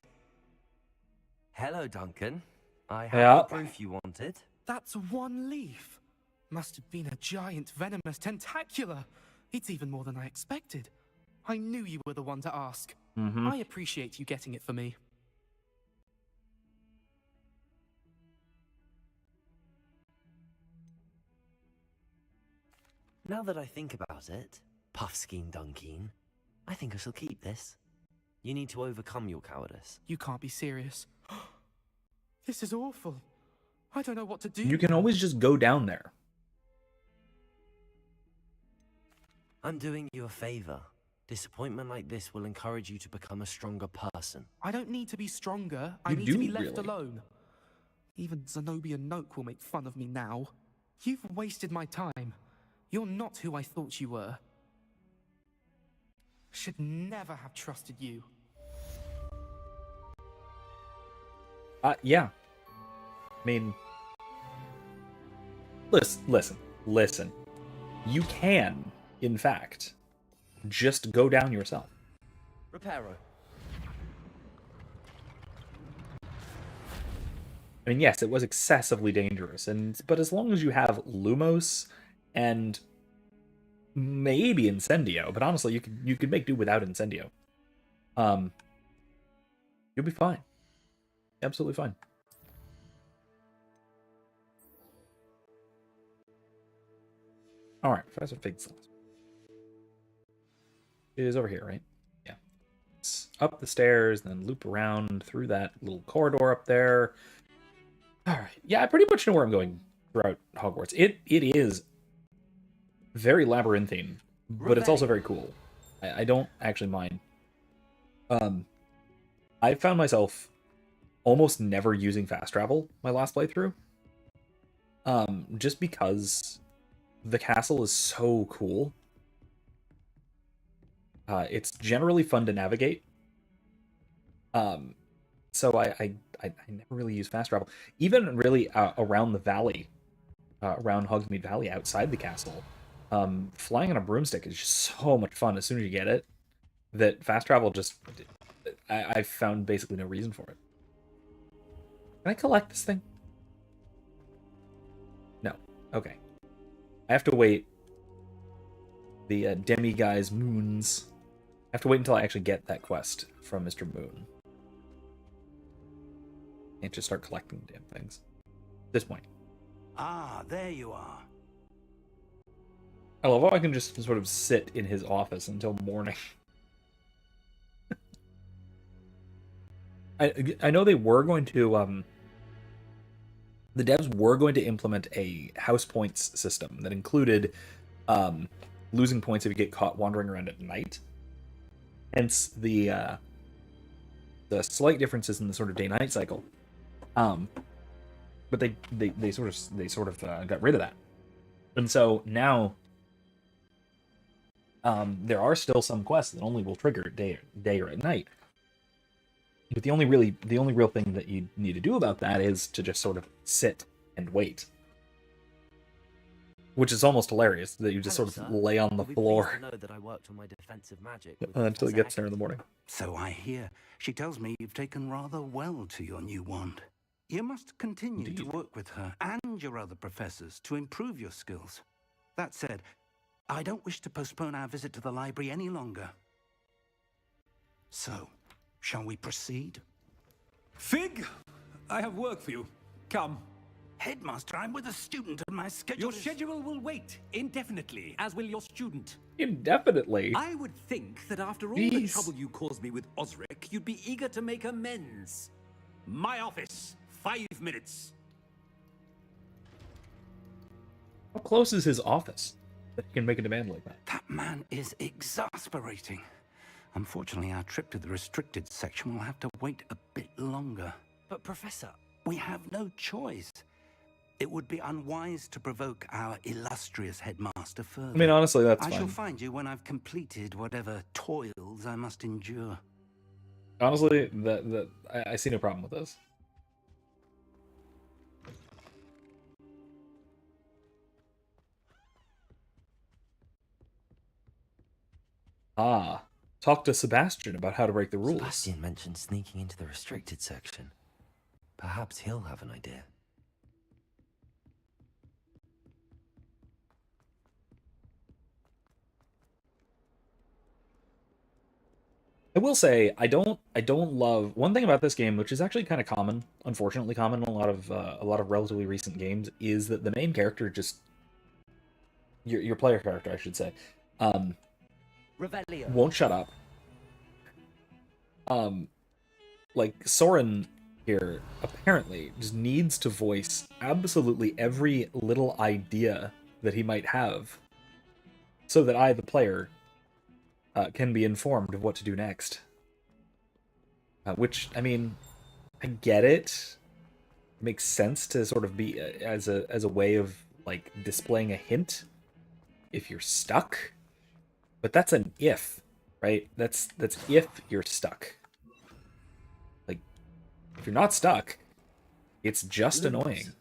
Hello, Duncan. I have the proof you wanted. That's one leaf. Must have been a giant venomous tentacula. It's even more than I expected. I knew you were the one to ask. I appreciate you getting it for me. Now that I think about it, Puffskein Dunkeen, I think I shall keep this. You need to overcome your cowardice. You can't be serious. This is awful. I don't know what to do. You can always just go down there. I'm doing you a favor. Disappointment like this will encourage you to become a stronger person. I don't need to be stronger. I need to be left alone. Even Zenobia Noak will make fun of me now. You've wasted my time. You're not who I thought you were. Should never have trusted you. Yeah. I mean, listen. You can, in fact, just go down yourself. Reparo. I mean, yes, it was excessively dangerous, but as long as you have Lumos and maybe Incendio, but honestly, you could make do without Incendio. You'll be fine. Absolutely fine. All right, Professor Fig's is over here, right? Yeah. It's up the stairs, then loop around through that little corridor up there. Alright. Yeah, I pretty much know where I'm going throughout Hogwarts. It is very labyrinthine, but it's also very cool. I don't actually mind. I found myself almost never using fast travel my last playthrough. Just because the castle is so cool. It's generally fun to navigate. So I never really use fast travel. Even really around the valley, around Hogsmeade Valley, outside the castle, flying on a broomstick is just so much fun as soon as you get it, that fast travel just... I found basically no reason for it. Can I collect this thing? No. Okay. I have to wait. The Demiguise Moons. I have to wait until I actually get that quest from Mr. Moon. And just start collecting damn things. At this point. Ah, there you are. I love how I can just sort of sit in his office until morning. I know they were going to the devs were going to implement a house points system that included losing points if you get caught wandering around at night. Hence the slight differences in the sort of day-night cycle. But they sort of got rid of that. And so now there are still some quests that only will trigger at day or at night. But the only real thing that you need to do about that is to just sort of sit and wait. Which is almost hilarious that you just sort of lay on the floor Know that I worked on my defensive magic until it gets there in the morning. So I hear. She tells me you've taken rather well to your new wand. You must continue to work with her and your other professors to improve your skills. That said, I don't wish to postpone our visit to the library any longer. So, shall we proceed? Fig, I have work for you. Come. Headmaster, I'm with a student and my schedule Your schedule will wait indefinitely, as will your student. Indefinitely? I would think that after all the trouble you caused me with Osric, you'd be eager to make amends. My office, 5 minutes. How close is his office that he can make a demand like that? That man is exasperating. Unfortunately, our trip to the restricted section will have to wait a bit longer. But Professor... We have no choice. It would be unwise to provoke our illustrious headmaster further. I mean, honestly, that's I fine. shall find you when I've completed whatever toils I must endure. Honestly, I see no problem with this. Talk to Sebastian about how to break the rules. Sebastian mentioned sneaking into the restricted section. Perhaps he'll have an idea. I will say I don't love one thing about this game, which is actually kind of common, unfortunately common in a lot of relatively recent games, is that the main character just your player character, I should say, won't shut up. Like Soren here apparently just needs to voice absolutely every little idea that he might have, so that I, the player, can be informed of what to do next. Which, I mean, I get it. It makes sense to sort of be as a way of like displaying a hint if you're stuck. But that's an if, right? That's if you're stuck. Like, if you're not stuck, it's just annoying.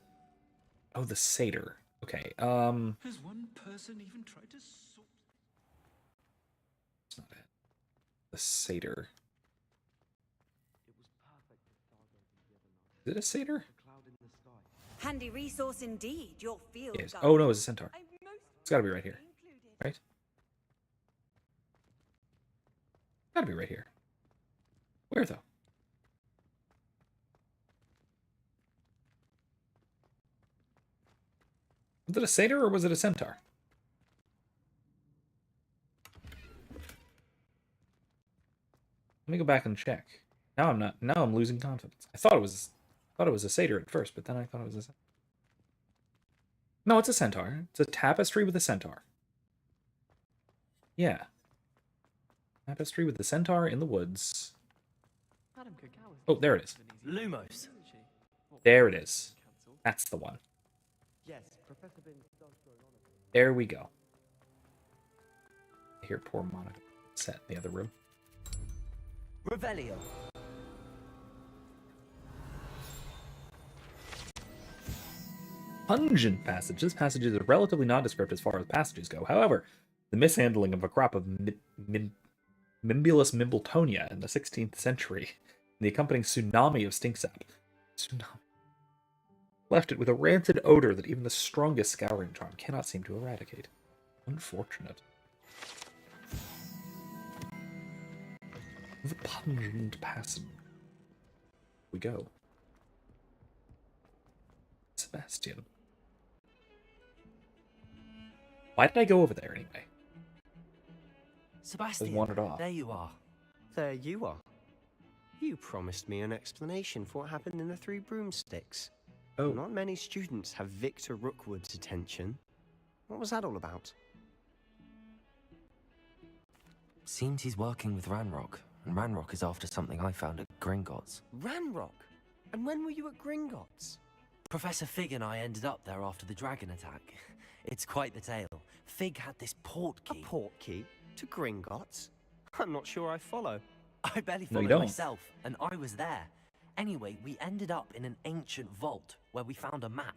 Oh, the satyr. Okay. Has one person even tried to sort? It's not it. The satyr. Is it a satyr? Handy resource indeed, your field Yes. guide. Oh no, it's a centaur. It's gotta be right here. Right? Gotta be right here. Where though? Was it a satyr or was it a centaur? Let me go back and check. Now I'm losing confidence. I thought it was thought it was a satyr at first, but then I thought it was a... No, it's a centaur. It's a tapestry with a centaur. Yeah. Tapestry with the centaur in the woods. Oh, there it is. Lumos. There it is. That's the one. Yes, Professor Binns does go on. There we go. I hear poor Monica sat in the other room. Revelio. Pungent passages. Passages are relatively nondescript as far as passages go. However, the mishandling of a crop of Mimbulus Mimbletonia in the 16th century, and the accompanying tsunami of stinksap, left it with a rancid odor that even the strongest scouring charm cannot seem to eradicate. Unfortunate. The pungent passage. We go. Sebastian. Why did I go over there anyway? Sebastian, wandered off. there you are. There you are. You promised me an explanation for what happened in the Three Broomsticks. Oh. Not many students have Victor Rookwood's attention. What was that all about? Seems he's working with Ranrock, and Ranrock is after something I found at Gringotts. Ranrock? And when were you at Gringotts? Professor Fig and I ended up there after the dragon attack. It's quite the tale. Fig had this port key. A port key? To Gringotts? I'm not sure I follow. I barely No, you followed don't. myself, and I was there. Anyway, we ended up in an ancient vault where we found a map.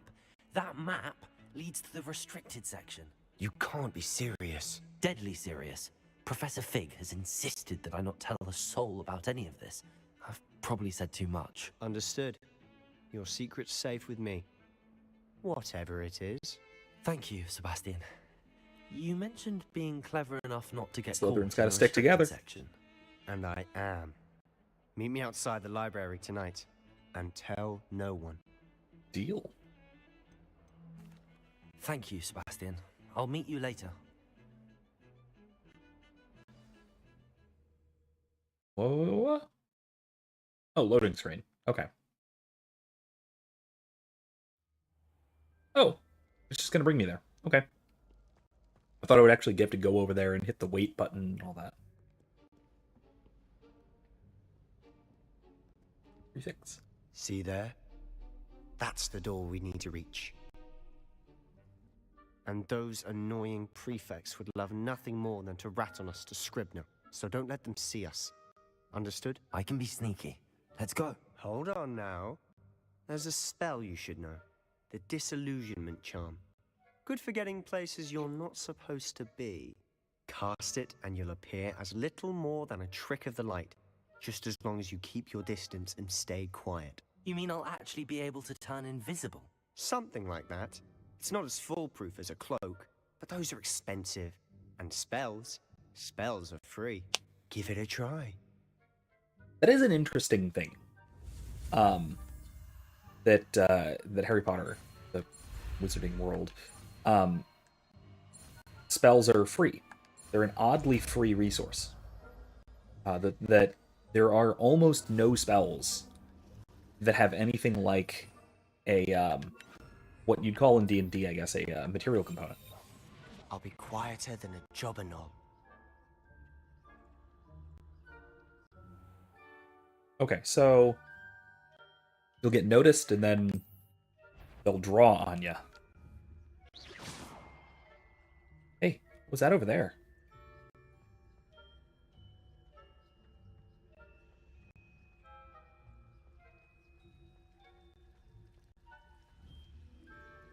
That map leads to the restricted section. You can't be serious. Deadly serious. Professor Fig has insisted that I not tell a soul about any of this. I've probably said too much. Understood. Your secret's safe with me. Whatever it is. Thank you, Sebastian. You mentioned being clever enough not to get Slytherin's caught gotta in the stick together. restricted section. And I am. Meet me outside the library tonight. And tell no one. Deal. Thank you, Sebastian. I'll meet you later. Whoa. Oh, loading screen. Okay. Oh, it's just gonna bring me there. Okay. I thought I would actually have to go over there and hit the wait button and all that. 36. See there? That's the door we need to reach. And those annoying prefects would love nothing more than to rat on us to Scribner. So don't let them see us. Understood? I can be sneaky. Let's go. Hold on now. There's a spell you should know. The Disillusionment Charm. Good for getting places you're not supposed to be. Cast it and you'll appear as little more than a trick of the light. Just as long as you keep your distance and stay quiet. You mean I'll actually be able to turn invisible? Something like that. It's not as foolproof as a cloak, but those are expensive. And spells are free. Give it a try. That is an interesting thing. That Harry Potter, the Wizarding World, spells are free. They're an oddly free resource. That there are almost no spells that have anything like a what you'd call in D&D, I guess, a material component. I'll be quieter than a jobberknoll. Okay, so you'll get noticed and then they'll draw on you. Hey, what's that over there?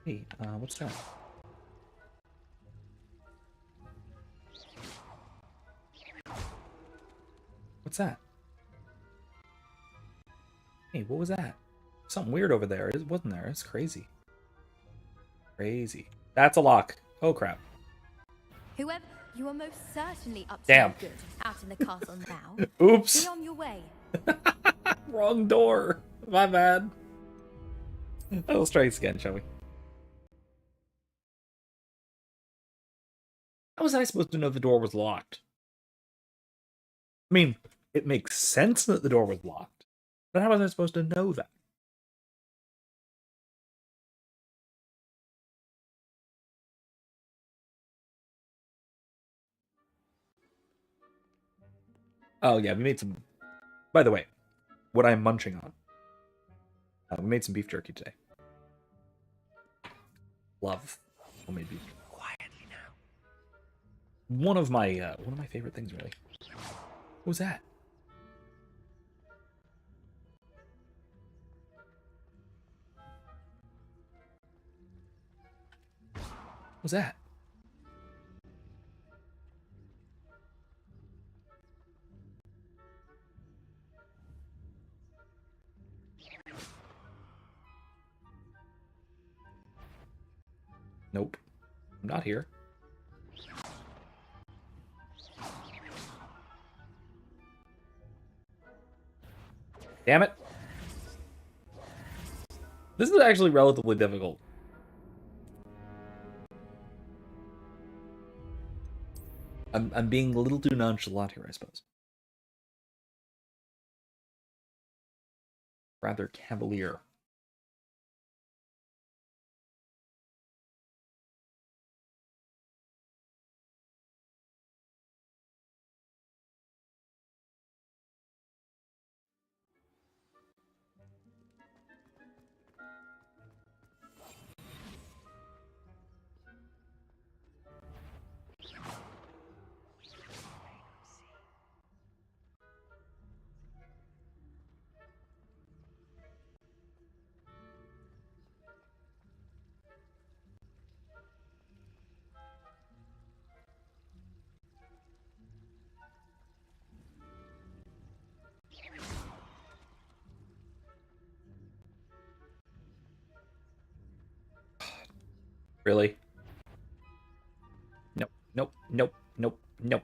Hey, what's that? What's that? Hey, what was that? Something weird over there. It wasn't there. It's crazy. Crazy. That's a lock. Oh, crap. Whoever, you are most certainly up to Damn. no good out in the castle now. Oops. Be on your way. Wrong door. My bad. Let's try this again, shall we? How was I supposed to know the door was locked? I mean, it makes sense that the door was locked, but how was I supposed to know that? Oh yeah, we made some. By the way, what I'm munching on. We made some beef jerky today. Love homemade beef. Quietly now. One of my favorite things, really. What was that? What was that? Nope. I'm not here. Damn it. This is actually relatively difficult. I'm being a little too nonchalant here, I suppose. Rather cavalier. Really? Nope, nope, nope, nope, nope.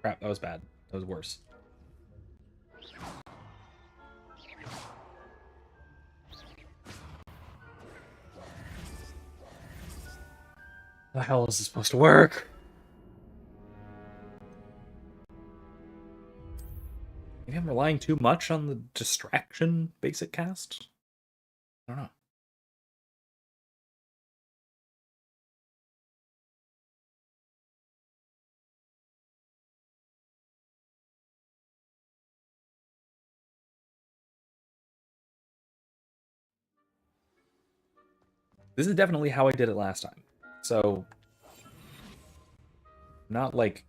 Crap, that was bad. That was worse. The hell is this supposed to work? Maybe I'm relying too much on the distraction basic cast? I don't know. This is definitely how I did it last time. So, not like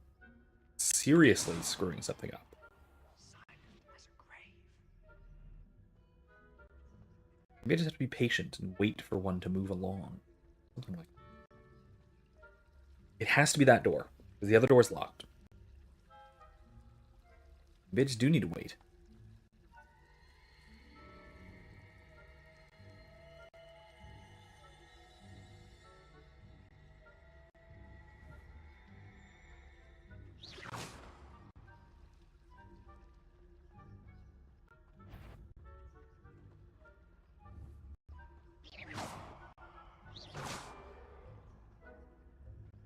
seriously screwing something up. Maybe I just have to be patient and wait for one to move along. Something like that. It has to be that door, because the other door is locked. Maybe I just do need to wait.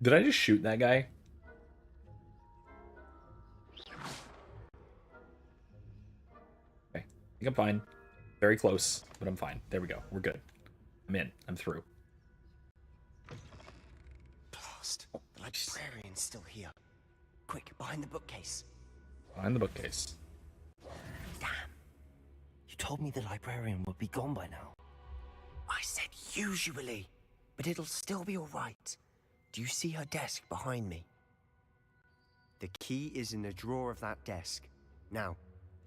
Did I just shoot that guy? Okay, I think I'm fine. Very close, but I'm fine. There we go. We're good. I'm in. I'm through. Blast. The librarian's still here. Quick, behind the bookcase. Behind the bookcase. Damn. You told me the librarian would be gone by now. I said usually, but it'll still be all right. Do you see her desk behind me? The key is in the drawer of that desk. Now,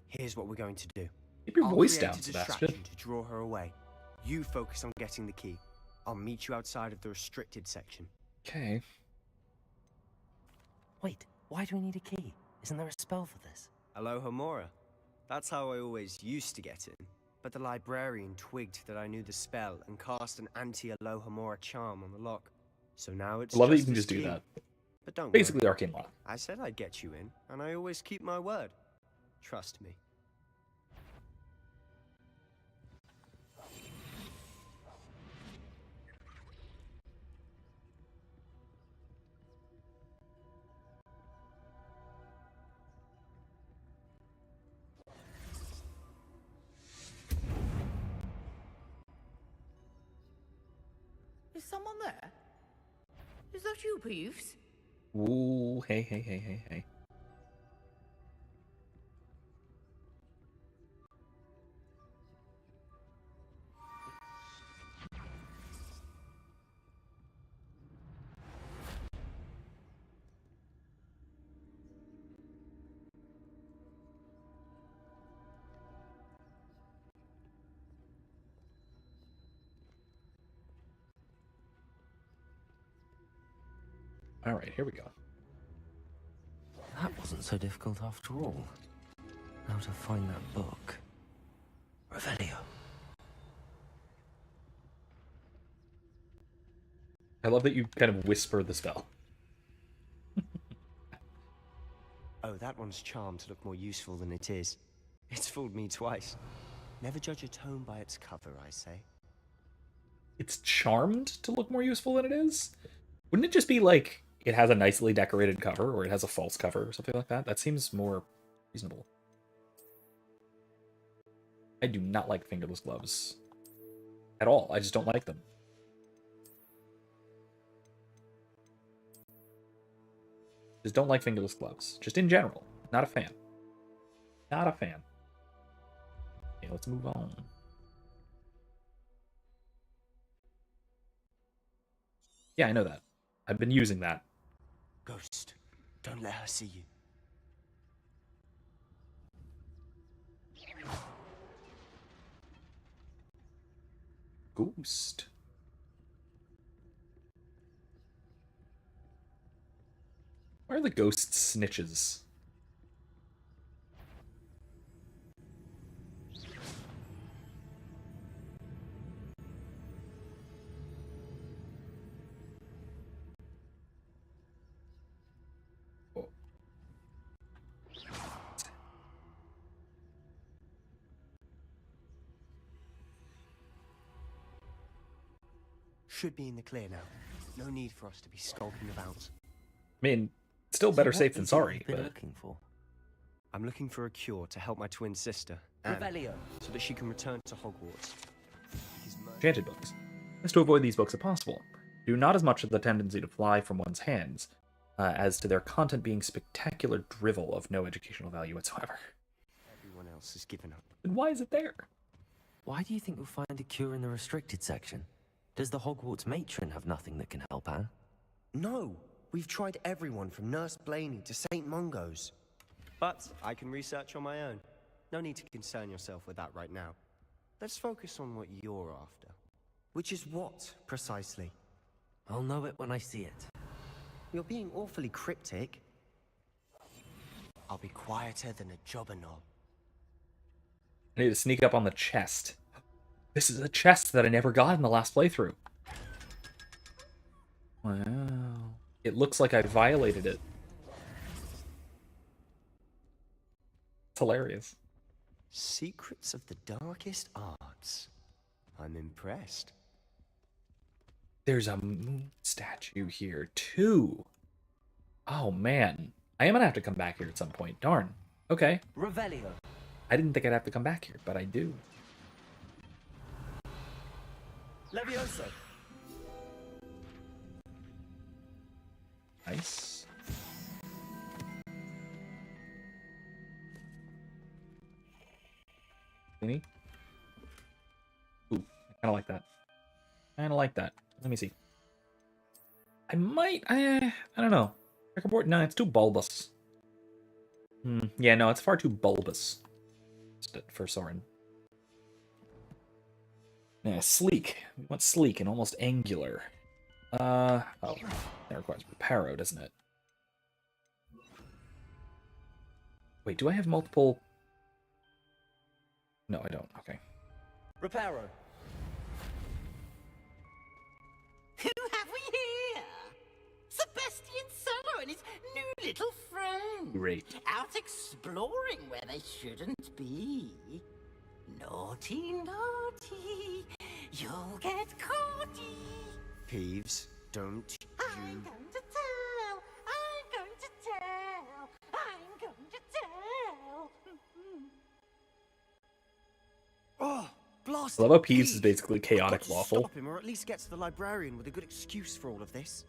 here's what we're going to do. Keep your voice down, I'll create a Sebastian. distraction to draw her away. You focus on getting the key. I'll meet you outside of the restricted section. Okay. Wait, why do we need a key? Isn't there a spell for this? Alohomora. That's how I always used to get in. But the librarian twigged that I knew the spell and cast an anti-Alohomora charm on the lock. So now it's I love that you just can this just do key. that. But don't Basically worry. arcane law. I said I'd get you in, and I always keep my word. Trust me. someone there? Is that you, Peeves? Ooh, hey. All right, here we go. That wasn't so difficult after all. How to find that book. Revelio. I love that you kind of whisper the spell. Oh, that one's charmed to look more useful than it is. It's fooled me twice. Never judge a tome by its cover, I say. It's charmed to look more useful than it is? Wouldn't it just be like it has a nicely decorated cover, or it has a false cover, or something like that? That seems more reasonable. I do not like fingerless gloves. At all. I just don't like them. Just don't like fingerless gloves. Just in general. Not a fan. Not a fan. Okay, let's move on. Yeah, I know that. I've been using that. Ghost, don't let her see you. Ghost. Where are the ghost snitches? Should be in the clear now. No need for us to be skulking about. I mean, still better safe than sorry. Been But... looking for. I'm looking for a cure to help my twin sister, Anne, so that she can return to Hogwarts. Enchanted books. As to avoid these books if possible. Do not as much of the tendency to fly from one's hands, as to their content being spectacular drivel of no educational value whatsoever. Everyone else has given up. Then why is it there? Why do you think we'll find a cure in the restricted section? Does the Hogwarts matron have nothing that can help Anne? No, we've tried everyone from Nurse Blaney to St. Mungo's. But I can research on my own. No need to concern yourself with that right now. Let's focus on what you're after. Which is what, precisely? I'll know it when I see it. You're being awfully cryptic. I'll be quieter than a jobberknoll. I need to sneak up on the chest. This is a chest that I never got in the last playthrough. Wow. It looks like I violated it. It's hilarious. Secrets of the darkest arts. I'm impressed. There's a moon statue here, too. Oh, man. I am gonna have to come back here at some point. Darn. Okay. Revelio. I didn't think I'd have to come back here, but I do. Levioso. Nice. Any? Ooh, I kind of like that. Kind of like that. Let me see. I might. I don't know. Checkerboard? No, it's too bulbous. Yeah, no, it's far too bulbous for Soren. Yeah, sleek. We want sleek and almost angular. Oh, that requires reparo, doesn't it? Wait, do I have multiple? No, I don't. Okay. Reparo. Who have we here? Sebastian Solo and his new little friend. Great. Out exploring where they shouldn't be. Naughty, naughty. You'll get caughty. Peeves, don't you... I'm going to tell. I'm going to tell. I'm going to tell. Oh, Lost I love how Peeves is Peeve. basically I've got chaotic to lawful. Stop him, or at least get to the librarian with a good excuse for all of this.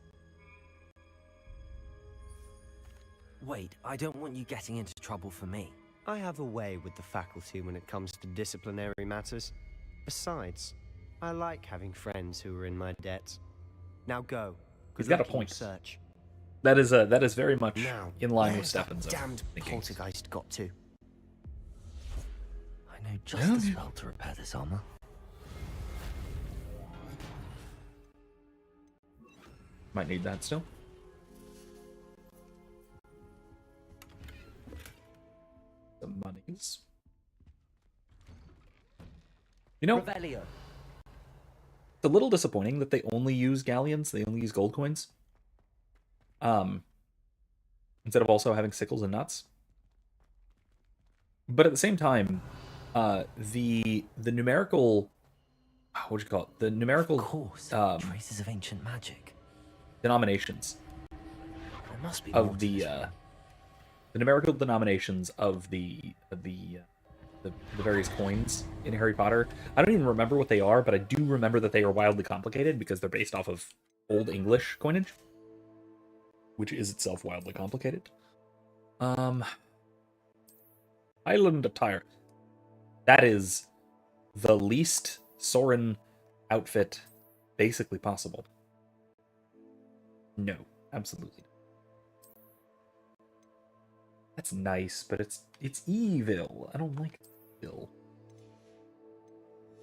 Wait, I don't want you getting into trouble for me. I have a way with the faculty when it comes to disciplinary matters. Besides, I like having friends who are in my debt. Now go. He's got a luck in your point. Search. That is very much Now, in line with where's that Stefan's damned thinking. poltergeist got to? I know just as well to repair this armor. Might need that still. Some monies. You know, Revelio. it's a little disappointing that they only use galleons. They only use gold coins. Instead of also having sickles and nuts. But at the same time, the numerical, what would you call it? The numerical, of course, traces of ancient magic. Denominations. There must be of the numerical denominations of the various coins in Harry Potter. I don't even remember what they are, but I do remember that they are wildly complicated because they're based off of Old English coinage, which is itself wildly complicated. Island attire. That is the least Soren outfit basically possible. No, absolutely. That's nice, but it's evil. I don't like evil.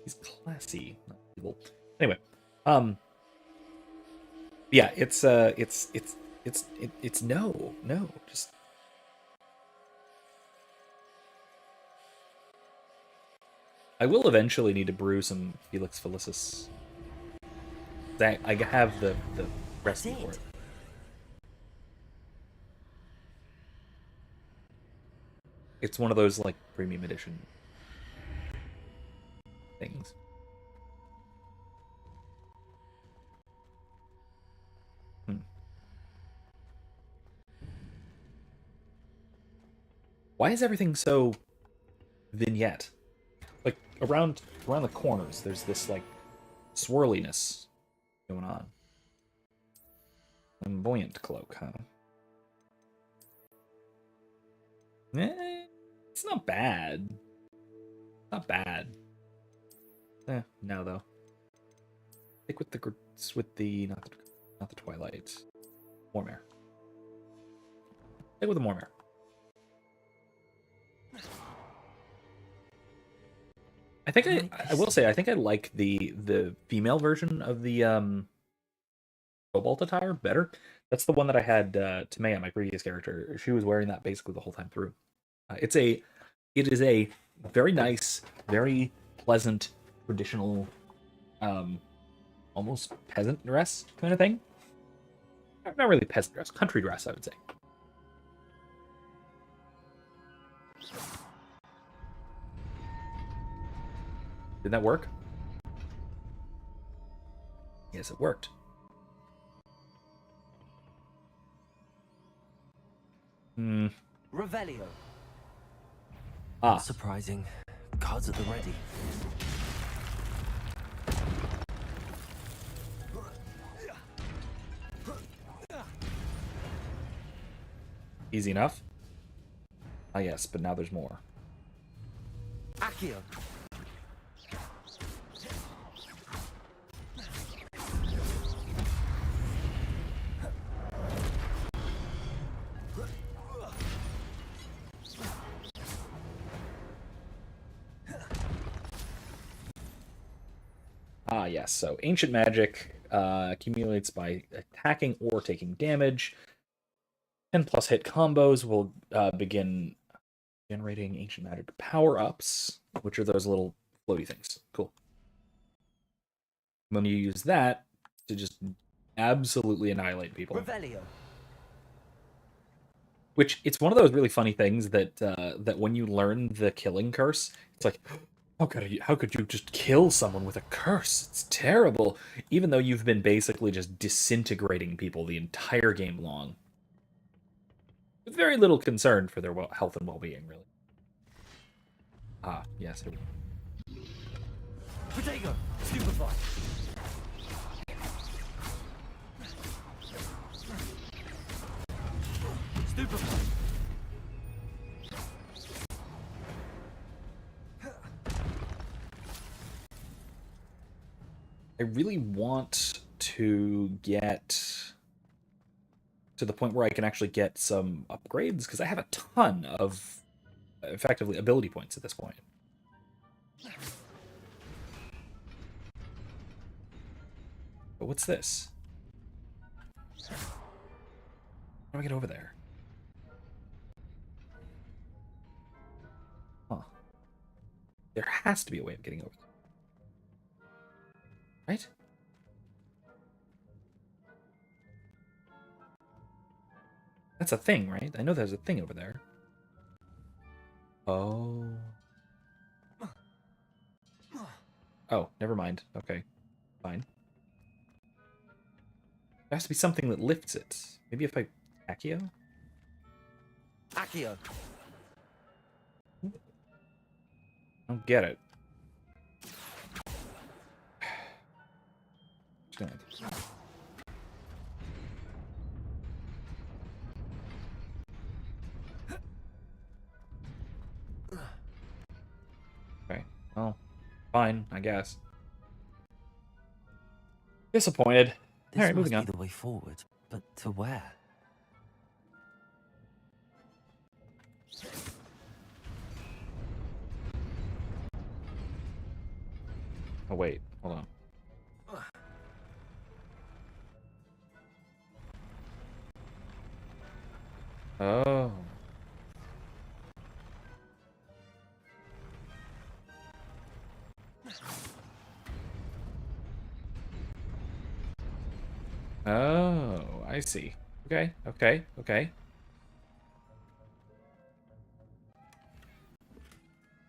He's classy, not evil. Anyway, yeah, it's no, just. I will eventually need to brew some Felix Felicis. I have the recipe for it. It's one of those like premium edition things. Why is everything so vignette? Like around the corners, there's this like swirliness going on. Flamboyant cloak, huh? It's not bad. Not bad. No though. Stick with the not the Twilight. Warmare. Stick with the Warmare. I think I will say I think I like the female version of the Cobalt attire better. That's the one that I had Tamea, my previous character. She was wearing that basically the whole time through. It is a very nice, very pleasant, traditional, almost peasant dress kind of thing. Not really peasant dress, country dress, I would say. Did that work? Yes, it worked. Revelio. Ah. Surprising. Cards at the ready. Easy enough. Ah, yes, but now there's more. Accio. Ah, yes. So ancient magic accumulates by attacking or taking damage. 10+ hit combos will begin generating ancient magic power-ups, which are those little floaty things. Cool. When you use that to just absolutely annihilate people. Revelio. Which, it's one of those really funny things that that when you learn the killing curse, it's like, how could you just kill someone with a curse? It's terrible. Even though you've been basically just disintegrating people the entire game long. With very little concern for their health and well-being, really. Ah, yes. Here we go. Protego! Stupefy! Stupefy! I really want to get to the point where I can actually get some upgrades, because I have a ton of, effectively, ability points at this point. But what's this? How do I get over there? Huh. There has to be a way of getting over there. Right? That's a thing, right? I know there's a thing over there. Oh. Oh, never mind. Okay. Fine. There has to be something that lifts it. Maybe if I... Accio? Accio! I don't get it. Okay, well, fine, I guess. Disappointed. This Alright, must moving on. be the way forward, but to where? Oh, wait, hold on. Oh. Oh, I see. Okay, okay, okay.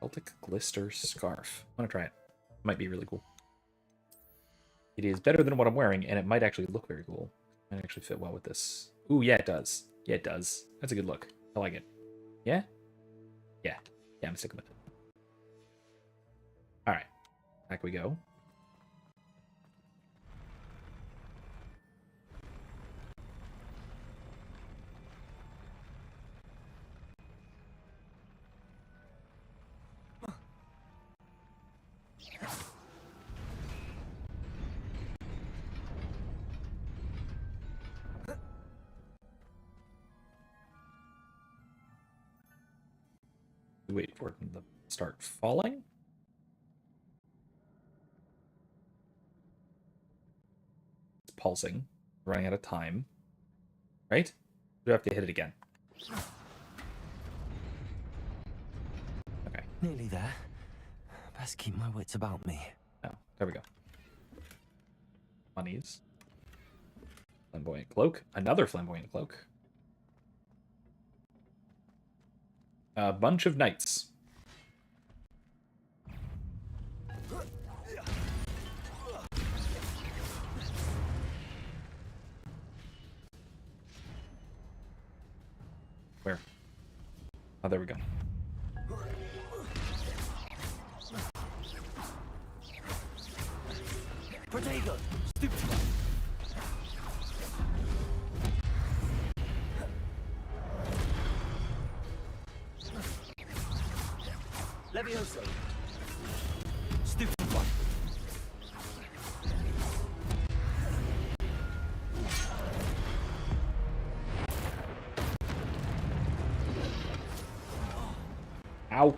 Celtic Glister Scarf. I want to try it. Might be really cool. It is better than what I'm wearing, and it might actually look very cool. Might actually fit well with this. Ooh, yeah, it does. Yeah, it does. That's a good look. I like it. Yeah? Yeah. Yeah, I'm sticking with it. Alright. Back we go. Wait for it to start falling. It's pulsing. Running out of time. Right? Do I have to hit it again? Okay. Nearly there. Best keep my wits about me. Oh, there we go. Monies. Flamboyant cloak. Another flamboyant cloak. A bunch of knights. Where? Oh, there we go. Protego! Stupefy! Levioso! Stupefy! Ow.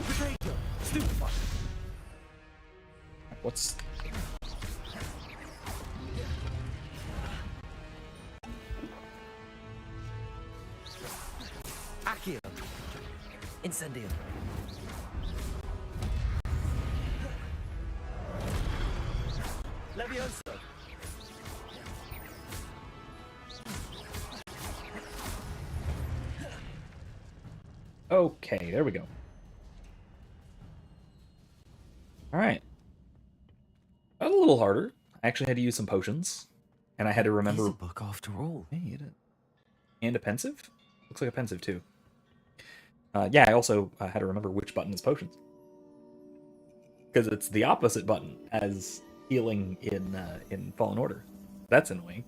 Protego! Stupefy! What's... Accio! Incendio! Levioso! Okay, there we go. Alright. That was a little harder. I actually had to use some potions. And I had to remember... It's a book after all. Hey, it is. And a pensive? Looks like a pensive, too. Yeah, I also had to remember which button is potions. Because it's the opposite button as healing in Fallen Order. That's annoying.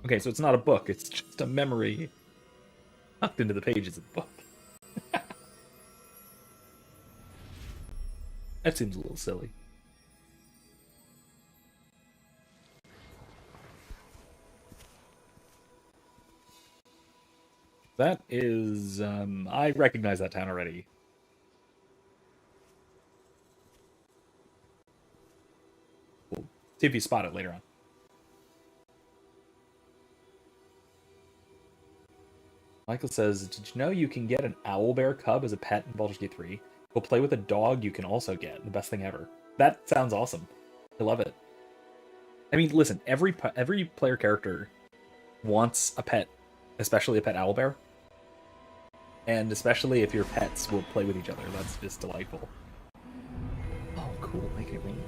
Okay, so it's not a book, it's just a memory tucked into the pages of the book. That seems a little silly. That is, I recognize that town already. We'll see if you spot it later on. Michael says, did you know you can get an owlbear cub as a pet in Baldur's Gate 3? Go play with a dog you can also get. The best thing ever. That sounds awesome. I love it. I mean, listen, every player character wants a pet, especially a pet owlbear. And especially if your pets will play with each other. That's just delightful. Oh, cool. Make it rain.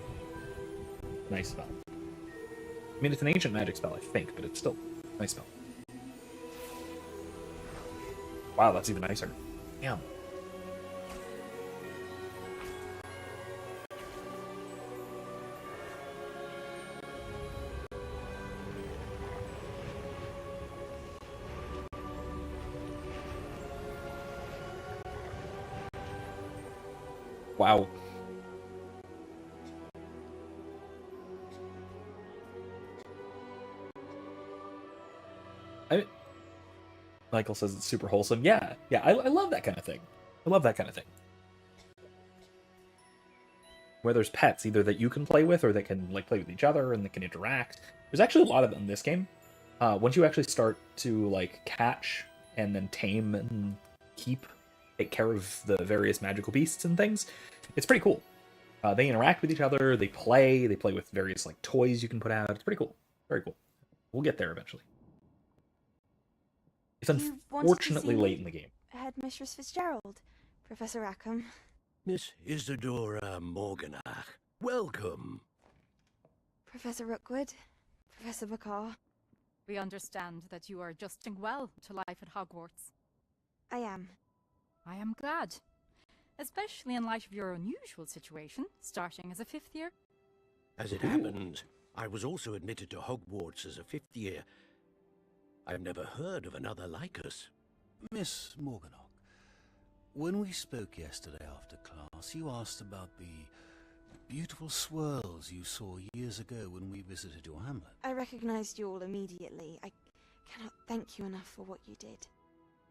Nice spell. I mean, it's an ancient magic spell, I think, but it's still a nice spell. Wow, that's even nicer. Damn. Wow. Michael says it's super wholesome. Yeah, I love that kind of thing. I love that kind of thing. Where there's pets, either that you can play with or that can like play with each other and that can interact. There's actually a lot of them in this game. Once you actually start to like catch and then tame and take care of the various magical beasts and things, it's pretty cool. They interact with each other, they play with various like toys you can put out. It's pretty cool. Very cool. We'll get there eventually. It's unfortunately late in the game. Headmistress Fitzgerald, Professor Rackham. Miss Isadora Morganach, welcome. Professor Rookwood, Professor McCaw. We understand that you are adjusting well to life at Hogwarts. I am. I am glad. Especially in light of your unusual situation, starting as a 5th year. As it happened, I was also admitted to Hogwarts as a 5th year. I've never heard of another like us. Miss Morganach, when we spoke yesterday after class, you asked about the beautiful swirls you saw years ago when we visited your hamlet. I recognized you all immediately. I cannot thank you enough for what you did.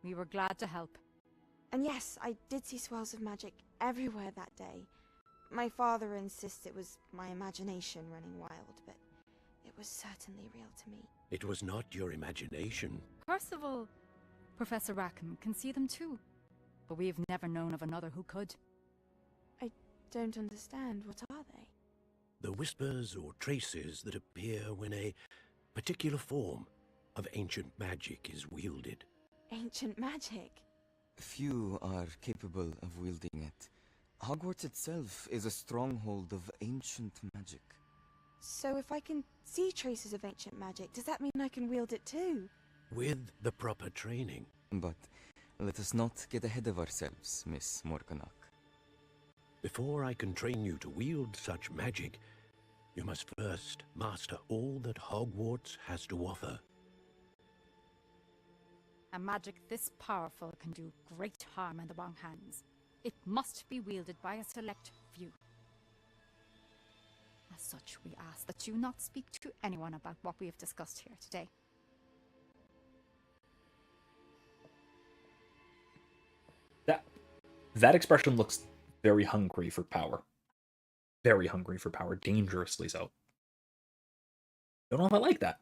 We were glad to help. And yes, I did see swirls of magic everywhere that day. My father insists it was my imagination running wild, but it was certainly real to me. It was not your imagination. Percival, Professor Rackham can see them too, but we've never known of another who could. I don't understand. What are they? The whispers or traces that appear when a particular form of ancient magic is wielded. Ancient magic? Few are capable of wielding it. Hogwarts itself is a stronghold of ancient magic. So if I can see traces of ancient magic, does that mean I can wield it too? With the proper training. But let us not get ahead of ourselves, Miss Morganach. Before I can train you to wield such magic, you must first master all that Hogwarts has to offer. A magic this powerful can do great harm in the wrong hands. It must be wielded by a select few. As such, we ask that you not speak to anyone about what we have discussed here today. That expression looks very hungry for power. Very hungry for power, dangerously so. Don't know if I like that.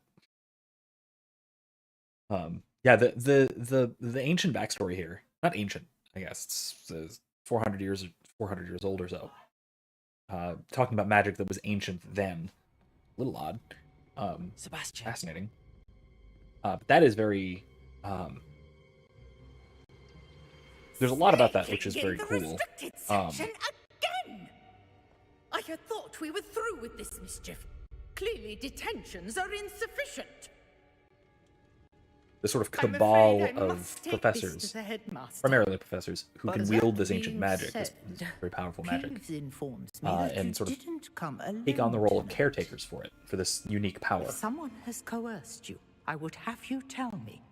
Yeah, the ancient backstory here. Not ancient, I guess. It's 400 years old or so. Talking about magic that was ancient then. A little odd. Sebastian. Fascinating. But that is very there's a lot about that which is very cool. Again! I had thought we were through with this mischief. Clearly detentions are insufficient. The sort of I'm cabal afraid I of must take this professors, to the headmaster. primarily professors, who But can that wield this ancient being magic, this said, very powerful magic, Peeves informs me that you and sort of didn't come take on the alone role of tonight. caretakers for it, for this unique power. If someone has coerced you, I would have you tell me.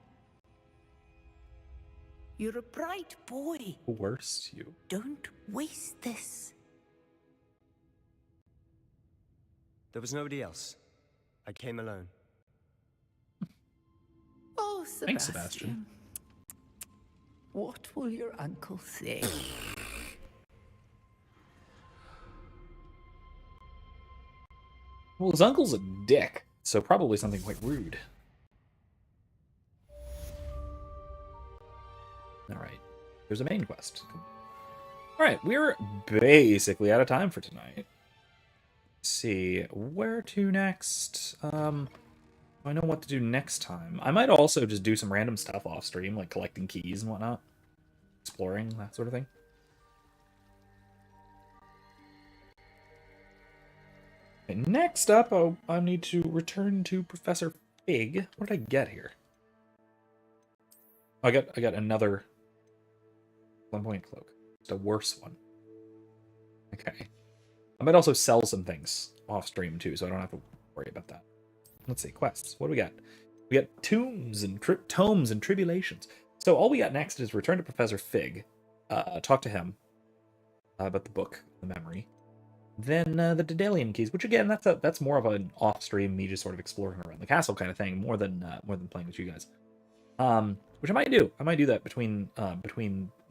You're a bright boy. Coerce you? Don't waste this. There was nobody else. I came alone. Oh, Sebastian. Thanks, Sebastian. What will your uncle say? Well, his uncle's a dick, so probably something quite rude. Alright, there's a main quest. Alright, we're basically out of time for tonight. Let's see, where to next? I know what to do next time. I might also just do some random stuff off stream, like collecting keys and whatnot. Exploring, that sort of thing. Okay, next up, I need to return to Professor Fig. What did I get here? I got another flamboyant cloak. Just a worse one. Okay. I might also sell some things off stream too, so I don't have to worry about that. Let's see, quests. What do we got? We got tomes and tribulations. So all we got next is return to Professor Fig, talk to him about the book, the memory. Then the Daedalian keys, which again, that's more of an off-stream, me just sort of exploring around the castle kind of thing, more than playing with you guys. Which I might do. I might do that between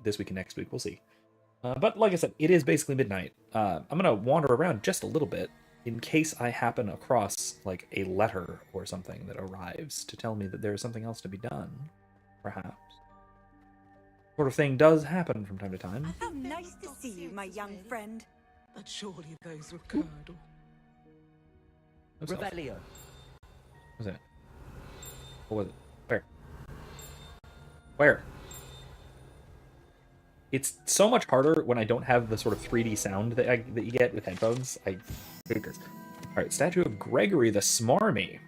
this week and next week. We'll see. But like I said, it is basically midnight. I'm gonna wander around just a little bit in case I happen across like a letter or something that arrives to tell me that there's something else to be done. Perhaps. Sort of thing does happen from time to time. How nice to see you, my young friend. But surely those were curdle. Revelio. What was that? What was it? Where? Where? It's so much harder when I don't have the sort of 3D sound that you get with headphones. I hate this. Alright, statue of Gregory the Smarmy.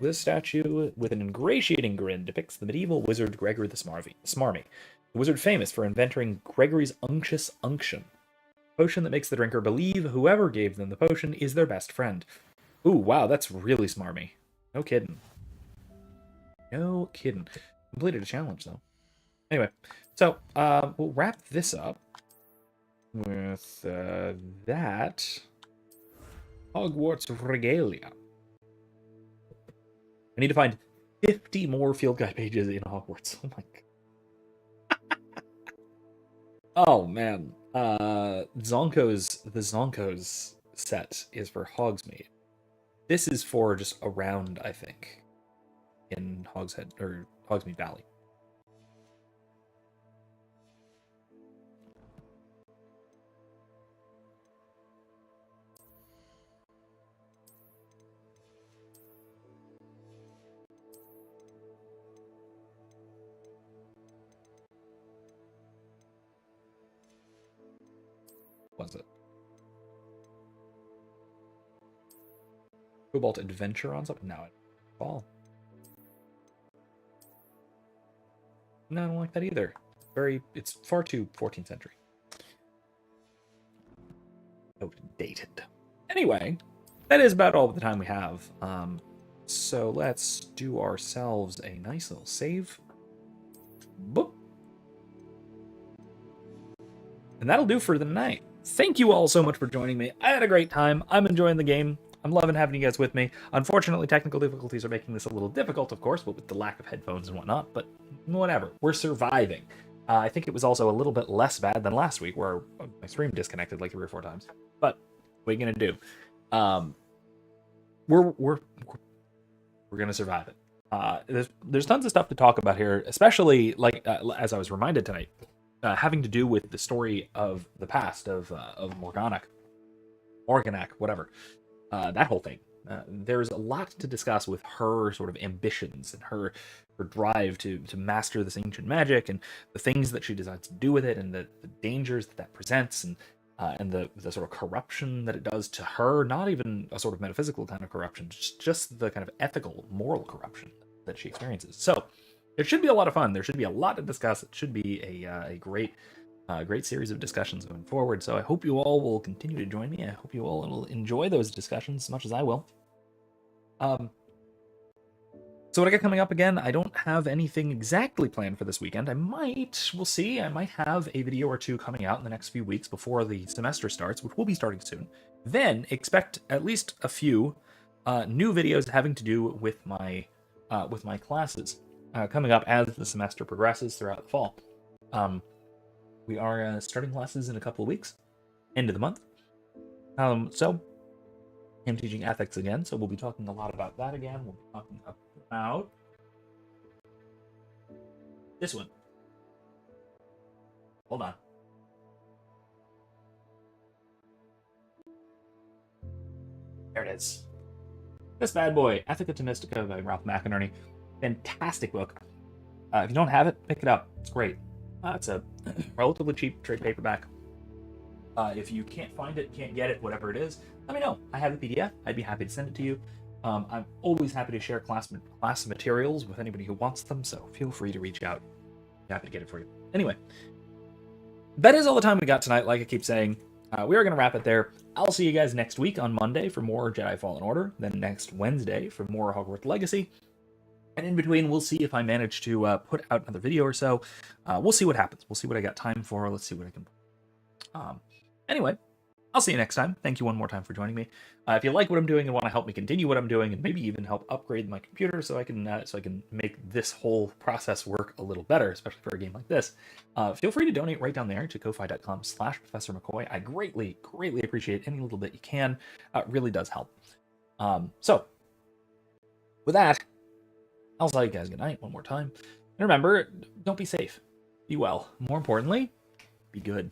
This statue, with an ingratiating grin, depicts the medieval wizard Gregory the Smarmy. The wizard famous for inventing Gregory's unctuous unction. Potion that makes the drinker believe whoever gave them the potion is their best friend. Ooh, wow, that's really smarmy. No kidding. No kidding. Completed a challenge, though. Anyway, so we'll wrap this up with that Hogwarts Regalia. I need to find 50 more field guide pages in Hogwarts. Oh my god. Oh man. The Zonko's set is for Hogsmeade. This is for just around, I think, in Hogshead or Hogsmeade Valley. Was it? Cobalt Adventure on something? No, fall. No, I don't like that either. It's far too 14th century. Outdated. Anyway, that is about all the time we have. So let's do ourselves a nice little save. Boop. And that'll do for the night. Thank you all so much for joining me. I had a great time. I'm enjoying the game. I'm loving having you guys with me. Unfortunately, technical difficulties are making this a little difficult, of course, but with the lack of headphones and whatnot, but whatever. We're surviving. I think it was also a little bit less bad than last week, where my stream disconnected like 3 or 4 times. But what are you gonna do? We're gonna survive it. There's tons of stuff to talk about here, especially like as I was reminded tonight, having to do with the story of the past of Morganac, whatever. That whole thing. There's a lot to discuss with her sort of ambitions and her drive to master this ancient magic and the things that she decides to do with it and the dangers that presents and and the sort of corruption that it does to her, not even a sort of metaphysical kind of corruption, just the kind of ethical, moral corruption that she experiences. So it should be a lot of fun. There should be a lot to discuss. It should be a great series of discussions going forward. So I hope you all will continue to join me. I hope you all will enjoy those discussions as much as I will. So what I got coming up again, I don't have anything exactly planned for this weekend. We'll see, I might have a video or two coming out in the next few weeks before the semester starts, which will be starting soon. Then expect at least a few new videos having to do with my classes coming up as the semester progresses throughout the fall. We are starting classes in a couple of weeks, end of the month. So I'm teaching ethics again, so we'll be talking a lot about that again. We'll be talking about this one. Hold on. There it is. This bad boy, Ethica Thomistica by Ralph McInerney. Fantastic book. If you don't have it, pick it up. It's great. It's a relatively cheap trade paperback. If you can't find it, can't get it, whatever it is, let me know. I have the PDF. I'd be happy to send it to you. I'm always happy to share class materials with anybody who wants them, so feel free to reach out. I'm happy to get it for you. Anyway, that is all the time we got tonight, like I keep saying. We are going to wrap it there. I'll see you guys next week on Monday for more Jedi Fallen Order, then next Wednesday for more Hogwarts Legacy. And in between, we'll see if I manage to put out another video or so. We'll see what happens. We'll see what I got time for. Let's see what I can... Anyway, I'll see you next time. Thank you one more time for joining me. If you like what I'm doing and want to help me continue what I'm doing, and maybe even help upgrade my computer so I can make this whole process work a little better, especially for a game like this, feel free to donate right down there to ko-fi.com/Professor McCoy. I greatly appreciate any little bit you can. It really does help. So, with that, I'll tell you guys good night one more time. And remember, don't be safe. Be well. More importantly, be good.